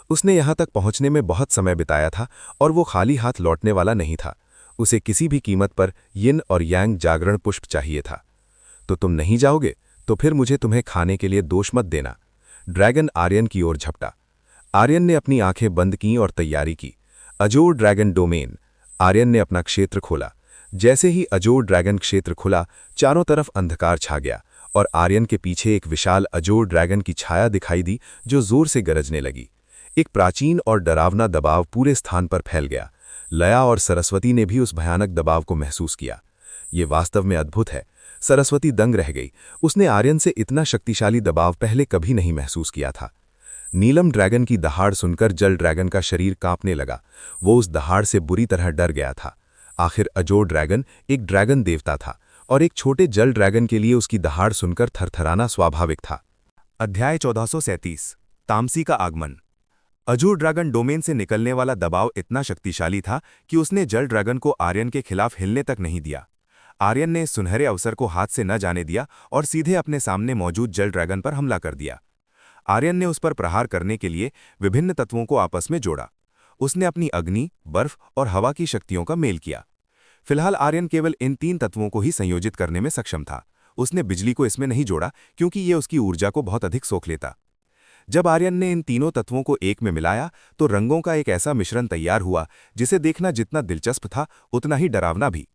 उसने यहां तक पहुंचने में बहुत समय बिताया था और वो खाली हाथ लौटने वाला नहीं था। उसे किसी भी कीमत पर यिन और यांग जागरण पुष्प चाहिए था। तो तुम नहीं जाओगे? तो फिर मुझे तुम्हें खाने के लिए दोष मत देना। ड्रैगन आर्यन की ओर झपटा। आर्यन ने अपनी आंखें बंद कीं और तैयारी की। अजोर ड्रैगन डोमेन। आर्यन ने अपना क्षेत्र खोला। जैसे ही अजोर ड्रैगन क्षेत्र खुला, चारों तरफ अंधकार छा गया और आर्यन के पीछे एक विशाल अजोर ड्रैगन की छाया दिखाई दी, जो जोर से गरजने लगी। एक प्राचीन और डरावना दबाव पूरे स्थान पर फैल गया। लया और सरस्वती ने भी उस भयानक दबाव को महसूस किया। ये वास्तव में अद्भुत है। सरस्वती दंग रह गई। उसने आर्यन से इतना शक्तिशाली दबाव पहले कभी नहीं महसूस किया था। नीलम ड्रैगन की दहाड़ सुनकर जल ड्रैगन का शरीर कांपने लगा। वो उस दहाड़ से बुरी तरह डर गया था। आखिर अजोर ड्रैगन एक ड्रैगन देवता था और एक छोटे जल ड्रैगन के लिए उसकी दहाड़ सुनकर थरथराना स्वाभाविक था। अध्याय 1437 तामसी का आगमन। अजूर ड्रैगन डोमेन से निकलने वाला दबाव इतना शक्तिशाली था कि उसने जल ड्रैगन को आर्यन के खिलाफ हिलने तक नहीं दिया। आर्यन ने इस सुनहरे अवसर को हाथ से न जाने दिया और सीधे अपने सामने मौजूद जल ड्रैगन पर हमला कर दिया। आर्यन ने उस पर प्रहार करने के लिए विभिन्न तत्वों को आपस में जोड़ा। उसने अपनी अग्नि, बर्फ और हवा की शक्तियों का मेल किया। फिलहाल आर्यन केवल इन 3 तत्वों को ही संयोजित करने में सक्षम था। उसने बिजली को इसमें नहीं जोड़ा, क्योंकि ये उसकी ऊर्जा को बहुत अधिक सोख लेता। जब आर्यन ने इन तीनों तत्वों को एक में मिलाया, तो रंगों का एक ऐसा मिश्रण तैयार हुआ जिसे देखना जितना दिलचस्प था, उतना ही डरावना भी।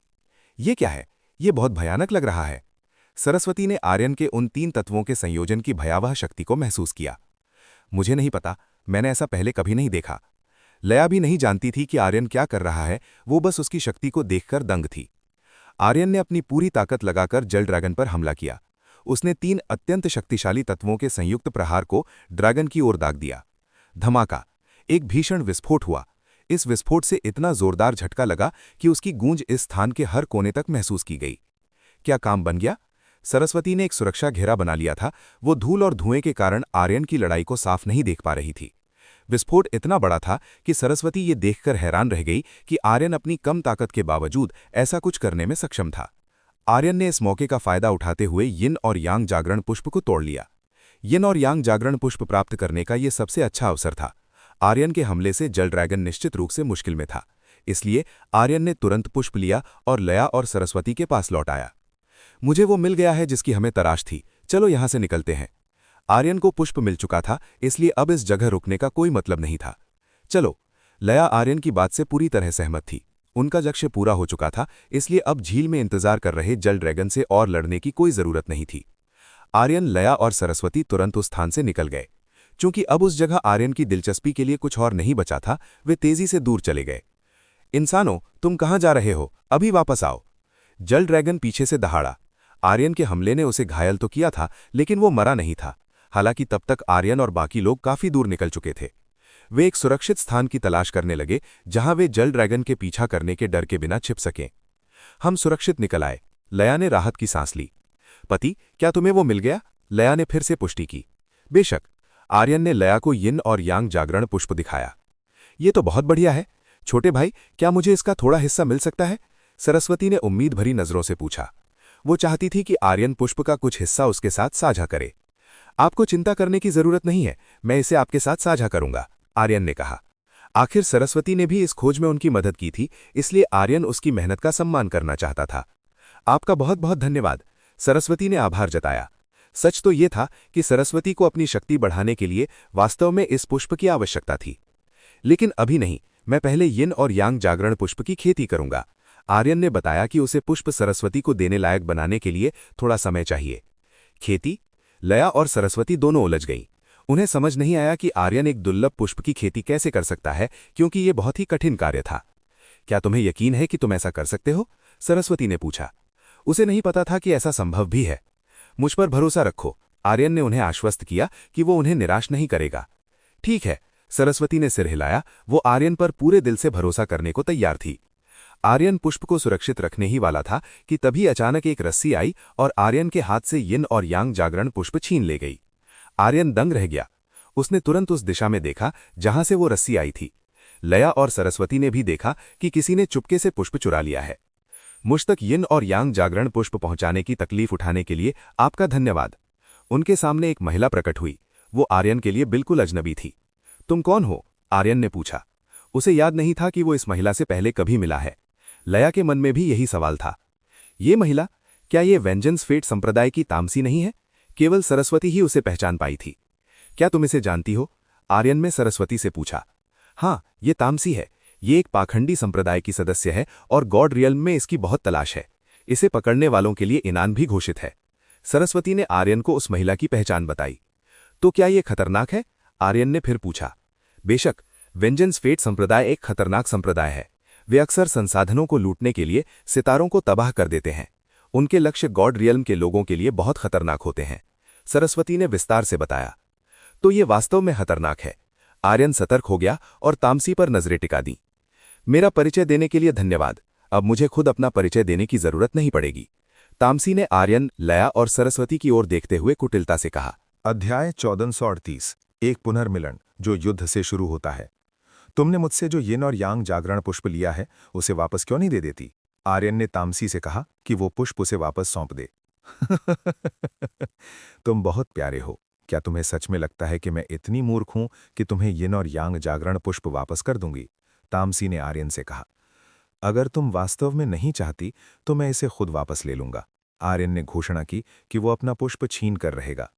ये क्या है? ये बहुत भयानक लग रहा है। सरस्वती ने आर्यन के उन 3 तत्वों के संयोजन की भयावह शक्ति को महसूस किया। मुझे नहीं पता, मैंने ऐसा पहले कभी नहीं देखा। लया भी नहीं जानती थी कि आर्यन क्या कर रहा है, वो बस उसकी शक्ति को देखकर दंग थी। आर्यन ने अपनी पूरी ताकत लगाकर जल ड्रैगन पर हमला किया। उसने 3 अत्यंत शक्तिशाली तत्वों के संयुक्त प्रहार को ड्रैगन की ओर दाग दिया। धमाका! एक भीषण विस्फोट हुआ। इस विस्फोट से इतना जोरदार झटका लगा कि उसकी गूंज इस स्थान के हर कोने तक महसूस की गई। क्या काम बन गया? सरस्वती ने एक सुरक्षा घेरा बना लिया था। वो धूल और धुएं के कारण आर्यन की लड़ाई को साफ नहीं देख पा रही थी। विस्फोट इतना बड़ा था कि सरस्वती ये देखकर हैरान रह गई कि आर्यन अपनी कम ताकत के बावजूद ऐसा कुछ करने में सक्षम था। आर्यन ने इस मौके का फायदा उठाते हुए यिन और यांग जागरण पुष्प को तोड़ लिया। यिन और यांग जागरण पुष्प प्राप्त करने का यह सबसे अच्छा अवसर था। आर्यन के हमले से जल ड्रैगन निश्चित रूप से मुश्किल में था, इसलिए आर्यन ने तुरंत पुष्प लिया और लया और सरस्वती के पास लौट आया। मुझे वो मिल गया है जिसकी हमें तलाश थी, चलो यहां से निकलते हैं। आर्यन को पुष्प मिल चुका था, इसलिए अब इस जगह रुकने का कोई मतलब नहीं था। चलो। लया आर्यन की बात से पूरी तरह सहमत थी। उनका लक्ष्य पूरा हो चुका था, इसलिए अब झील में इंतजार कर रहे जल ड्रैगन से और लड़ने की कोई जरूरत नहीं थी। आर्यन, लया और सरस्वती तुरंत उस स्थान से निकल गए। चूंकि अब उस जगह आर्यन की दिलचस्पी के लिए कुछ और नहीं बचा था, वे तेजी से दूर चले गए। इंसानों, तुम कहां जा रहे हो? अभी वापस आओ। जल ड्रैगन पीछे से दहाड़ा। आर्यन के हमले ने उसे घायल तो किया था, लेकिन वो मरा नहीं था। हालांकि तब तक आर्यन और बाकी लोग काफी दूर निकल चुके थे। वे एक सुरक्षित स्थान की तलाश करने लगे, जहां वे जल ड्रैगन के पीछा करने के डर के बिना छिप सकें। हम सुरक्षित निकल आए। लया ने राहत की सांस ली। पति, क्या तुम्हें वो मिल गया? लया ने फिर से पुष्टि की। बेशक। आर्यन ने लया को यिन और यांग जागरण पुष्प दिखाया। ये तो बहुत बढ़िया है। छोटे भाई, क्या मुझे इसका थोड़ा हिस्सा मिल सकता है? सरस्वती ने उम्मीद भरी नजरों से पूछा। वो चाहती थी कि आर्यन पुष्प का कुछ हिस्सा उसके साथ साझा करे। आपको चिंता करने की जरूरत नहीं है, मैं इसे आपके साथ साझा करूंगा, आर्यन ने कहा। आखिर सरस्वती ने भी इस खोज में उनकी मदद की थी, इसलिए आर्यन उसकी मेहनत का सम्मान करना चाहता था। आपका बहुत बहुत धन्यवाद, सरस्वती ने आभार जताया। सच तो ये था कि सरस्वती को अपनी शक्ति बढ़ाने के लिए वास्तव में इस पुष्प की आवश्यकता थी। लेकिन अभी नहीं, मैं पहले यिन और यांग जागरण पुष्प की खेती करूंगा। आर्यन ने बताया कि उसे पुष्प सरस्वती को देने लायक बनाने के लिए थोड़ा समय चाहिए। खेती? लया और सरस्वती दोनों उलझ गईं। उन्हें समझ नहीं आया कि आर्यन एक दुर्लभ पुष्प की खेती कैसे कर सकता है, क्योंकि ये बहुत ही कठिन कार्य था। क्या तुम्हें यकीन है कि तुम ऐसा कर सकते हो? सरस्वती ने पूछा। उसे नहीं पता था कि ऐसा संभव भी है। मुझ पर भरोसा रखो, आर्यन ने उन्हें आश्वस्त किया कि वो उन्हें निराश नहीं करेगा। ठीक है, सरस्वती ने सिर हिलाया। वो आर्यन पर पूरे दिल से भरोसा करने को तैयार थी। आर्यन पुष्प को सुरक्षित रखने ही वाला था कि तभी अचानक एक रस्सी आई और आर्यन के हाथ से यिन और यांग जागरण पुष्प छीन ले गई। आर्यन दंग रह गया। उसने तुरंत उस दिशा में देखा जहां से वो रस्सी आई थी। लया और सरस्वती ने भी देखा कि किसी ने चुपके से पुष्प चुरा लिया है। मुझ तक यिन और यांग जागरण पुष्प पहुंचाने की तकलीफ उठाने के लिए आपका धन्यवाद। उनके सामने एक महिला प्रकट हुई। वो आर्यन के लिए बिल्कुल अजनबी थी। तुम कौन हो? आर्यन ने पूछा। उसे याद नहीं था कि वो इस महिला से पहले कभी मिला है। लया के मन में भी यही सवाल था। ये महिला, क्या ये वेंजेंस फेट संप्रदाय की तामसी नहीं है? केवल सरस्वती ही उसे पहचान पाई थी। क्या तुम इसे जानती हो? आर्यन ने सरस्वती से पूछा। हाँ, ये तामसी है। ये एक पाखंडी संप्रदाय की सदस्य है और गॉड रियल्म में इसकी बहुत तलाश है। इसे पकड़ने वालों के लिए इनाम भी घोषित है। सरस्वती ने आर्यन को उस महिला की पहचान बताई। तो क्या ये खतरनाक है? आर्यन ने फिर पूछा। बेशक, वेंजेंस फेट संप्रदाय एक खतरनाक संप्रदाय है। वे अक्सर संसाधनों को लूटने के लिए सितारों को तबाह कर देते हैं। उनके लक्ष्य गॉड रियल्म के लोगों के लिए बहुत खतरनाक होते हैं, सरस्वती ने विस्तार से बताया। तो ये वास्तव में खतरनाक है। आर्यन सतर्क हो गया और तामसी पर नजरें टिका दी। मेरा परिचय देने के लिए धन्यवाद। अब मुझे खुद अपना परिचय देने की जरूरत नहीं पड़ेगी। तामसी ने आर्यन, लया और सरस्वती की ओर देखते हुए कुटिलता से कहा। अध्याय 1438, एक पुनर्मिलन जो युद्ध से शुरू होता है। तुमने मुझसे जो यिन और यांग जागरण पुष्प लिया है, उसे वापस क्यों नहीं दे देती? आर्यन ने तामसी से कहा कि वो पुष्प उसे वापस सौंप दे। तुम बहुत प्यारे हो। क्या तुम्हें सच में लगता है कि मैं इतनी मूर्ख हूं कि तुम्हें यिन और यांग जागरण पुष्प वापस कर दूंगी? तामसी ने आर्यन से कहा। अगर तुम वास्तव में नहीं चाहती तो मैं इसे खुद वापस ले लूंगा। आर्यन ने घोषणा की कि वो अपना पुष्प छीन कर रहेगा।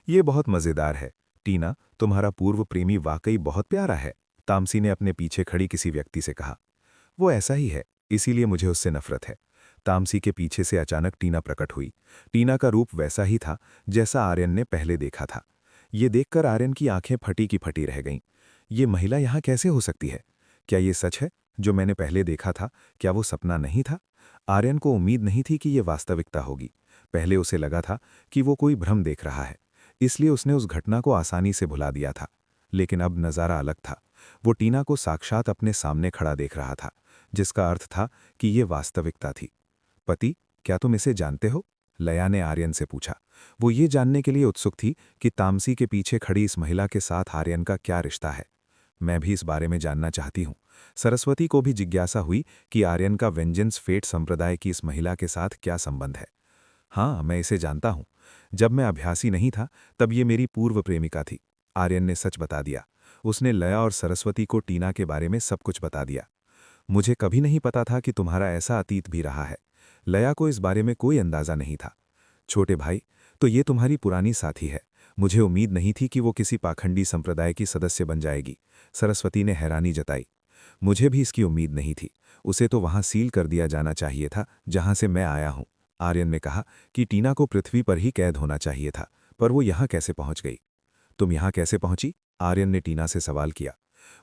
ये बहुत मजेदार है। टीना, तुम्हारा पूर्व प्रेमी वाकई बहुत प्यारा है, तामसी ने अपने पीछे खड़ी किसी व्यक्ति से कहा। वो ऐसा ही है, इसीलिए मुझे उससे नफरत है। तामसी के पीछे से अचानक टीना प्रकट हुई। टीना का रूप वैसा ही था जैसा आर्यन ने पहले देखा था। ये देखकर आर्यन की आंखें फटी की फटी रह गईं। ये महिला यहाँ कैसे हो सकती है? क्या ये सच है जो मैंने पहले देखा था? क्या वो सपना नहीं था? आर्यन को उम्मीद नहीं थी कि ये वास्तविकता होगी। पहले उसे लगा था कि वो कोई भ्रम देख रहा है, इसलिए उसने उस घटना को आसानी से भुला दिया था। लेकिन अब नज़ारा अलग था। वो टीना को साक्षात अपने सामने खड़ा देख रहा था, जिसका अर्थ था कि ये वास्तविकता थी। पति, क्या तुम इसे जानते हो? लया ने आर्यन से पूछा। वो ये जानने के लिए उत्सुक थी कि तामसी के पीछे खड़ी इस महिला के साथ आर्यन का क्या रिश्ता है। मैं भी इस बारे में जानना चाहती हूँ। सरस्वती को भी जिज्ञासा हुई कि आर्यन का वेंजेंस फेट संप्रदाय की इस महिला के साथ क्या संबंध है। हाँ, मैं इसे जानता हूँ। जब मैं अभ्यासी नहीं था तब ये मेरी पूर्व प्रेमिका थी। आर्यन ने सच बता दिया। उसने लया और सरस्वती को टीना के बारे में सब कुछ बता दिया। मुझे कभी नहीं पता था कि तुम्हारा ऐसा अतीत भी रहा है। लया को इस बारे में कोई अंदाजा नहीं था। छोटे भाई, तो ये तुम्हारी पुरानी साथी है। मुझे उम्मीद नहीं थी कि वो किसी पाखंडी संप्रदाय की सदस्य बन जाएगी, सरस्वती ने हैरानी जताई। मुझे भी इसकी उम्मीद नहीं थी। उसे तो वहां सील कर दिया जाना चाहिए था जहां से मैं आया हूं। आर्यन ने कहा कि टीना को पृथ्वी पर ही कैद होना चाहिए था, पर वो यहाँ कैसे पहुंच गई? तुम यहाँ कैसे पहुंची? आर्यन ने टीना से सवाल किया।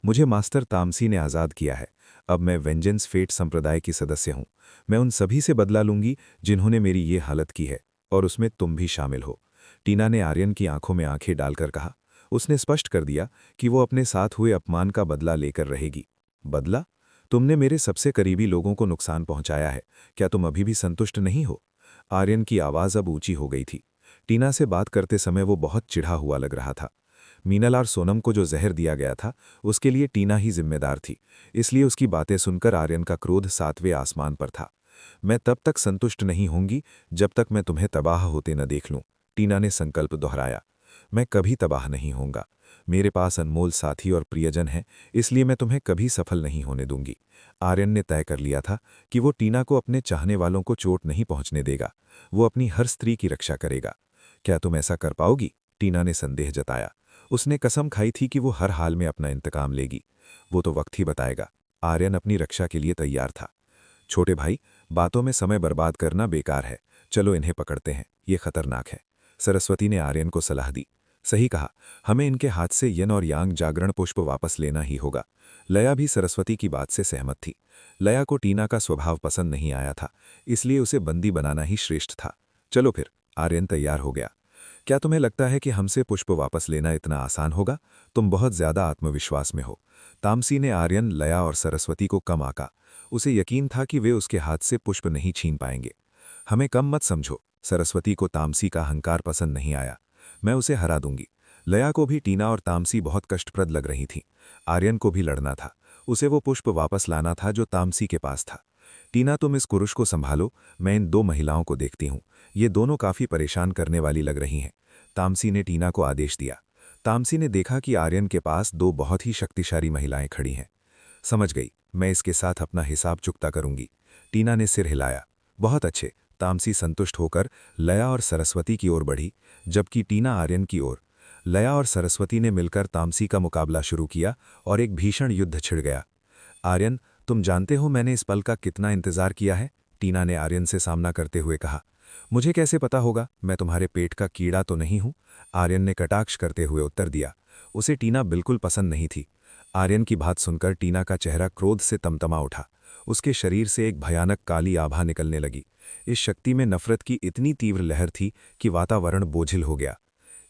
मुझे मास्टर तामसी ने आज़ाद किया है। अब मैं वेंजेंस फेट संप्रदाय की सदस्य हूं। मैं उन सभी से बदला लूंगी जिन्होंने मेरी ये हालत की है, और उसमें तुम भी शामिल हो। टीना ने आर्यन की आंखों में आंखें डालकर कहा। उसने स्पष्ट कर दिया कि वो अपने साथ हुए अपमान का बदला लेकर रहेगी। बदला? तुमने मेरे सबसे करीबी लोगों को नुकसान पहुंचाया है। क्या तुम अभी भी संतुष्ट नहीं हो? आर्यन की आवाज़ अब ऊंची हो गई थी। टीना से बात करते समय वो बहुत चिढ़ा हुआ लग रहा था। मीनल और सोनम को जो जहर दिया गया था उसके लिए टीना ही जिम्मेदार थी, इसलिए उसकी बातें सुनकर आर्यन का क्रोध 7वें आसमान पर था। मैं तब तक संतुष्ट नहीं होंगी जब तक मैं तुम्हें तबाह होते न देख लूं, टीना ने संकल्प दोहराया। मैं कभी तबाह नहीं होऊंगा। मेरे पास अनमोल साथी और प्रियजन हैं, इसलिए मैं तुम्हें कभी सफल नहीं होने दूंगी। आर्यन ने तय कर लिया था कि वो टीना को अपने चाहने वालों को चोट नहीं पहुंचने देगा। वो अपनी हर स्त्री की रक्षा करेगा। क्या तुम ऐसा कर पाओगी? टीना ने संदेह जताया। उसने कसम खाई थी कि वो हर हाल में अपना इंतकाम लेगी। वो तो वक्त ही बताएगा। आर्यन अपनी रक्षा के लिए तैयार था। छोटे भाई, बातों में समय बर्बाद करना बेकार है। चलो इन्हें पकड़ते हैं, ये खतरनाक है। सरस्वती ने आर्यन को सलाह दी। सही कहा, हमें इनके हाथ से यन और यांग जागरण पुष्प वापस लेना ही होगा। लया भी सरस्वती की बात से सहमत थी। लया को टीना का स्वभाव पसंद नहीं आया था, इसलिए उसे बंदी बनाना ही श्रेष्ठ था। चलो फिर, आर्यन तैयार हो गया। क्या तुम्हें लगता है कि हमसे पुष्प वापस लेना इतना आसान होगा? तुम बहुत ज्यादा आत्मविश्वास में हो। तामसी ने आर्यन, लया और सरस्वती को कम आंका। उसे यकीन था कि वे उसके हाथ से पुष्प नहीं छीन पाएंगे। हमें कम मत समझो। सरस्वती को तामसी का अहंकार पसंद नहीं आया। मैं उसे हरा दूंगी। लया को भी टीना और तामसी बहुत कष्टप्रद लग रही थीं। आर्यन को भी लड़ना था। उसे वो पुष्प वापस लाना था जो तामसी के पास था। टीना, तुम इस कुरुष को संभालो, मैं इन 2 महिलाओं को देखती हूं। ये दोनों काफी परेशान करने वाली लग रही हैं। तामसी ने टीना को आदेश दिया। तामसी ने देखा कि आर्यन के पास 2 बहुत ही शक्तिशाली महिलाएं खड़ी हैं। समझ गई, मैं इसके साथ अपना हिसाब चुकता करूंगी। टीना ने सिर हिलाया। बहुत अच्छे। तामसी संतुष्ट होकर लया और सरस्वती की ओर बढ़ी, जबकि टीना आर्यन की ओर। लया और सरस्वती ने मिलकर तामसी का मुकाबला शुरू किया और एक भीषण युद्ध छिड़ गया। आर्यन, तुम जानते हो मैंने इस पल का कितना इंतजार किया है? टीना ने आर्यन से सामना करते हुए कहा। मुझे कैसे पता होगा? मैं तुम्हारे पेट का कीड़ा तो नहीं हूं? आर्यन ने कटाक्ष करते हुए उत्तर दिया। उसे टीना बिल्कुल पसंद नहीं थी। आर्यन की बात सुनकर टीना का चेहरा क्रोध से तमतमा उठा। उसके शरीर से एक भयानक काली आभा निकलने लगी। इस शक्ति में नफरत की इतनी तीव्र लहर थी कि वातावरण बोझिल हो गया।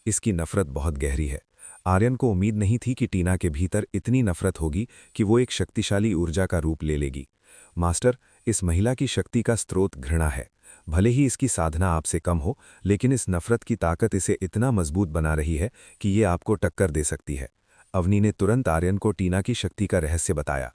इसकी नफरत बहुत गहरी है। आर्यन को उम्मीद नहीं थी कि टीना के भीतर इतनी नफरत होगी कि वो एक शक्तिशाली ऊर्जा का रूप ले लेगी। मास्टर, इस महिला की शक्ति का स्रोत घृणा है। भले ही इसकी साधना आपसे कम हो, लेकिन इस नफरत की ताकत इसे इतना मजबूत बना रही है कि ये आपको टक्कर दे सकती है। अवनी ने तुरंत आर्यन को टीना की शक्ति का रहस्य बताया।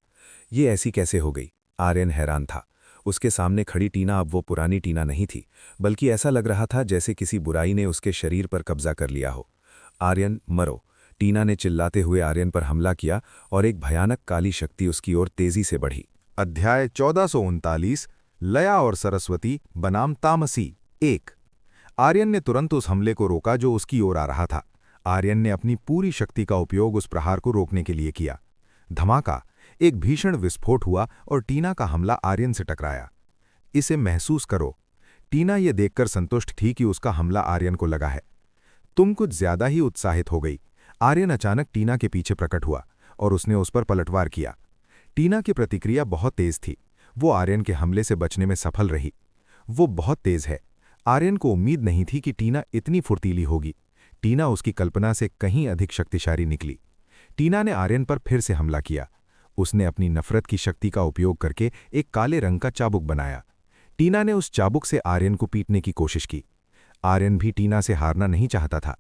ये ऐसी कैसे हो गई? आर्यन हैरान था। उसके सामने खड़ी टीना अब वो पुरानी टीना नहीं थी, बल्कि ऐसा लग रहा था जैसे किसी बुराई ने उसके शरीर पर कब्जा कर लिया हो। आर्यन, मरो! टीना ने चिल्लाते हुए आर्यन पर हमला किया और एक भयानक काली शक्ति उसकी ओर तेजी से बढ़ी। अध्याय 1439 लया और सरस्वती बनाम तामसी 1। आर्यन ने तुरंत उस हमले को रोका जो उसकी ओर आ रहा था। आर्यन ने अपनी पूरी शक्ति का उपयोग उस प्रहार को रोकने के लिए किया। धमाका! एक भीषण विस्फोट हुआ और टीना का हमला आर्यन से टकराया। इसे महसूस करो। टीना ये देखकर संतुष्ट थी कि उसका हमला आर्यन को लगा है। तुम कुछ ज्यादा ही उत्साहित हो गई। आर्यन अचानक टीना के पीछे प्रकट हुआ और उसने उस पर पलटवार किया। टीना की प्रतिक्रिया बहुत तेज थी। वो आर्यन के हमले से बचने में सफल रही। वो बहुत तेज है। आर्यन को उम्मीद नहीं थी कि टीना इतनी फुर्तीली होगी। टीना उसकी कल्पना से कहीं अधिक शक्तिशाली निकली। टीना ने आर्यन पर फिर से हमला किया। उसने अपनी नफरत की शक्ति का उपयोग करके एक काले रंग का चाबुक बनाया। टीना ने उस चाबुक से आर्यन को पीटने की कोशिश की। आर्यन भी टीना से हारना नहीं चाहता था।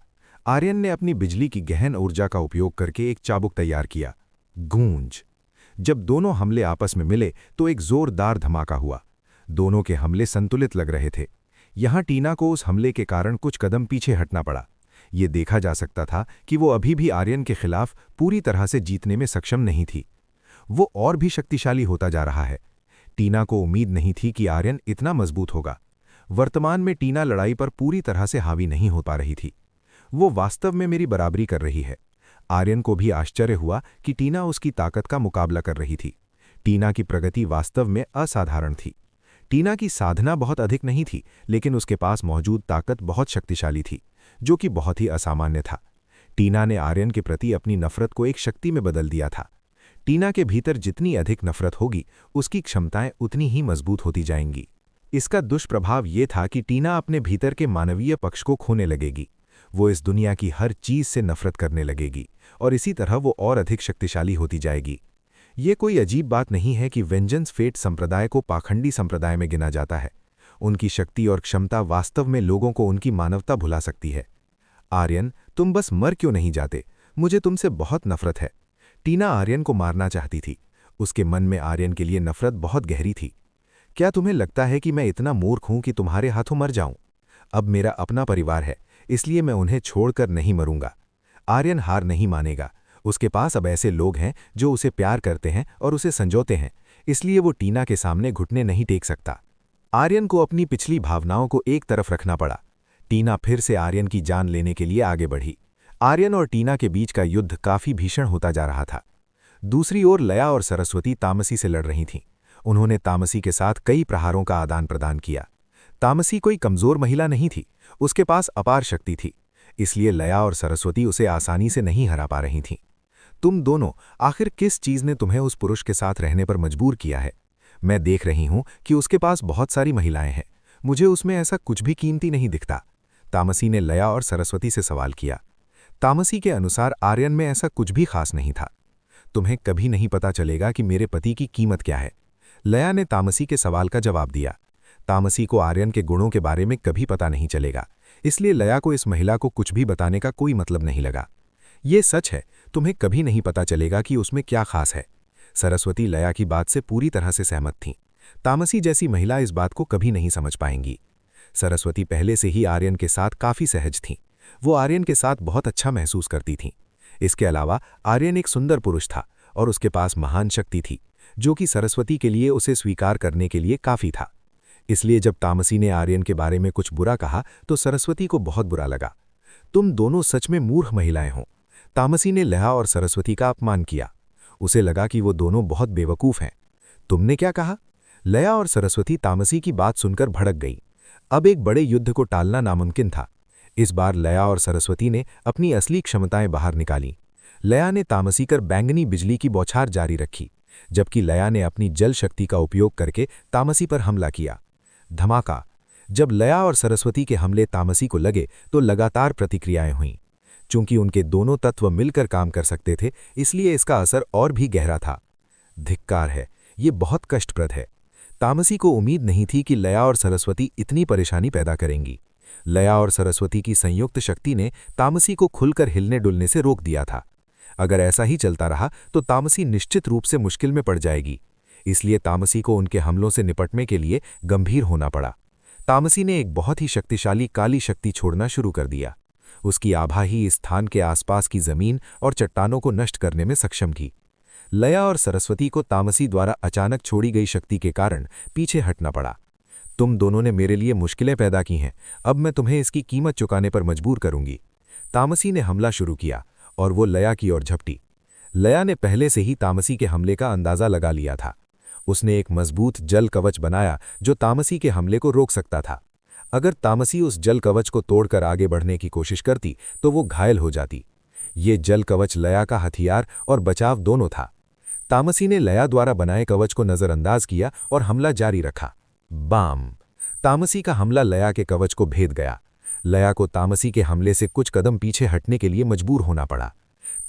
आर्यन ने अपनी बिजली की गहन ऊर्जा का उपयोग करके एक चाबुक तैयार किया। गूंज! जब दोनों हमले आपस में मिले तो एक जोरदार धमाका हुआ। दोनों के हमले संतुलित लग रहे थे। यहां टीना को उस हमले के कारण कुछ कदम पीछे हटना पड़ा। ये देखा जा सकता था कि वो अभी भी आर्यन के खिलाफ पूरी तरह से जीतने में सक्षम नहीं थी। वो और भी शक्तिशाली होता जा रहा है। टीना को उम्मीद नहीं थी कि आर्यन इतना मजबूत होगा। वर्तमान में टीना लड़ाई पर पूरी तरह से हावी नहीं हो पा रही थी। वो वास्तव में मेरी बराबरी कर रही है। आर्यन को भी आश्चर्य हुआ कि टीना उसकी ताकत का मुकाबला कर रही थी। टीना की प्रगति वास्तव में असाधारण थी। टीना की साधना बहुत अधिक नहीं थी, लेकिन उसके पास मौजूद ताकत बहुत शक्तिशाली थी, जो कि बहुत ही असामान्य था। टीना ने आर्यन के प्रति अपनी नफरत को एक शक्ति में बदल दिया था। टीना के भीतर जितनी अधिक नफरत होगी, उसकी क्षमताएं उतनी ही मजबूत होती जाएंगी। इसका दुष्प्रभाव ये था कि टीना अपने भीतर के मानवीय पक्ष को खोने लगेगी। वो इस दुनिया की हर चीज से नफरत करने लगेगी और इसी तरह वो और अधिक शक्तिशाली होती जाएगी। ये कोई अजीब बात नहीं है कि वेंजेंस फेट संप्रदाय को पाखंडी संप्रदाय में गिना जाता है। उनकी शक्ति और क्षमता वास्तव में लोगों को उनकी मानवता भुला सकती है। आर्यन, तुम बस मर क्यों नहीं जाते? मुझे तुमसे बहुत नफरत है। टीना आर्यन को मारना चाहती थी। उसके मन में आर्यन के लिए नफरत बहुत गहरी थी। क्या तुम्हें लगता है कि मैं इतना मूर्ख हूं कि तुम्हारे हाथों मर जाऊं? अब मेरा अपना परिवार है, इसलिए मैं उन्हें छोड़कर नहीं मरूंगा। आर्यन हार नहीं मानेगा। उसके पास अब ऐसे लोग हैं जो उसे प्यार करते हैं और उसे संजोते हैं, इसलिए वो टीना के सामने घुटने नहीं टेक सकता। आर्यन को अपनी पिछली भावनाओं को एक तरफ रखना पड़ा। टीना फिर से आर्यन की जान लेने के लिए आगे बढ़ी। आर्यन और टीना के बीच का युद्ध काफी भीषण होता जा रहा था। दूसरी ओर लया और सरस्वती तामसी से लड़ रही थीं। उन्होंने तामसी के साथ कई प्रहारों का आदान प्रदान किया। तामसी कोई कमजोर महिला नहीं थी, उसके पास अपार शक्ति थी, इसलिए लया और सरस्वती उसे आसानी से नहीं हरा पा रही थीं। तुम दोनों, आखिर किस चीज ने तुम्हें उस पुरुष के साथ रहने पर मजबूर किया है? मैं देख रही हूं कि उसके पास बहुत सारी महिलाएं हैं, मुझे उसमें ऐसा कुछ भी कीमती नहीं दिखता। तामसी ने लया और सरस्वती से सवाल किया। तामसी के अनुसार आर्यन में ऐसा कुछ भी खास नहीं था। तुम्हें कभी नहीं पता चलेगा कि मेरे पति की कीमत क्या है, लया ने तामसी के सवाल का जवाब दिया। तामसी को आर्यन के गुणों के बारे में कभी पता नहीं चलेगा, इसलिए लया को इस महिला को कुछ भी बताने का कोई मतलब नहीं लगा। ये सच है, तुम्हें कभी नहीं पता चलेगा कि उसमें क्या खास है। सरस्वती लया की बात से पूरी तरह से सहमत थीं। तामसी जैसी महिला इस बात को कभी नहीं समझ पाएंगी। सरस्वती पहले से ही आर्यन के साथ काफी सहज थीं। वो आर्यन के साथ बहुत अच्छा महसूस करती थीं। इसके अलावा आर्यन एक सुंदर पुरुष था और उसके पास महान शक्ति थी, जो कि सरस्वती के लिए उसे स्वीकार करने के लिए काफी था। इसलिए जब तामसी ने आर्यन के बारे में कुछ बुरा कहा तो सरस्वती को बहुत बुरा लगा। तुम दोनों सच में मूर्ख महिलाएं हो। तामसी ने लया और सरस्वती का अपमान किया। उसे लगा कि वो दोनों बहुत बेवकूफ हैं। तुमने क्या कहा? लया और सरस्वती तामसी की बात सुनकर भड़क गई। अब एक बड़े युद्ध को टालना नामुमकिन था। इस बार लया और सरस्वती ने अपनी असली क्षमताएं बाहर निकाली। लया ने तामसी कर बैंगनी बिजली की बौछार जारी रखी, जबकि लया ने अपनी जल शक्ति का उपयोग करके तामसी पर हमला किया। धमाका! जब लया और सरस्वती के हमले तामसी को लगे तो लगातार प्रतिक्रियाएं हुईं। चूंकि उनके दोनों तत्व मिलकर काम कर सकते थे, इसलिए इसका असर और भी गहरा था। धिक्कार है, ये बहुत कष्टप्रद है। तामसी को उम्मीद नहीं थी कि लया और सरस्वती इतनी परेशानी पैदा करेंगी। लया और सरस्वती की संयुक्त शक्ति ने तामसी को खुलकर हिलने डुलने से रोक दिया था। अगर ऐसा ही चलता रहा तो तामसी निश्चित रूप से मुश्किल में पड़ जाएगी। इसलिए तामसी को उनके हमलों से निपटने के लिए गंभीर होना पड़ा। तामसी ने एक बहुत ही शक्तिशाली काली शक्ति छोड़ना शुरू कर दिया। उसकी आभा ही इस स्थान के आसपास की जमीन और चट्टानों को नष्ट करने में सक्षम थी। लया और सरस्वती को तामसी द्वारा अचानक छोड़ी गई शक्ति के कारण पीछे हटना पड़ा। तुम दोनों ने मेरे लिए मुश्किलें पैदा की हैं, अब मैं तुम्हें इसकी कीमत चुकाने पर मजबूर करूंगी। तामसी ने हमला शुरू किया और वो लया की ओर झपटी। लया ने पहले से ही तामसी के हमले का अंदाजा लगा लिया था। उसने एक मजबूत जल कवच बनाया जो तामसी के हमले को रोक सकता था। अगर तामसी उस जल कवच को तोड़कर आगे बढ़ने की कोशिश करती तो वो घायल हो जाती। ये जल कवच लया का हथियार और बचाव दोनों था। तामसी ने लया द्वारा बनाए कवच को नजरअंदाज किया और हमला जारी रखा। बाम! तामसी का हमला लया के कवच को भेद गया। लया को तामसी के हमले से कुछ कदम पीछे हटने के लिए मजबूर होना पड़ा।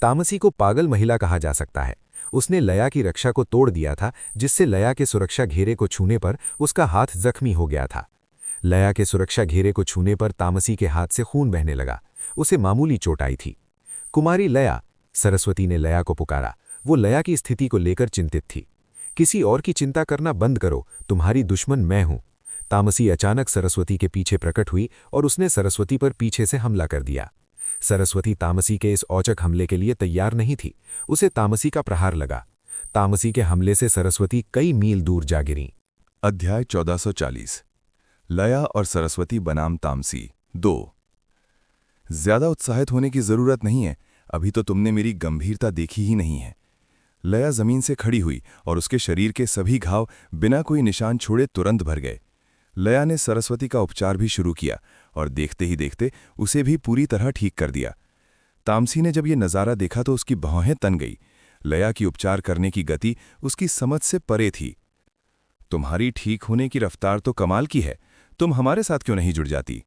तामसी को पागल महिला कहा जा सकता है। उसने लया की रक्षा को तोड़ दिया था, जिससे लया के सुरक्षा घेरे को छूने पर उसका हाथ जख्मी हो गया था। लया के सुरक्षा घेरे को छूने पर तामसी के हाथ से खून बहने लगा। उसे मामूली चोट आई थी। कुमारी लया! सरस्वती ने लया को पुकारा। वो लया की स्थिति को लेकर चिंतित थी। किसी और की चिंता करना बंद करो, तुम्हारी दुश्मन मैं हूं। तामसी अचानक सरस्वती के पीछे प्रकट हुई और उसने सरस्वती पर पीछे से हमला कर दिया। सरस्वती तामसी के इस औचक हमले के लिए तैयार नहीं थी। उसे तामसी का प्रहार लगा। तामसी के हमले से सरस्वती कई मील दूर जा गिरी। अध्याय 1440 लया और सरस्वती बनाम तामसी 2। ज्यादा उत्साहित होने की जरूरत नहीं है, अभी तो तुमने मेरी गंभीरता देखी ही नहीं है। लया जमीन से खड़ी हुई और उसके शरीर के सभी घाव बिना कोई निशान छोड़े तुरंत भर गए। लया ने सरस्वती का उपचार भी शुरू किया और देखते ही देखते उसे भी पूरी तरह ठीक कर दिया। तामसी ने जब ये नज़ारा देखा तो उसकी भौहें तन गई। लया की उपचार करने की गति उसकी समझ से परे थी। तुम्हारी ठीक होने की रफ्तार तो कमाल की है, तुम हमारे साथ क्यों नहीं जुड़ जाती?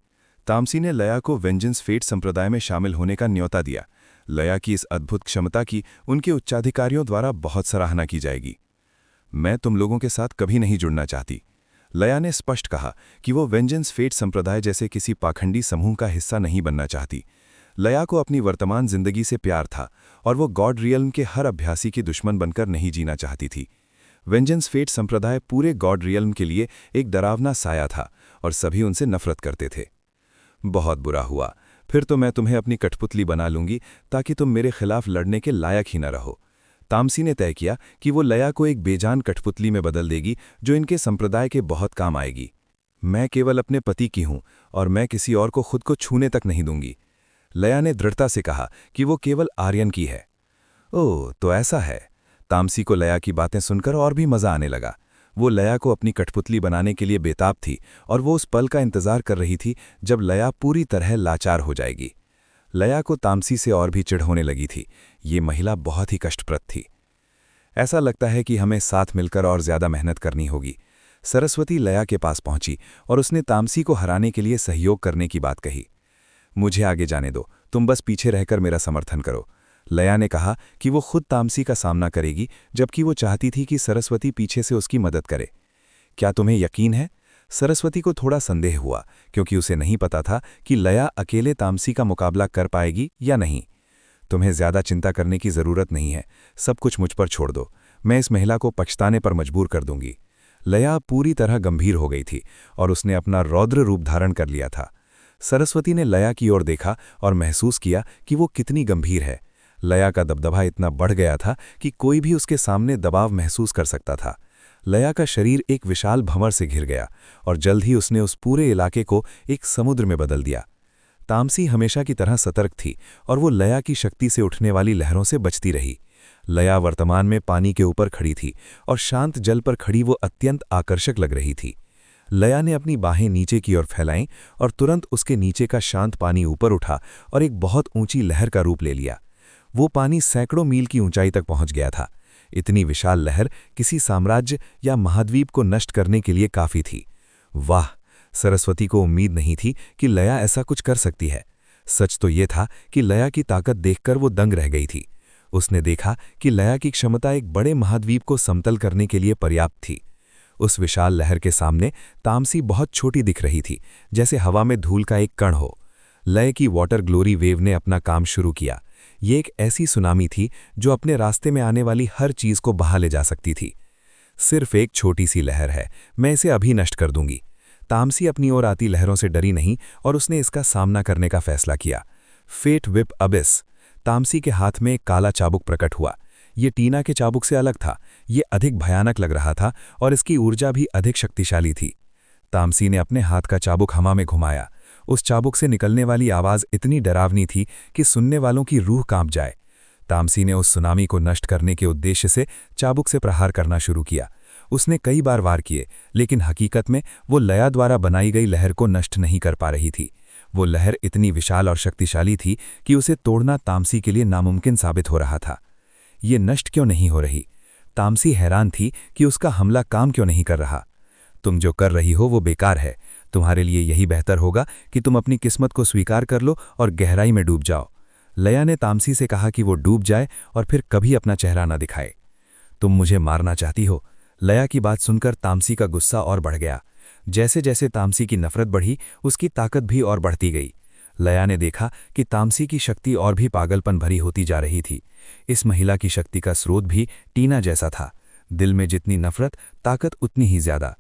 तामसी ने लया को वेंजेंस फेट संप्रदाय में शामिल होने का न्योता दिया। लया की इस अद्भुत क्षमता की उनके उच्चाधिकारियों द्वारा बहुत सराहना की जाएगी। मैं तुम लोगों के साथ कभी नहीं जुड़ना चाहती। लया ने स्पष्ट कहा कि वो वेंजेंस फेट संप्रदाय जैसे किसी पाखंडी समूह का हिस्सा नहीं बनना चाहती। लया को अपनी वर्तमान जिंदगी से प्यार था और वो गॉड रियल्म के हर अभ्यासी की दुश्मन बनकर नहीं जीना चाहती थी। वेंजेंस फेट संप्रदाय पूरे गॉड रियल्म के लिए एक डरावना साया था और सभी उनसे नफरत करते थे। बहुत बुरा हुआ, फिर तो मैं तुम्हें अपनी कठपुतली बना लूंगी ताकि तुम मेरे खिलाफ लड़ने के लायक ही न रहो। तामसी ने तय किया कि वो लया को एक बेजान कठपुतली में बदल देगी जो इनके संप्रदाय के बहुत काम आएगी। मैं केवल अपने पति की हूं और मैं किसी और को खुद को छूने तक नहीं दूंगी। लया ने दृढ़ता से कहा कि वो केवल आर्यन की है। ओह, तो ऐसा है। तामसी को लया की बातें सुनकर और भी मजा आने लगा। वो लया को अपनी कठपुतली बनाने के लिए बेताब थी और वो उस पल का इंतजार कर रही थी जब लया पूरी तरह लाचार हो जाएगी। लया को तामसी से और भी चिढ़ होने लगी थी। ये महिला बहुत ही कष्टप्रद थी। ऐसा लगता है कि हमें साथ मिलकर और ज्यादा मेहनत करनी होगी। सरस्वती लया के पास पहुंची और उसने तामसी को हराने के लिए सहयोग करने की बात कही। मुझे आगे जाने दो, तुम बस पीछे रहकर मेरा समर्थन करो। लया ने कहा कि वो खुद तामसी का सामना करेगी, जबकि वो चाहती थी कि सरस्वती पीछे से उसकी मदद करे। क्या तुम्हें यकीन है? सरस्वती को थोड़ा संदेह हुआ, क्योंकि उसे नहीं पता था कि लया अकेले तामसी का मुकाबला कर पाएगी या नहीं। तुम्हें ज्यादा चिंता करने की जरूरत नहीं है, सब कुछ मुझ पर छोड़ दो। मैं इस महिला को पछताने पर मजबूर कर दूंगी। लया पूरी तरह गंभीर हो गई थी और उसने अपना रौद्र रूप धारण कर लिया था। सरस्वती ने लया की ओर देखा और महसूस किया कि वो कितनी गंभीर है। लया का दबदबा इतना बढ़ गया था कि कोई भी उसके सामने दबाव महसूस कर सकता था। लया का शरीर एक विशाल भंवर से घिर गया और जल्द ही उसने उस पूरे इलाके को एक समुद्र में बदल दिया। तामसी हमेशा की तरह सतर्क थी और वो लया की शक्ति से उठने वाली लहरों से बचती रही। लया वर्तमान में पानी के ऊपर खड़ी थी और शांत जल पर खड़ी वो अत्यंत आकर्षक लग रही थी। लया ने अपनी बाहें नीचे की ओर फैलाईं और तुरंत उसके नीचे का शांत पानी ऊपर उठा और एक बहुत ऊंची लहर का रूप ले लिया। वो पानी सैकड़ों मील की ऊंचाई तक पहुंच गया था। इतनी विशाल लहर किसी साम्राज्य या महाद्वीप को नष्ट करने के लिए काफी थी। वाह! सरस्वती को उम्मीद नहीं थी कि लया ऐसा कुछ कर सकती है। सच तो ये था कि लया की ताकत देखकर वो दंग रह गई थी। उसने देखा कि लया की क्षमता एक बड़े महाद्वीप को समतल करने के लिए पर्याप्त थी। उस विशाल लहर के सामने तामसी बहुत छोटी दिख रही थी, जैसे हवा में धूल का एक कण हो। लय की वाटर ग्लोरी वेव ने अपना काम शुरू किया। ये एक ऐसी सुनामी थी जो अपने रास्ते में आने वाली हर चीज को बहा ले जा सकती थी। सिर्फ एक छोटी सी लहर है, मैं इसे अभी नष्ट कर दूंगी। तामसी अपनी ओर आती लहरों से डरी नहीं और उसने इसका सामना करने का फैसला किया। Fate whip abyss. तामसी के हाथ में एक काला चाबुक प्रकट हुआ। ये टीना के चाबुक से अलग था। ये अधिक भयानक लग रहा था और इसकी ऊर्जा भी अधिक शक्तिशाली थी। तामसी ने अपने हाथ का चाबुक हवा में घुमाया। उस चाबुक से निकलने वाली आवाज इतनी डरावनी थी कि सुनने वालों की रूह कांप जाए। तामसी ने उस सुनामी को नष्ट करने के उद्देश्य से चाबुक से प्रहार करना शुरू किया। उसने कई बार वार किए, लेकिन हकीकत में वो लया द्वारा बनाई गई लहर को नष्ट नहीं कर पा रही थी। वो लहर इतनी विशाल और शक्तिशाली थी कि उसे तोड़ना तामसी के लिए नामुमकिन साबित हो रहा था। ये नष्ट क्यों नहीं हो रही? तामसी हैरान थी कि उसका हमला काम क्यों नहीं कर रहा। तुम जो कर रही हो वो बेकार है। तुम्हारे लिए यही बेहतर होगा कि तुम अपनी किस्मत को स्वीकार कर लो और गहराई में डूब जाओ। लया ने तामसी से कहा कि वो डूब जाए और फिर कभी अपना चेहरा न दिखाए। तुम मुझे मारना चाहती हो? लया की बात सुनकर तामसी का गुस्सा और बढ़ गया। जैसे जैसे तामसी की नफरत बढ़ी, उसकी ताकत भी और बढ़ती गई। लया ने देखा कि तामसी की शक्ति और भी पागलपन भरी होती जा रही थी। इस महिला की शक्ति का स्रोत भी टीना जैसा था। दिल में जितनी नफरत, ताकत उतनी ही ज्यादा।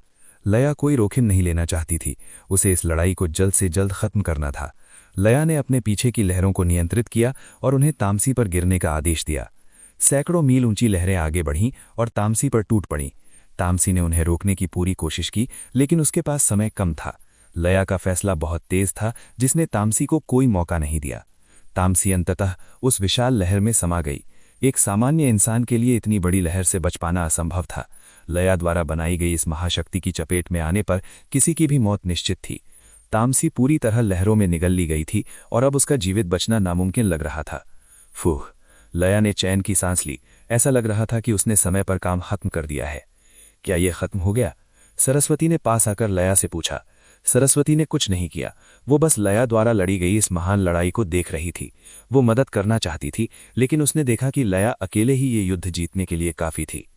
लया कोई जोखिम नहीं लेना चाहती थी। उसे इस लड़ाई को जल्द से जल्द खत्म करना था। लया ने अपने पीछे की लहरों को नियंत्रित किया और उन्हें तामसी पर गिरने का आदेश दिया। सैकड़ों मील ऊंची लहरें आगे बढ़ीं और तामसी पर टूट पड़ीं। तामसी ने उन्हें रोकने की पूरी कोशिश की, लेकिन उसके पास समय कम था। लया का फैसला बहुत तेज था, जिसने तामसी को कोई मौका नहीं दिया। तामसी अंततः उस विशाल लहर में समा गई। एक सामान्य इंसान के लिए इतनी बड़ी लहर से बच पाना असंभव था। लया द्वारा बनाई गई इस महाशक्ति की चपेट में आने पर किसी की भी मौत निश्चित थी। तामसी पूरी तरह लहरों में निगल ली गई थी और अब उसका जीवित बचना नामुमकिन लग रहा था। फूह! लया ने चैन की सांस ली। ऐसा लग रहा था कि उसने समय पर काम खत्म कर दिया है। क्या ये खत्म हो गया? सरस्वती ने पास आकर लया से पूछा। सरस्वती ने कुछ नहीं किया। वो बस लया द्वारा लड़ी गई इस महान लड़ाई को देख रही थी। वो मदद करना चाहती थी, लेकिन उसने देखा कि लया अकेले ही ये युद्ध जीतने के लिए काफी थी।